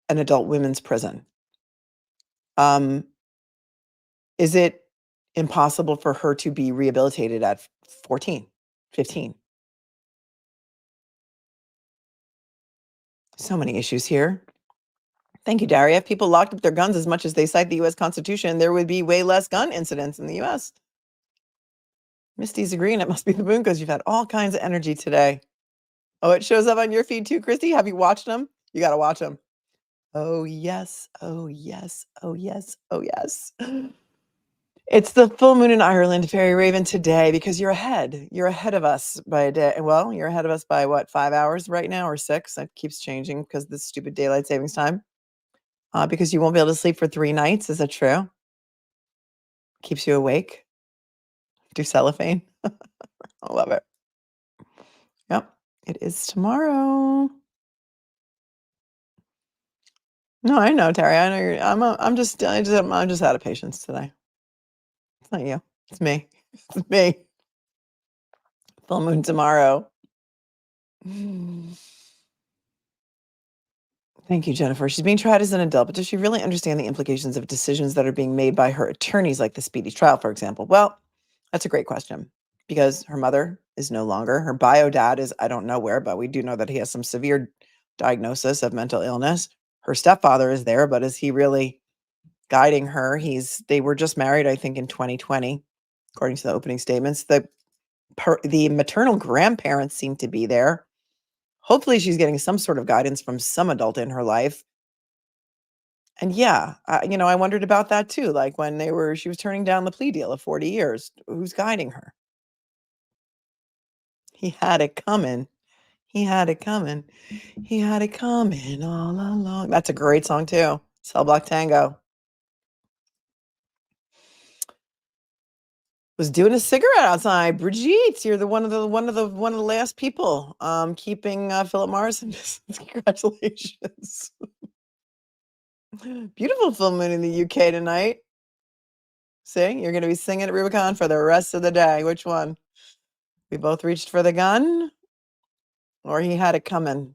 an adult women's prison? Is it impossible for her to be rehabilitated at 14, 15? So many issues here. Thank you, Daria. If people locked up their guns as much as they cite the U.S. Constitution, there would be way less gun incidents in the U.S. Misty's agreeing it must be the moon because you've had all kinds of energy today. Oh, it shows up on your feed too, Christy. Have you watched them? You got to watch them. Oh, yes. Oh, yes. Oh, yes. Oh, yes. It's the full moon in Ireland, Fairy Raven, today because you're ahead. You're ahead of us by a day. Well, you're ahead of us by what, 5 hours right now or 6? It keeps changing because of this stupid daylight savings time. Because you won't be able to sleep for 3 nights. Is that true? Keeps you awake. Do cellophane. I love it. Yep. It is tomorrow. No, I know, Terry. I know I'm just out of patience today. It's not you. It's me. It's me. Full moon tomorrow. Thank you, Jennifer. She's being tried as an adult, but does she really understand the implications of decisions that are being made by her attorneys, like the speedy trial, for example? Well, that's a great question because her mother is no longer. Her bio dad is, I don't know where, but we do know that he has some severe diagnosis of mental illness. Her stepfather is there, but is he really guiding her? They were just married, I think, in 2020, according to the opening statements. The maternal grandparents seem to be there. Hopefully she's getting some sort of guidance from some adult in her life. And yeah, I wondered about that too. Like when she was turning down the plea deal of 40 years, who's guiding her? He had it coming. He had it coming. He had it coming all along. That's a great song too. Cell Block Tango. Was doing a cigarette outside. Brigitte, you're one of the last people keeping Philip Morris in business. Congratulations. Beautiful full moon in the UK tonight. See, you're going to be singing at Rubicon for the rest of the day. Which one? We both reached for the gun, or he had it coming.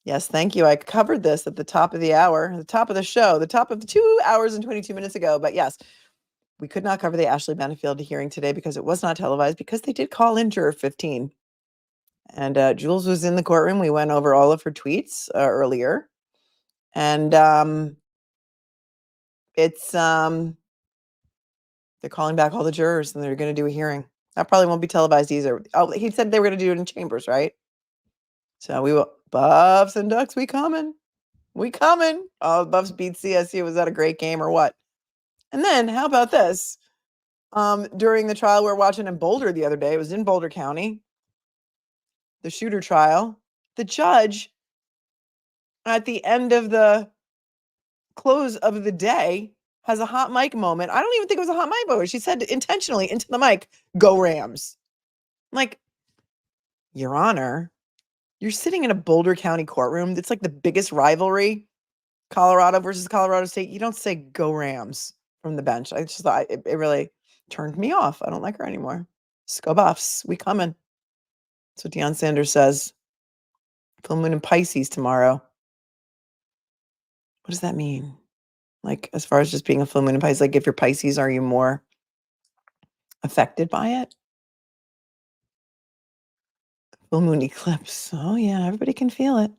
Yes, thank you. I covered this at the top of the hour, the top of the show, the top of the 2 hours and 22 minutes ago. But yes, we could not cover the Ashley Benefield hearing today because it was not televised, because they did call in juror 15. And Jules was in the courtroom. We went over all of her tweets earlier. And they're calling back all the jurors and they're going to do a hearing. That probably won't be televised either. Oh, he said they were going to do it in chambers, right? So we will. Buffs and Ducks, we coming. We coming. Oh, Buffs beat CSU. Was that a great game or what? And then how about this? During the trial we were watching in Boulder the other day, it was in Boulder County, the shooter trial. The judge, at the end of the close of the day, has a hot mic moment. I don't even think it was a hot mic moment. She said intentionally into the mic, "Go Rams." I'm like, Your Honor, you're sitting in a Boulder County courtroom. It's like the biggest rivalry, Colorado versus Colorado State. You don't say "Go Rams" from the bench. I just thought it really turned me off. I don't like her anymore. Go Buffs. We coming. That's what Deion Sanders says. Full moon in Pisces tomorrow. What does that mean? Like, as far as just being a full moon in Pisces, like if you're Pisces, are you more affected by it? Full moon eclipse. Oh yeah, everybody can feel it.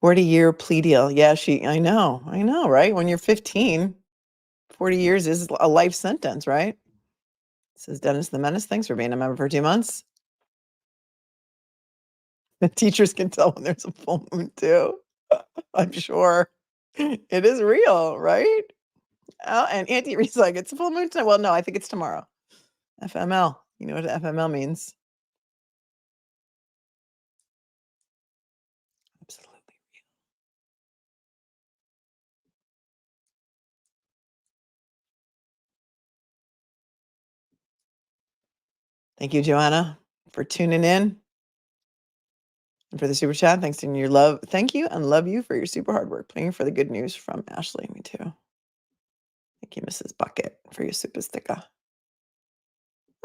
"40-year plea deal." Yeah, I know, right? When you're 15, 40 years is a life sentence, right? Says Dennis the Menace. Thanks for being a member for 2 months. The teachers can tell when there's a full moon too. I'm sure. It is real, right? And Auntie Reed's like, "It's a full moon tonight." Well, no, I think it's tomorrow. FML. You know what FML means? Absolutely real. Thank you, Joanna, for tuning in and for the super chat. Thanks to your love. Thank you and love you for your super hard work. Praying for the good news from Ashley. Me too. Thank you, Mrs. Bucket, for your super sticker.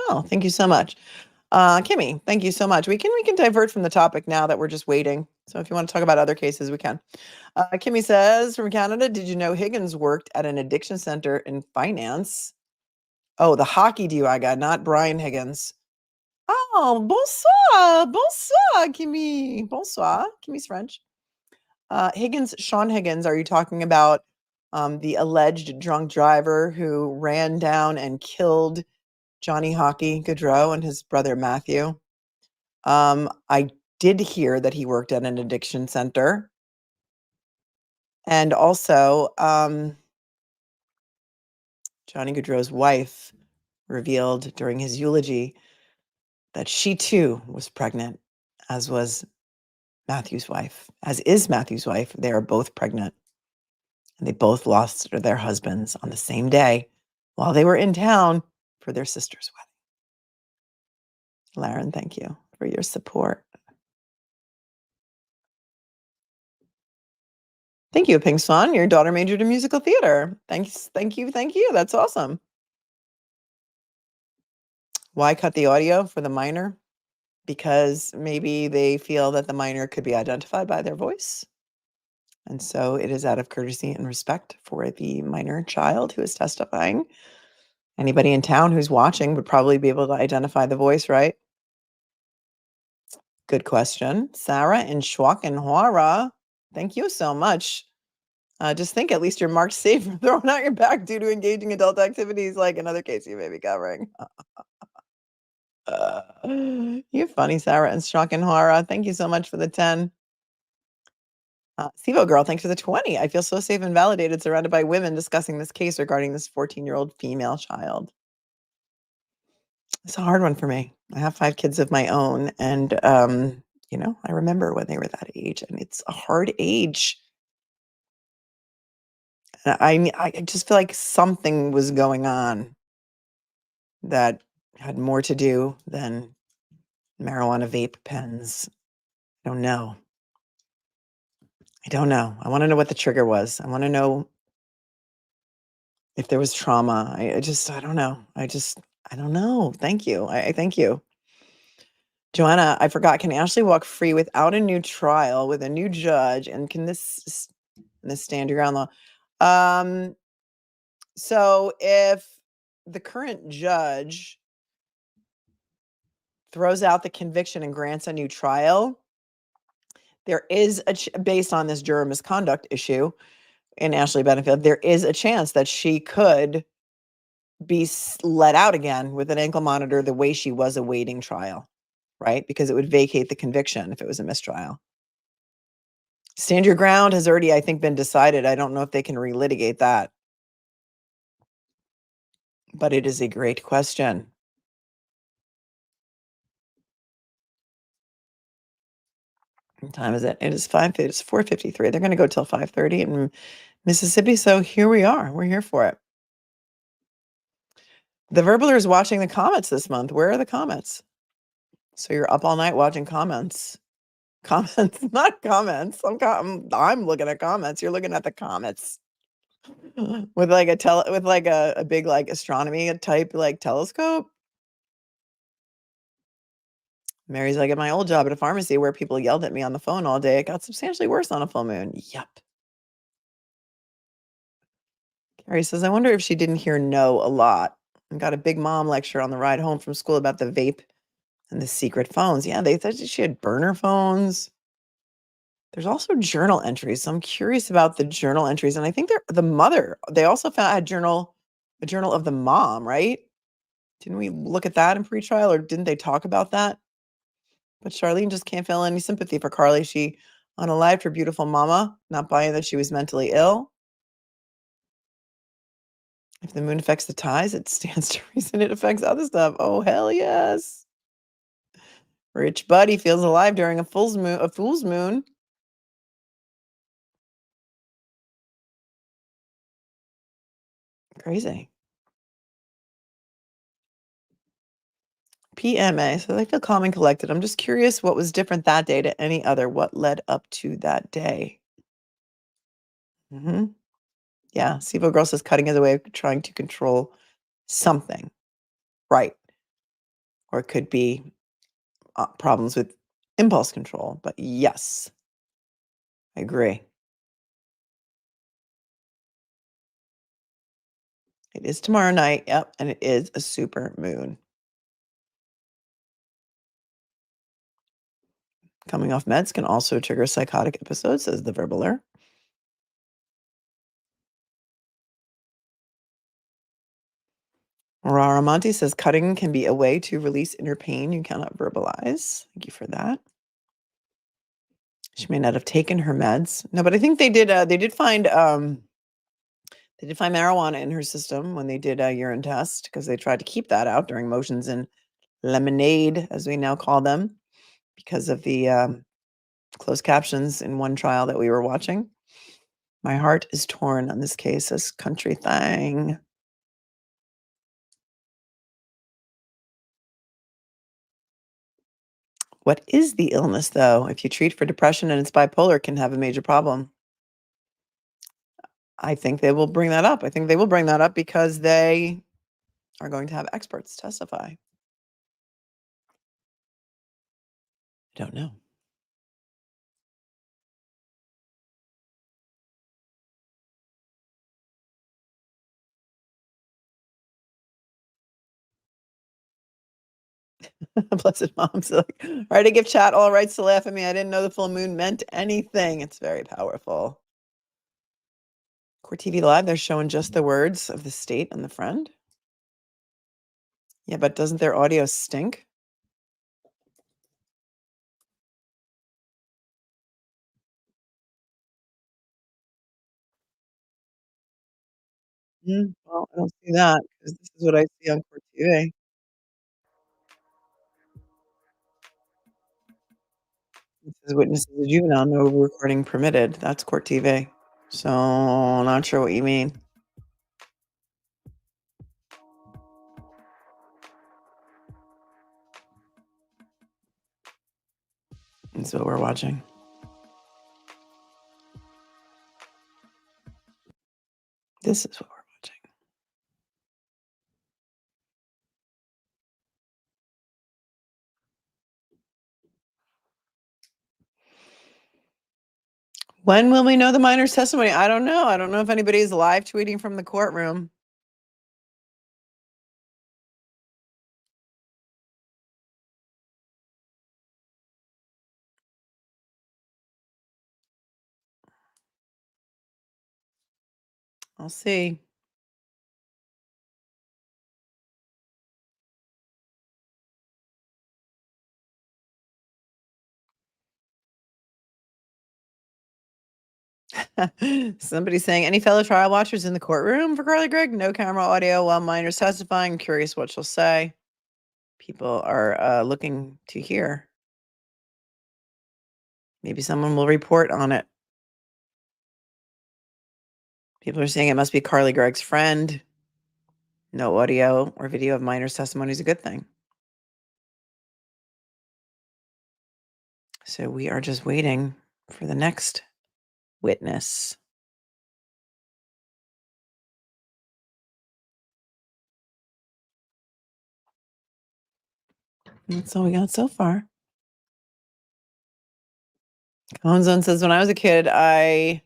Oh, thank you so much. Kimmy, thank you so much. We can divert from the topic now that we're just waiting. So if you want to talk about other cases, we can. Kimmy says from Canada, "Did you know Higgins worked at an addiction center in finance?" Oh, the hockey DUI guy, not Brian Higgins. Oh, bonsoir, bonsoir, Kimmy. Bonsoir. Kimmy's French. Sean Higgins, are you talking about the alleged drunk driver who ran down and killed Johnny Hockey Gaudreau and his brother Matthew? I did hear that he worked at an addiction center. And also, Johnny Gaudreau's wife revealed during his eulogy that she too was pregnant, as was Matthew's wife, as is Matthew's wife. They are both pregnant. And they both lost their husbands on the same day while they were in town for their sister's wedding. Laren, thank you for your support. Thank you, Pink Swan. Your daughter majored in musical theater. Thanks. Thank you. Thank you. That's awesome. Why cut the audio for the minor? Because maybe they feel that the minor could be identified by their voice. And so it is out of courtesy and respect for the minor child who is testifying. Anybody in town who's watching would probably be able to identify the voice, right? Good question. Sarah in Schwackenhora, thank you so much. Just think, at least you're marked safe from throwing out your back due to engaging adult activities like another case you may be covering. You're funny, Sarah in Schwackenhora. Thank you so much for the 10. Sivo girl, thanks for the 20. I feel so safe and validated, surrounded by women discussing this case regarding this 14-year-old female child. It's a hard one for me. I have 5 kids of my own, and I remember when they were that age, and it's a hard age. And I just feel like something was going on that had more to do than marijuana vape pens. I don't know. I don't know. I want to know what the trigger was. I want to know if there was trauma. I don't know. I don't know. Thank you. I thank you. Joanna, I forgot. Can Ashley walk free without a new trial with a new judge? And can this stand your ground law? So if the current judge throws out the conviction and grants a new trial, there is based on this juror misconduct issue in Ashley Benefield, there is a chance that she could be let out again with an ankle monitor the way she was awaiting trial, right? Because it would vacate the conviction if it was a mistrial. Stand your ground has already, I think, been decided. I don't know if they can relitigate that. But it is a great question. What time is it? It is 5:50. It's 4:53. They're going to go till 5:30 in Mississippi. So here we are. We're here for it. The Verbaler is watching the comments this month. Where are the comments? So you're up all night watching comments. Comments, not comments. I'm looking at comments. You're looking at the comments with like a big like astronomy type like telescope. Mary's like, at my old job at a pharmacy where people yelled at me on the phone all day, it got substantially worse on a full moon. Yep. Carrie says, I wonder if she didn't hear no a lot and got a big mom lecture on the ride home from school about the vape and the secret phones. Yeah, they thought she had burner phones. There's also journal entries. So I'm curious about the journal entries. And I think they're the mother. They also found a journal of the mom, right? Didn't we look at that in pretrial, or didn't they talk about that? But Charlene just can't feel any sympathy for Carly. She unalived her beautiful mama, not buying that she was mentally ill. If the moon affects the ties, it stands to reason it affects other stuff. Oh, hell yes. Rich Buddy feels alive during a fool's moon. Crazy. PMA. So they feel calm and collected. I'm just curious what was different that day to any other. What led up to that day? Yeah. Sivo Girl says cutting is a way of trying to control something. Right. Or it could be problems with impulse control. But yes, I agree. It is tomorrow night. Yep. And it is a super moon. Coming off meds can also trigger psychotic episodes, says the Verbaler. Aurora Monte says cutting can be a way to release inner pain you cannot verbalize. Thank you for that. She may not have taken her meds. No, but I think they did. They did find marijuana in her system when they did a urine test, because they tried to keep that out during motions in lemonade, as we now call them, because of the closed captions in one trial that we were watching. My heart is torn on this case, as Country Thang. What is the illness, though? If you treat for depression and it's bipolar, it can have a major problem. I think they will bring that up. I think they will bring that up because they are going to have experts testify. I don't know. Blessed Mom's like, all right, I give chat all rights to laugh at me. I didn't know the full moon meant anything. It's very powerful. Court TV Live, they're showing just the words of the state and the friend. Yeah, but doesn't their audio stink? Well, I don't see that, because this is what I see on Court TV. It says witnesses of juvenile, no recording permitted. That's Court TV. So, not sure what you mean. That's what we're watching. this is what we're watching. When will we know the minor's testimony? I don't know. I don't know if anybody is live tweeting from the courtroom. I'll see. Somebody saying, any fellow trial watchers in the courtroom for Carly Gregg? No camera audio while minor's testifying. Curious what she'll say. People are looking to hear. Maybe someone will report on it. People are saying it must be Carly Gregg's friend. No audio or video of minor's testimony is a good thing. So we are just waiting for the next witness. That's all we got so far. Conzone says, when I was a kid, I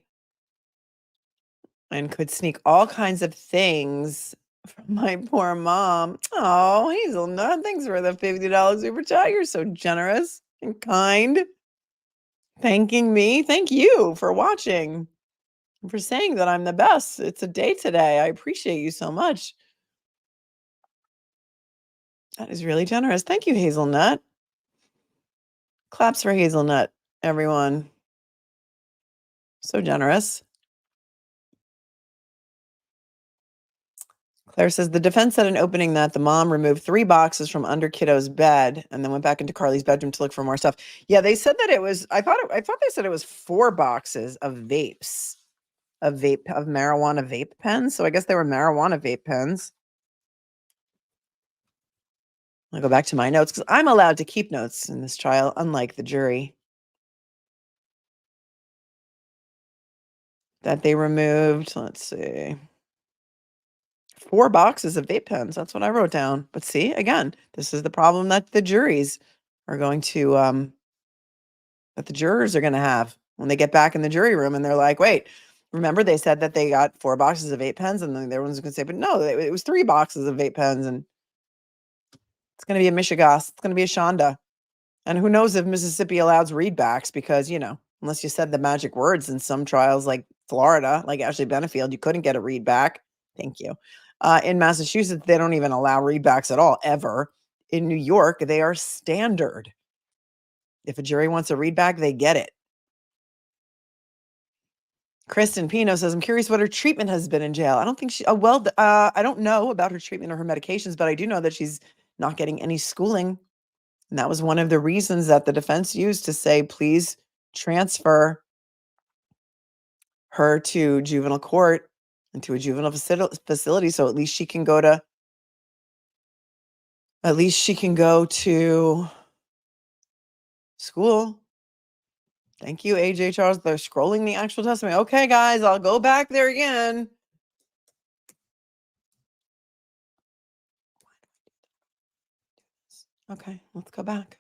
could sneak all kinds of things from my poor mom. Oh, Hazelnut, thanks for the $50 super chat. You're so generous and kind. Thanking me. Thank you for watching and for saying that I'm the best. It's a day today. I appreciate you so much. That is really generous. Thank you, Hazelnut. Claps for Hazelnut, everyone. So generous. Claire says the defense said in opening that the mom removed 3 boxes from under kiddo's bed and then went back into Carly's bedroom to look for more stuff. Yeah, they said that it was. I thought they said it was 4 boxes of vapes, of marijuana vape pens. So I guess they were marijuana vape pens. I'll go back to my notes because I'm allowed to keep notes in this trial, unlike the jury. That they removed. Let's see. 4 boxes of vape pens. That's what I wrote down. But see, again, this is the problem that the juries are going to, that the jurors are going to have when they get back in the jury room and they're like, wait, remember they said that they got 4 boxes of vape pens, and then everyone's going to say, but no, it was 3 boxes of vape pens, and it's going to be a Michigas. It's going to be a Shonda. And who knows if Mississippi allows readbacks because, unless you said the magic words in some trials like Florida, like Ashley Benefield, you couldn't get a readback. Thank you. In Massachusetts, they don't even allow readbacks at all, ever. In New York, they are standard. If a jury wants a readback, they get it. Kristen Pino says, I'm curious what her treatment has been in jail. I don't think I don't know about her treatment or her medications, but I do know that she's not getting any schooling. And that was one of the reasons that the defense used to say, please transfer her to juvenile court and to a juvenile facility. So at least she can go to school. Thank you, AJ Charles. They're scrolling the actual testimony. Okay, guys, I'll go back there again. Okay, let's go back.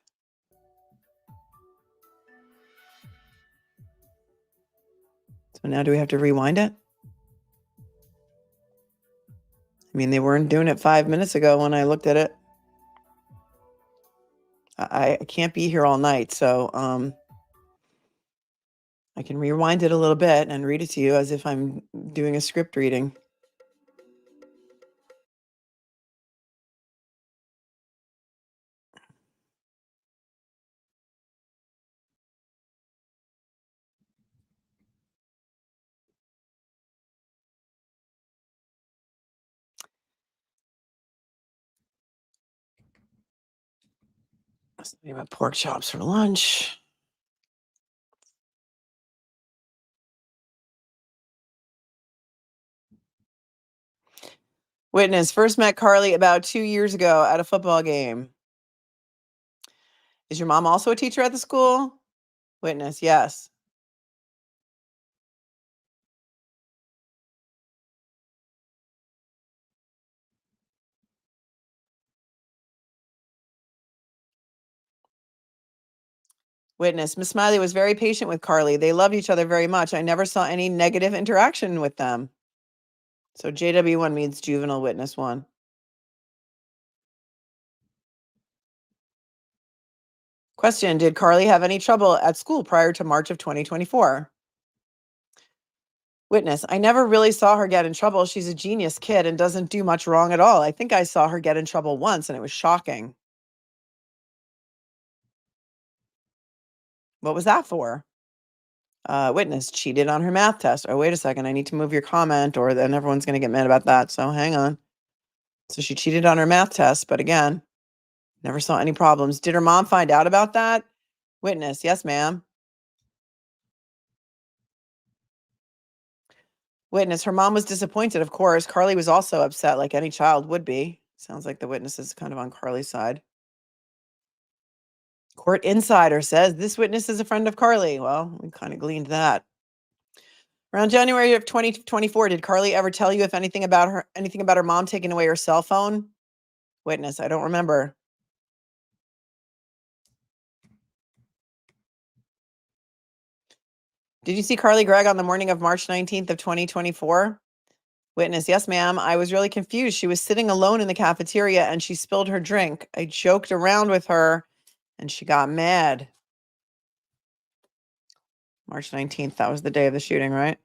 So now do we have to rewind it? I mean, they weren't doing it 5 minutes ago when I looked at it. I can't be here all night, so I can rewind it a little bit and read it to you as if I'm doing a script reading. I was thinking about pork chops for lunch. Witness, first met Carly about 2 years ago at a football game. Is your mom also a teacher at the school? Witness, yes. Witness, Miss Smiley was very patient with Carly. They loved each other very much. I never saw any negative interaction with them. So JW1 means juvenile witness 1. Question, did Carly have any trouble at school prior to March of 2024? Witness, I never really saw her get in trouble. She's a genius kid and doesn't do much wrong at all. I think I saw her get in trouble once and it was shocking. What was that for? Witness, cheated on her math test. Oh, wait a second. I need to move your comment or then everyone's going to get mad about that. So hang on. So she cheated on her math test, but again, never saw any problems. Did her mom find out about that? Witness, yes, ma'am. Witness, her mom was disappointed, of course. Carly was also upset, like any child would be. Sounds like the witness is kind of on Carly's side. Court insider says this witness is a friend of Carly. Well, we kind of gleaned that. Around January of 2024, did Carly ever tell you if anything about her mom taking away her cell phone? Witness, I don't remember. Did you see Carly Gregg on the morning of March 19th of 2024? Witness, yes, ma'am. I was really confused. She was sitting alone in the cafeteria and she spilled her drink. I joked around with her and she got mad. March 19th, that was the day of the shooting, right?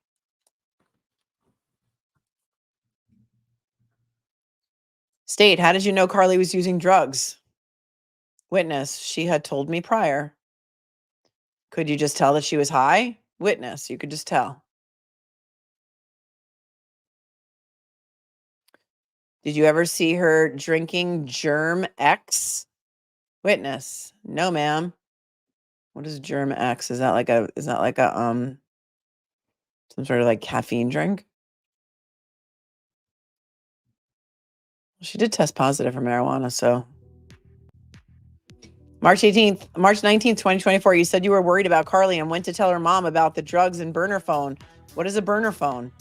State, how did you know Carly was using drugs? Witness, she had told me prior. Could you just tell that she was high? Witness, you could just tell. Did you ever see her drinking Germ X? Witness, no, ma'am. What is Germ X? Is that like a some sort of like caffeine drink? She did test positive for marijuana, so. March 19th, 2024, you said you were worried about Carly and went to tell her mom about the drugs and burner phone. What is a burner phone?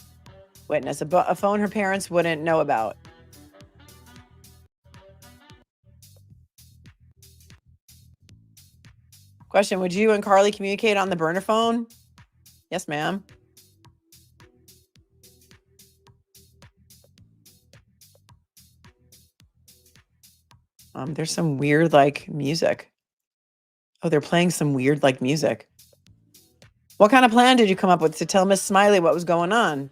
Witness, a phone her parents wouldn't know about. Question, would you and Carly communicate on the burner phone? Yes, ma'am. There's some weird like music. Oh, they're playing some weird like music. What kind of plan did you come up with to tell Miss Smiley what was going on?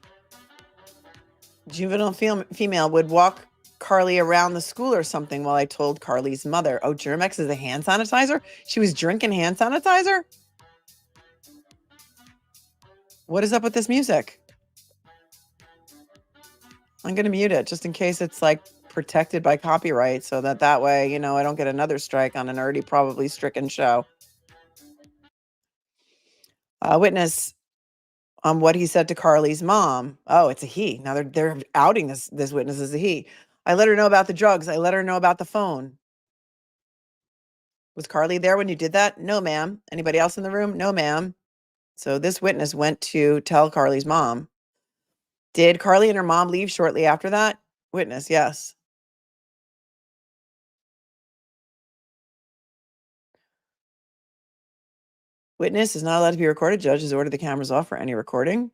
Juvenile female would walk Carly around the school or something while I told Carly's mother. Oh, Germex is a hand sanitizer? She was drinking hand sanitizer? What is up with this music? I'm going to mute it just in case it's like protected by copyright so that way, I don't get another strike on an already probably stricken show. Witness on what he said to Carly's mom. Oh, it's a he. Now they're outing this witness as a he. I let her know about the drugs. I let her know about the phone. Was Carly there when you did that? No, ma'am. Anybody else in the room? No, ma'am. So this witness went to tell Carly's mom. Did Carly and her mom leave shortly after that? Witness, yes. Witness is not allowed to be recorded. Judge has ordered the cameras off for any recording.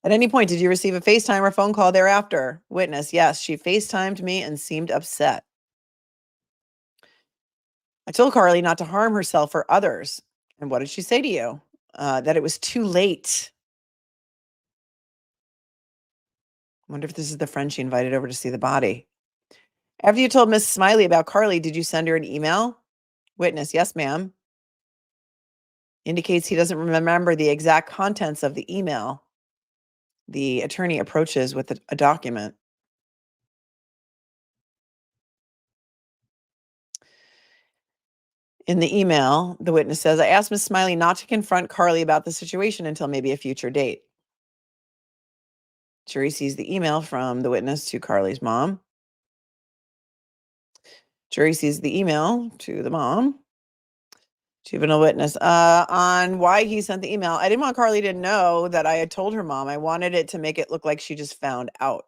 At any point, did you receive a FaceTime or phone call thereafter? Witness, yes. She FaceTimed me and seemed upset. I told Carly not to harm herself or others. And what did she say to you? That it was too late. I wonder if this is the friend she invited over to see the body. After you told Miss Smiley about Carly, did you send her an email? Witness, yes, ma'am. Indicates he doesn't remember the exact contents of the email. The attorney approaches with a document. In the email, the witness says, I asked Miss Smiley not to confront Carly about the situation until maybe a future date. Jury sees the email from the witness to Carly's mom. Jury sees the email to the mom. Juvenile witness. On why he sent the email. I didn't want Carly to know that I had told her mom. I wanted it to make it look like she just found out.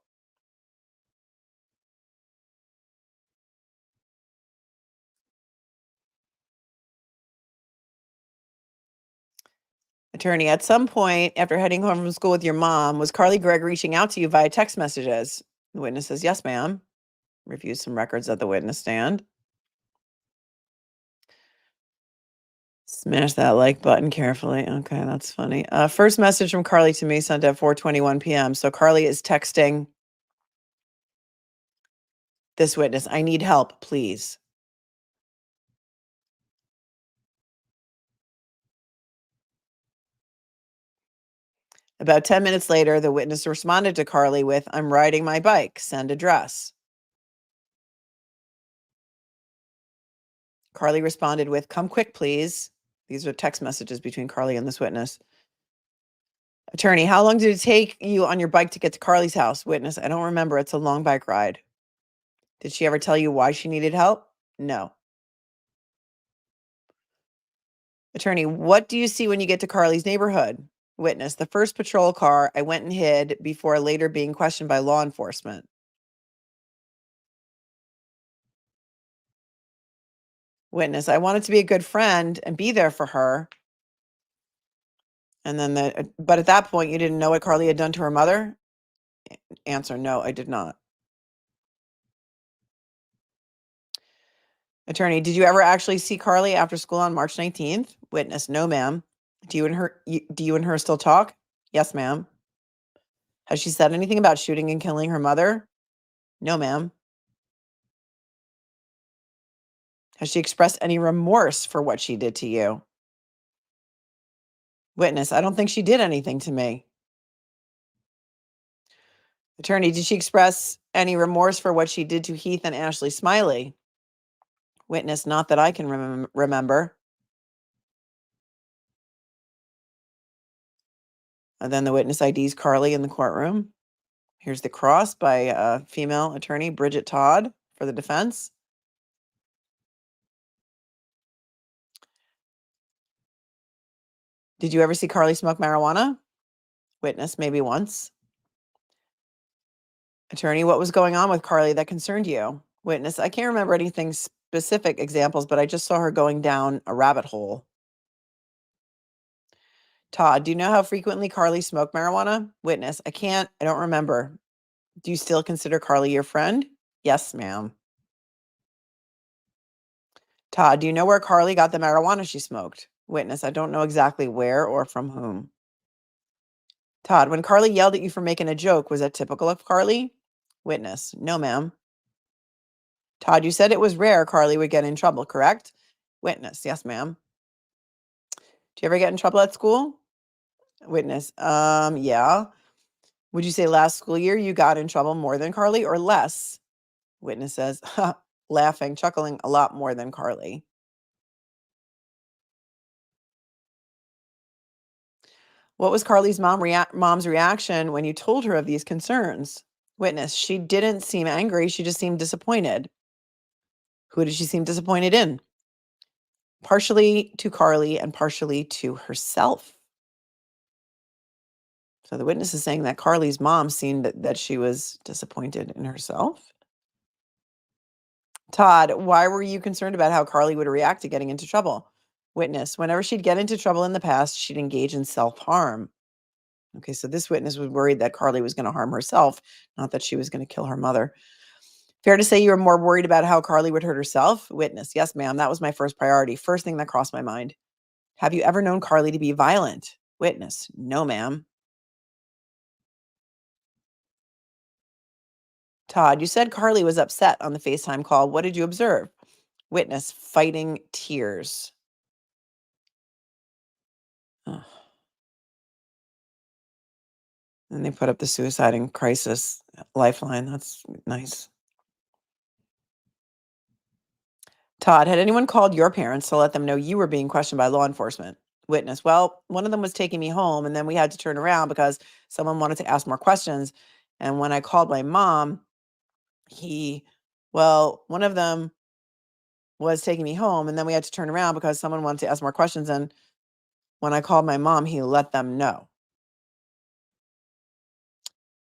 Attorney, at some point after heading home from school with your mom, was Carly Gregg reaching out to you via text messages? The witness says, yes, ma'am. Reviews some records at the witness stand. Smash that like button carefully. Okay, that's funny. First message from Carly to me sent at 4:21 p.m. So Carly is texting this witness, I need help, please. About 10 minutes later, the witness responded to Carly with, I'm riding my bike, send address. Carly responded with, come quick, please. These are text messages between Carly and this witness. Attorney, how long did it take you on your bike to get to Carly's house? Witness, I don't remember. It's a long bike ride. Did she ever tell you why she needed help? No. Attorney, what do you see when you get to Carly's neighborhood? Witness, the first patrol car. I went and hid before later being questioned by law enforcement. Witness, I wanted to be a good friend and be there for her. And then but at that point, you didn't know what Carly had done to her mother? Answer, no, I did not. Attorney, did you ever actually see Carly after school on March 19th? Witness, no, ma'am. Do you and her still talk? Yes, ma'am. Has she said anything about shooting and killing her mother? No, ma'am. Has she expressed any remorse for what she did to you? Witness, I don't think she did anything to me. Attorney, did she express any remorse for what she did to Heath and Ashley Smiley? Witness, not that I can remember. And then the witness IDs Carly in the courtroom. Here's the cross by female attorney Bridget Todd for the defense. Did you ever see Carly smoke marijuana? Witness, maybe once. Attorney, what was going on with Carly that concerned you? Witness, I can't remember anything specific examples, but I just saw her going down a rabbit hole. Todd, do you know how frequently Carly smoked marijuana? Witness, I don't remember. Do you still consider Carly your friend? Yes, ma'am. Todd, do you know where Carly got the marijuana she smoked? Witness, I don't know exactly where or from whom. Todd, when Carly yelled at you for making a joke, was that typical of Carly? Witness, no, ma'am. Todd, you said it was rare Carly would get in trouble, correct? Witness, yes, ma'am. Do you ever get in trouble at school? Witness, yeah. Would you say last school year you got in trouble more than Carly or less? Witness says, laughing, chuckling a lot more than Carly. What was Carly's mom's reaction when you told her of these concerns? Witness, she didn't seem angry. She just seemed disappointed. Who did she seem disappointed in? Partially to Carly and partially to herself. So the witness is saying that Carly's mom seemed that she was disappointed in herself. Todd, why were you concerned about how Carly would react to getting into trouble? Witness, whenever she'd get into trouble in the past, she'd engage in self-harm. Okay, so this witness was worried that Carly was going to harm herself, not that she was going to kill her mother. Fair to say you were more worried about how Carly would hurt herself? Witness, yes, ma'am. That was my first priority. First thing that crossed my mind. Have you ever known Carly to be violent? Witness, no, ma'am. Todd, you said Carly was upset on the FaceTime call. What did you observe? Witness, fighting tears. Oh. And they put up the suicide and crisis lifeline. That's nice. Todd, had anyone called your parents to let them know you were being questioned by law enforcement? Witness, well, one of them was taking me home and then we had to turn around because someone wanted to ask more questions. And when I called my mom, one of them was taking me home and then we had to turn around because someone wanted to ask more questions. And when I called my mom, he let them know.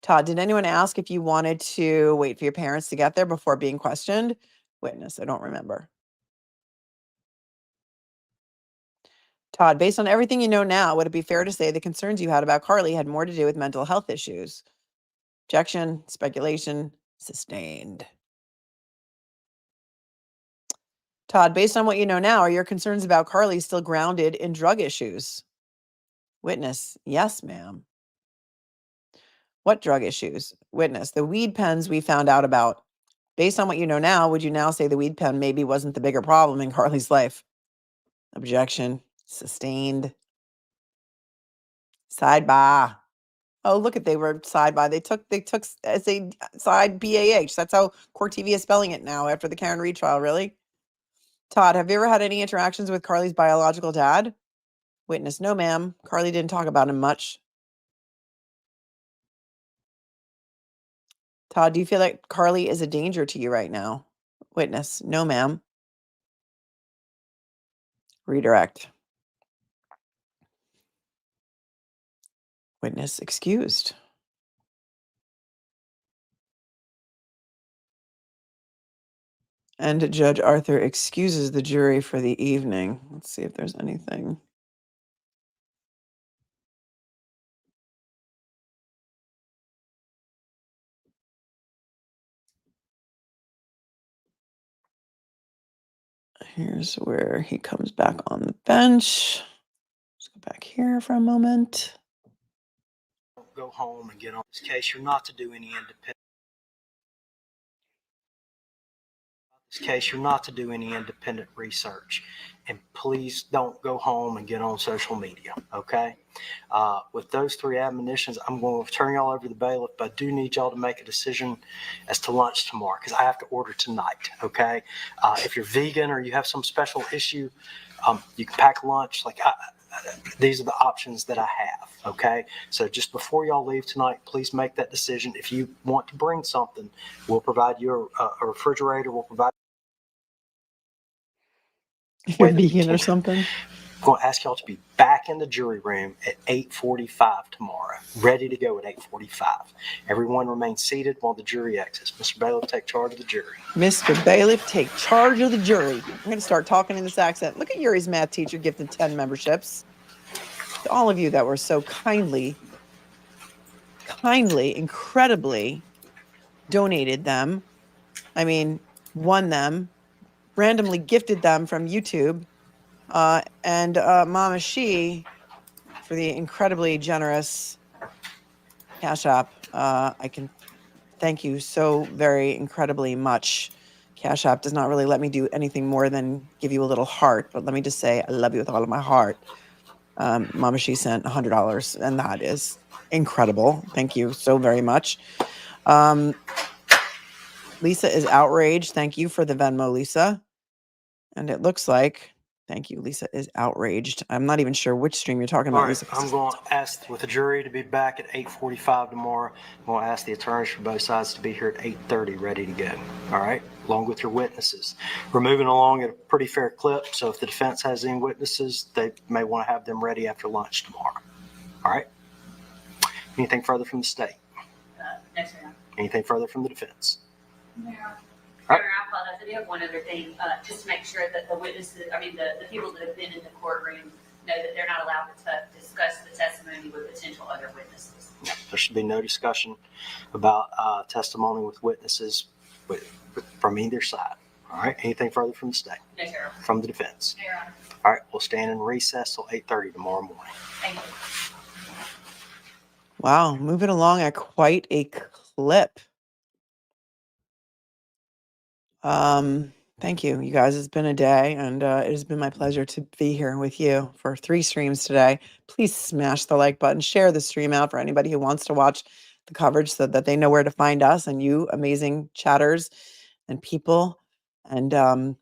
Todd, did anyone ask if you wanted to wait for your parents to get there before being questioned? Witness, I don't remember. Todd, based on everything you know now, would it be fair to say the concerns you had about Carly had more to do with mental health issues? Objection, speculation, sustained. Todd, based on what you know now, are your concerns about Carly still grounded in drug issues? Witness, yes, ma'am. What drug issues? Witness, the weed pens we found out about. Based on what you know now, would you now say the weed pen maybe wasn't the bigger problem in Carly's life? Objection, sustained. Sidebar. Oh, look at, they were side by. They took as a side BAH. That's how Court TV is spelling it now after the Karen Reed trial. Really? Todd, have you ever had any interactions with Carly's biological dad? Witness, no, ma'am. Carly didn't talk about him much. Todd, do you feel like Carly is a danger to you right now? Witness, no, ma'am. Redirect. Witness excused. And Judge Arthur excuses the jury for the evening. Let's see if there's anything. Here's where he comes back on the bench. Let's go back here for a moment. Go home and get on this case. You're not to do any independent research, and please don't go home and get on social media. Okay. With those three admonitions, I'm going to turn y'all over to the bailiff, but I do need y'all to make a decision as to lunch tomorrow because I have to order tonight. Okay. If you're vegan or you have some special issue, you can pack lunch. These are the options that I have. Okay. So just before y'all leave tonight, please make that decision. If you want to bring something, we'll provide you a refrigerator. We'll provide. You're vegan or something? I'm going to ask y'all to be back in the jury room at 8:45 tomorrow, ready to go at 8:45. Everyone remain seated while the jury exits. Mr. Bailiff, take charge of the jury. Mr. Bailiff, take charge of the jury. I'm going to start talking in this accent. Look at Yuri's math teacher gifted 10 memberships. To all of you that were so kindly, incredibly donated them. I mean, won them, randomly gifted them from YouTube. And Mama She for the incredibly generous Cash App. I can thank you so very incredibly much. Cash App does not really let me do anything more than give you a little heart, but let me just say I love you with all of my heart. Mama She sent $100, and that is incredible. Thank you so very much. Lisa is outraged. Thank you for the Venmo, Lisa. And it looks like, thank you, Lisa is outraged. I'm not even sure which stream you're talking about, All right, Lisa. I'm going to ask with the jury to be back at 8:45 tomorrow. I'm going to ask the attorneys for both sides to be here at 8:30, ready to go. All right, along with your witnesses. We're moving along at a pretty fair clip, so if the defense has any witnesses, they may want to have them ready after lunch tomorrow. All right? Anything further from the state? No, sir. Anything further from the defense? No. All right. I apologize. I do have one other thing, just to make sure that the witnesses, the people that have been in the courtroom know that they're not allowed to discuss the testimony with potential other witnesses. There should be no discussion about testimony with witnesses from either side. All right. Anything further from the state? No, sir. From the defense? No, Your Honor. All right. We'll stand in recess till 8:30 tomorrow morning. Thank you. Wow, moving along at quite a clip. Thank you, you guys. It's been a day, and it has been my pleasure to be here with you for 3 streams today. Please smash the like button, share the stream out for anybody who wants to watch the coverage so that they know where to find us and you amazing chatters and people. And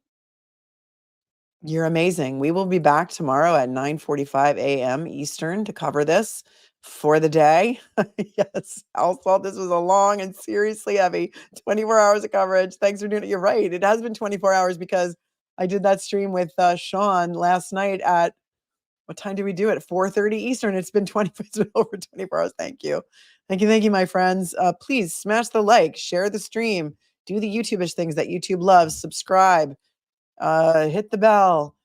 you're amazing. We will be back tomorrow at 9:45 a.m. Eastern to cover this for the day. Yes, also, this was a long and seriously heavy 24 hours of coverage. Thanks for doing it. You're right. It has been 24 hours because I did that stream with Sean last night at, what time did we do it? 4:30 Eastern. It's been it's been over 24 hours. Thank you. Thank you, my friends. Please smash the like, share the stream, do the YouTube-ish things that YouTube loves, subscribe, hit the bell,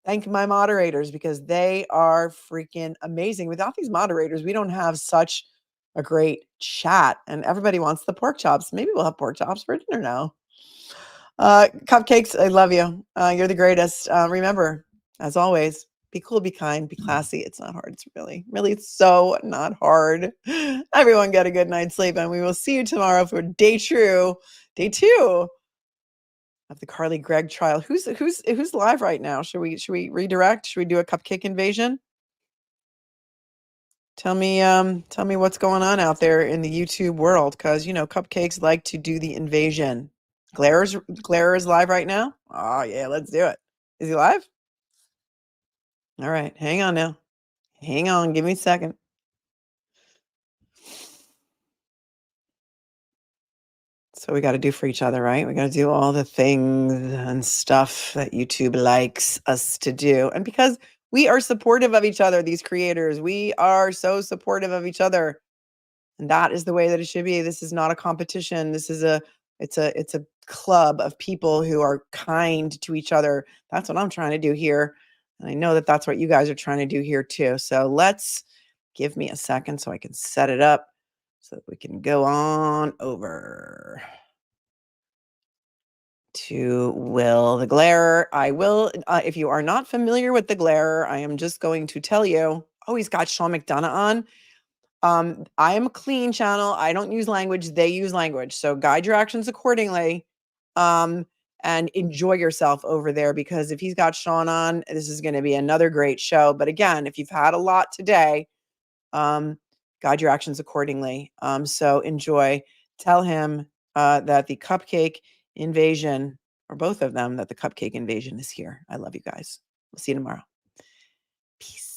Thank my moderators because they are freaking amazing. Without these moderators, we don't have such a great chat, and everybody wants the pork chops. Maybe we'll have pork chops for dinner now. Cupcakes, I love you. You're the greatest. Remember, as always, be cool, be kind, be classy. It's not hard. It's really so not hard. Everyone get a good night's sleep, and we will see you tomorrow for day 2 of the Carly Gregg trial. Who's live right now? Should we redirect? Should we do a cupcake invasion? Tell me what's going on out there in the YouTube world, because cupcakes like to do the invasion. Glare is live right now. Oh yeah, let's do it. Is he live? All right, hang on now. Hang on, give me a second. So we got to do for each other, right? We got to do all the things and stuff that YouTube likes us to do. And because we are supportive of each other, these creators, we are so supportive of each other. And that is the way that it should be. This is not a competition. This is it's a club of people who are kind to each other. That's what I'm trying to do here. And I know that that's what you guys are trying to do here too. So give me a second so I can set it up so that we can go on over to Will the Glarer. I will, if you are not familiar with the Glarer, I am just going to tell you, he's got Sean McDonough on. I am a clean channel. I don't use language. They use language. So guide your actions accordingly. And enjoy yourself over there, because if he's got Sean on, this is going to be another great show. But again, if you've had a lot today, guide your actions accordingly. So enjoy. Tell him that the cupcake invasion, or both of them, that the cupcake invasion is here. I love you guys. We'll see you tomorrow. Peace.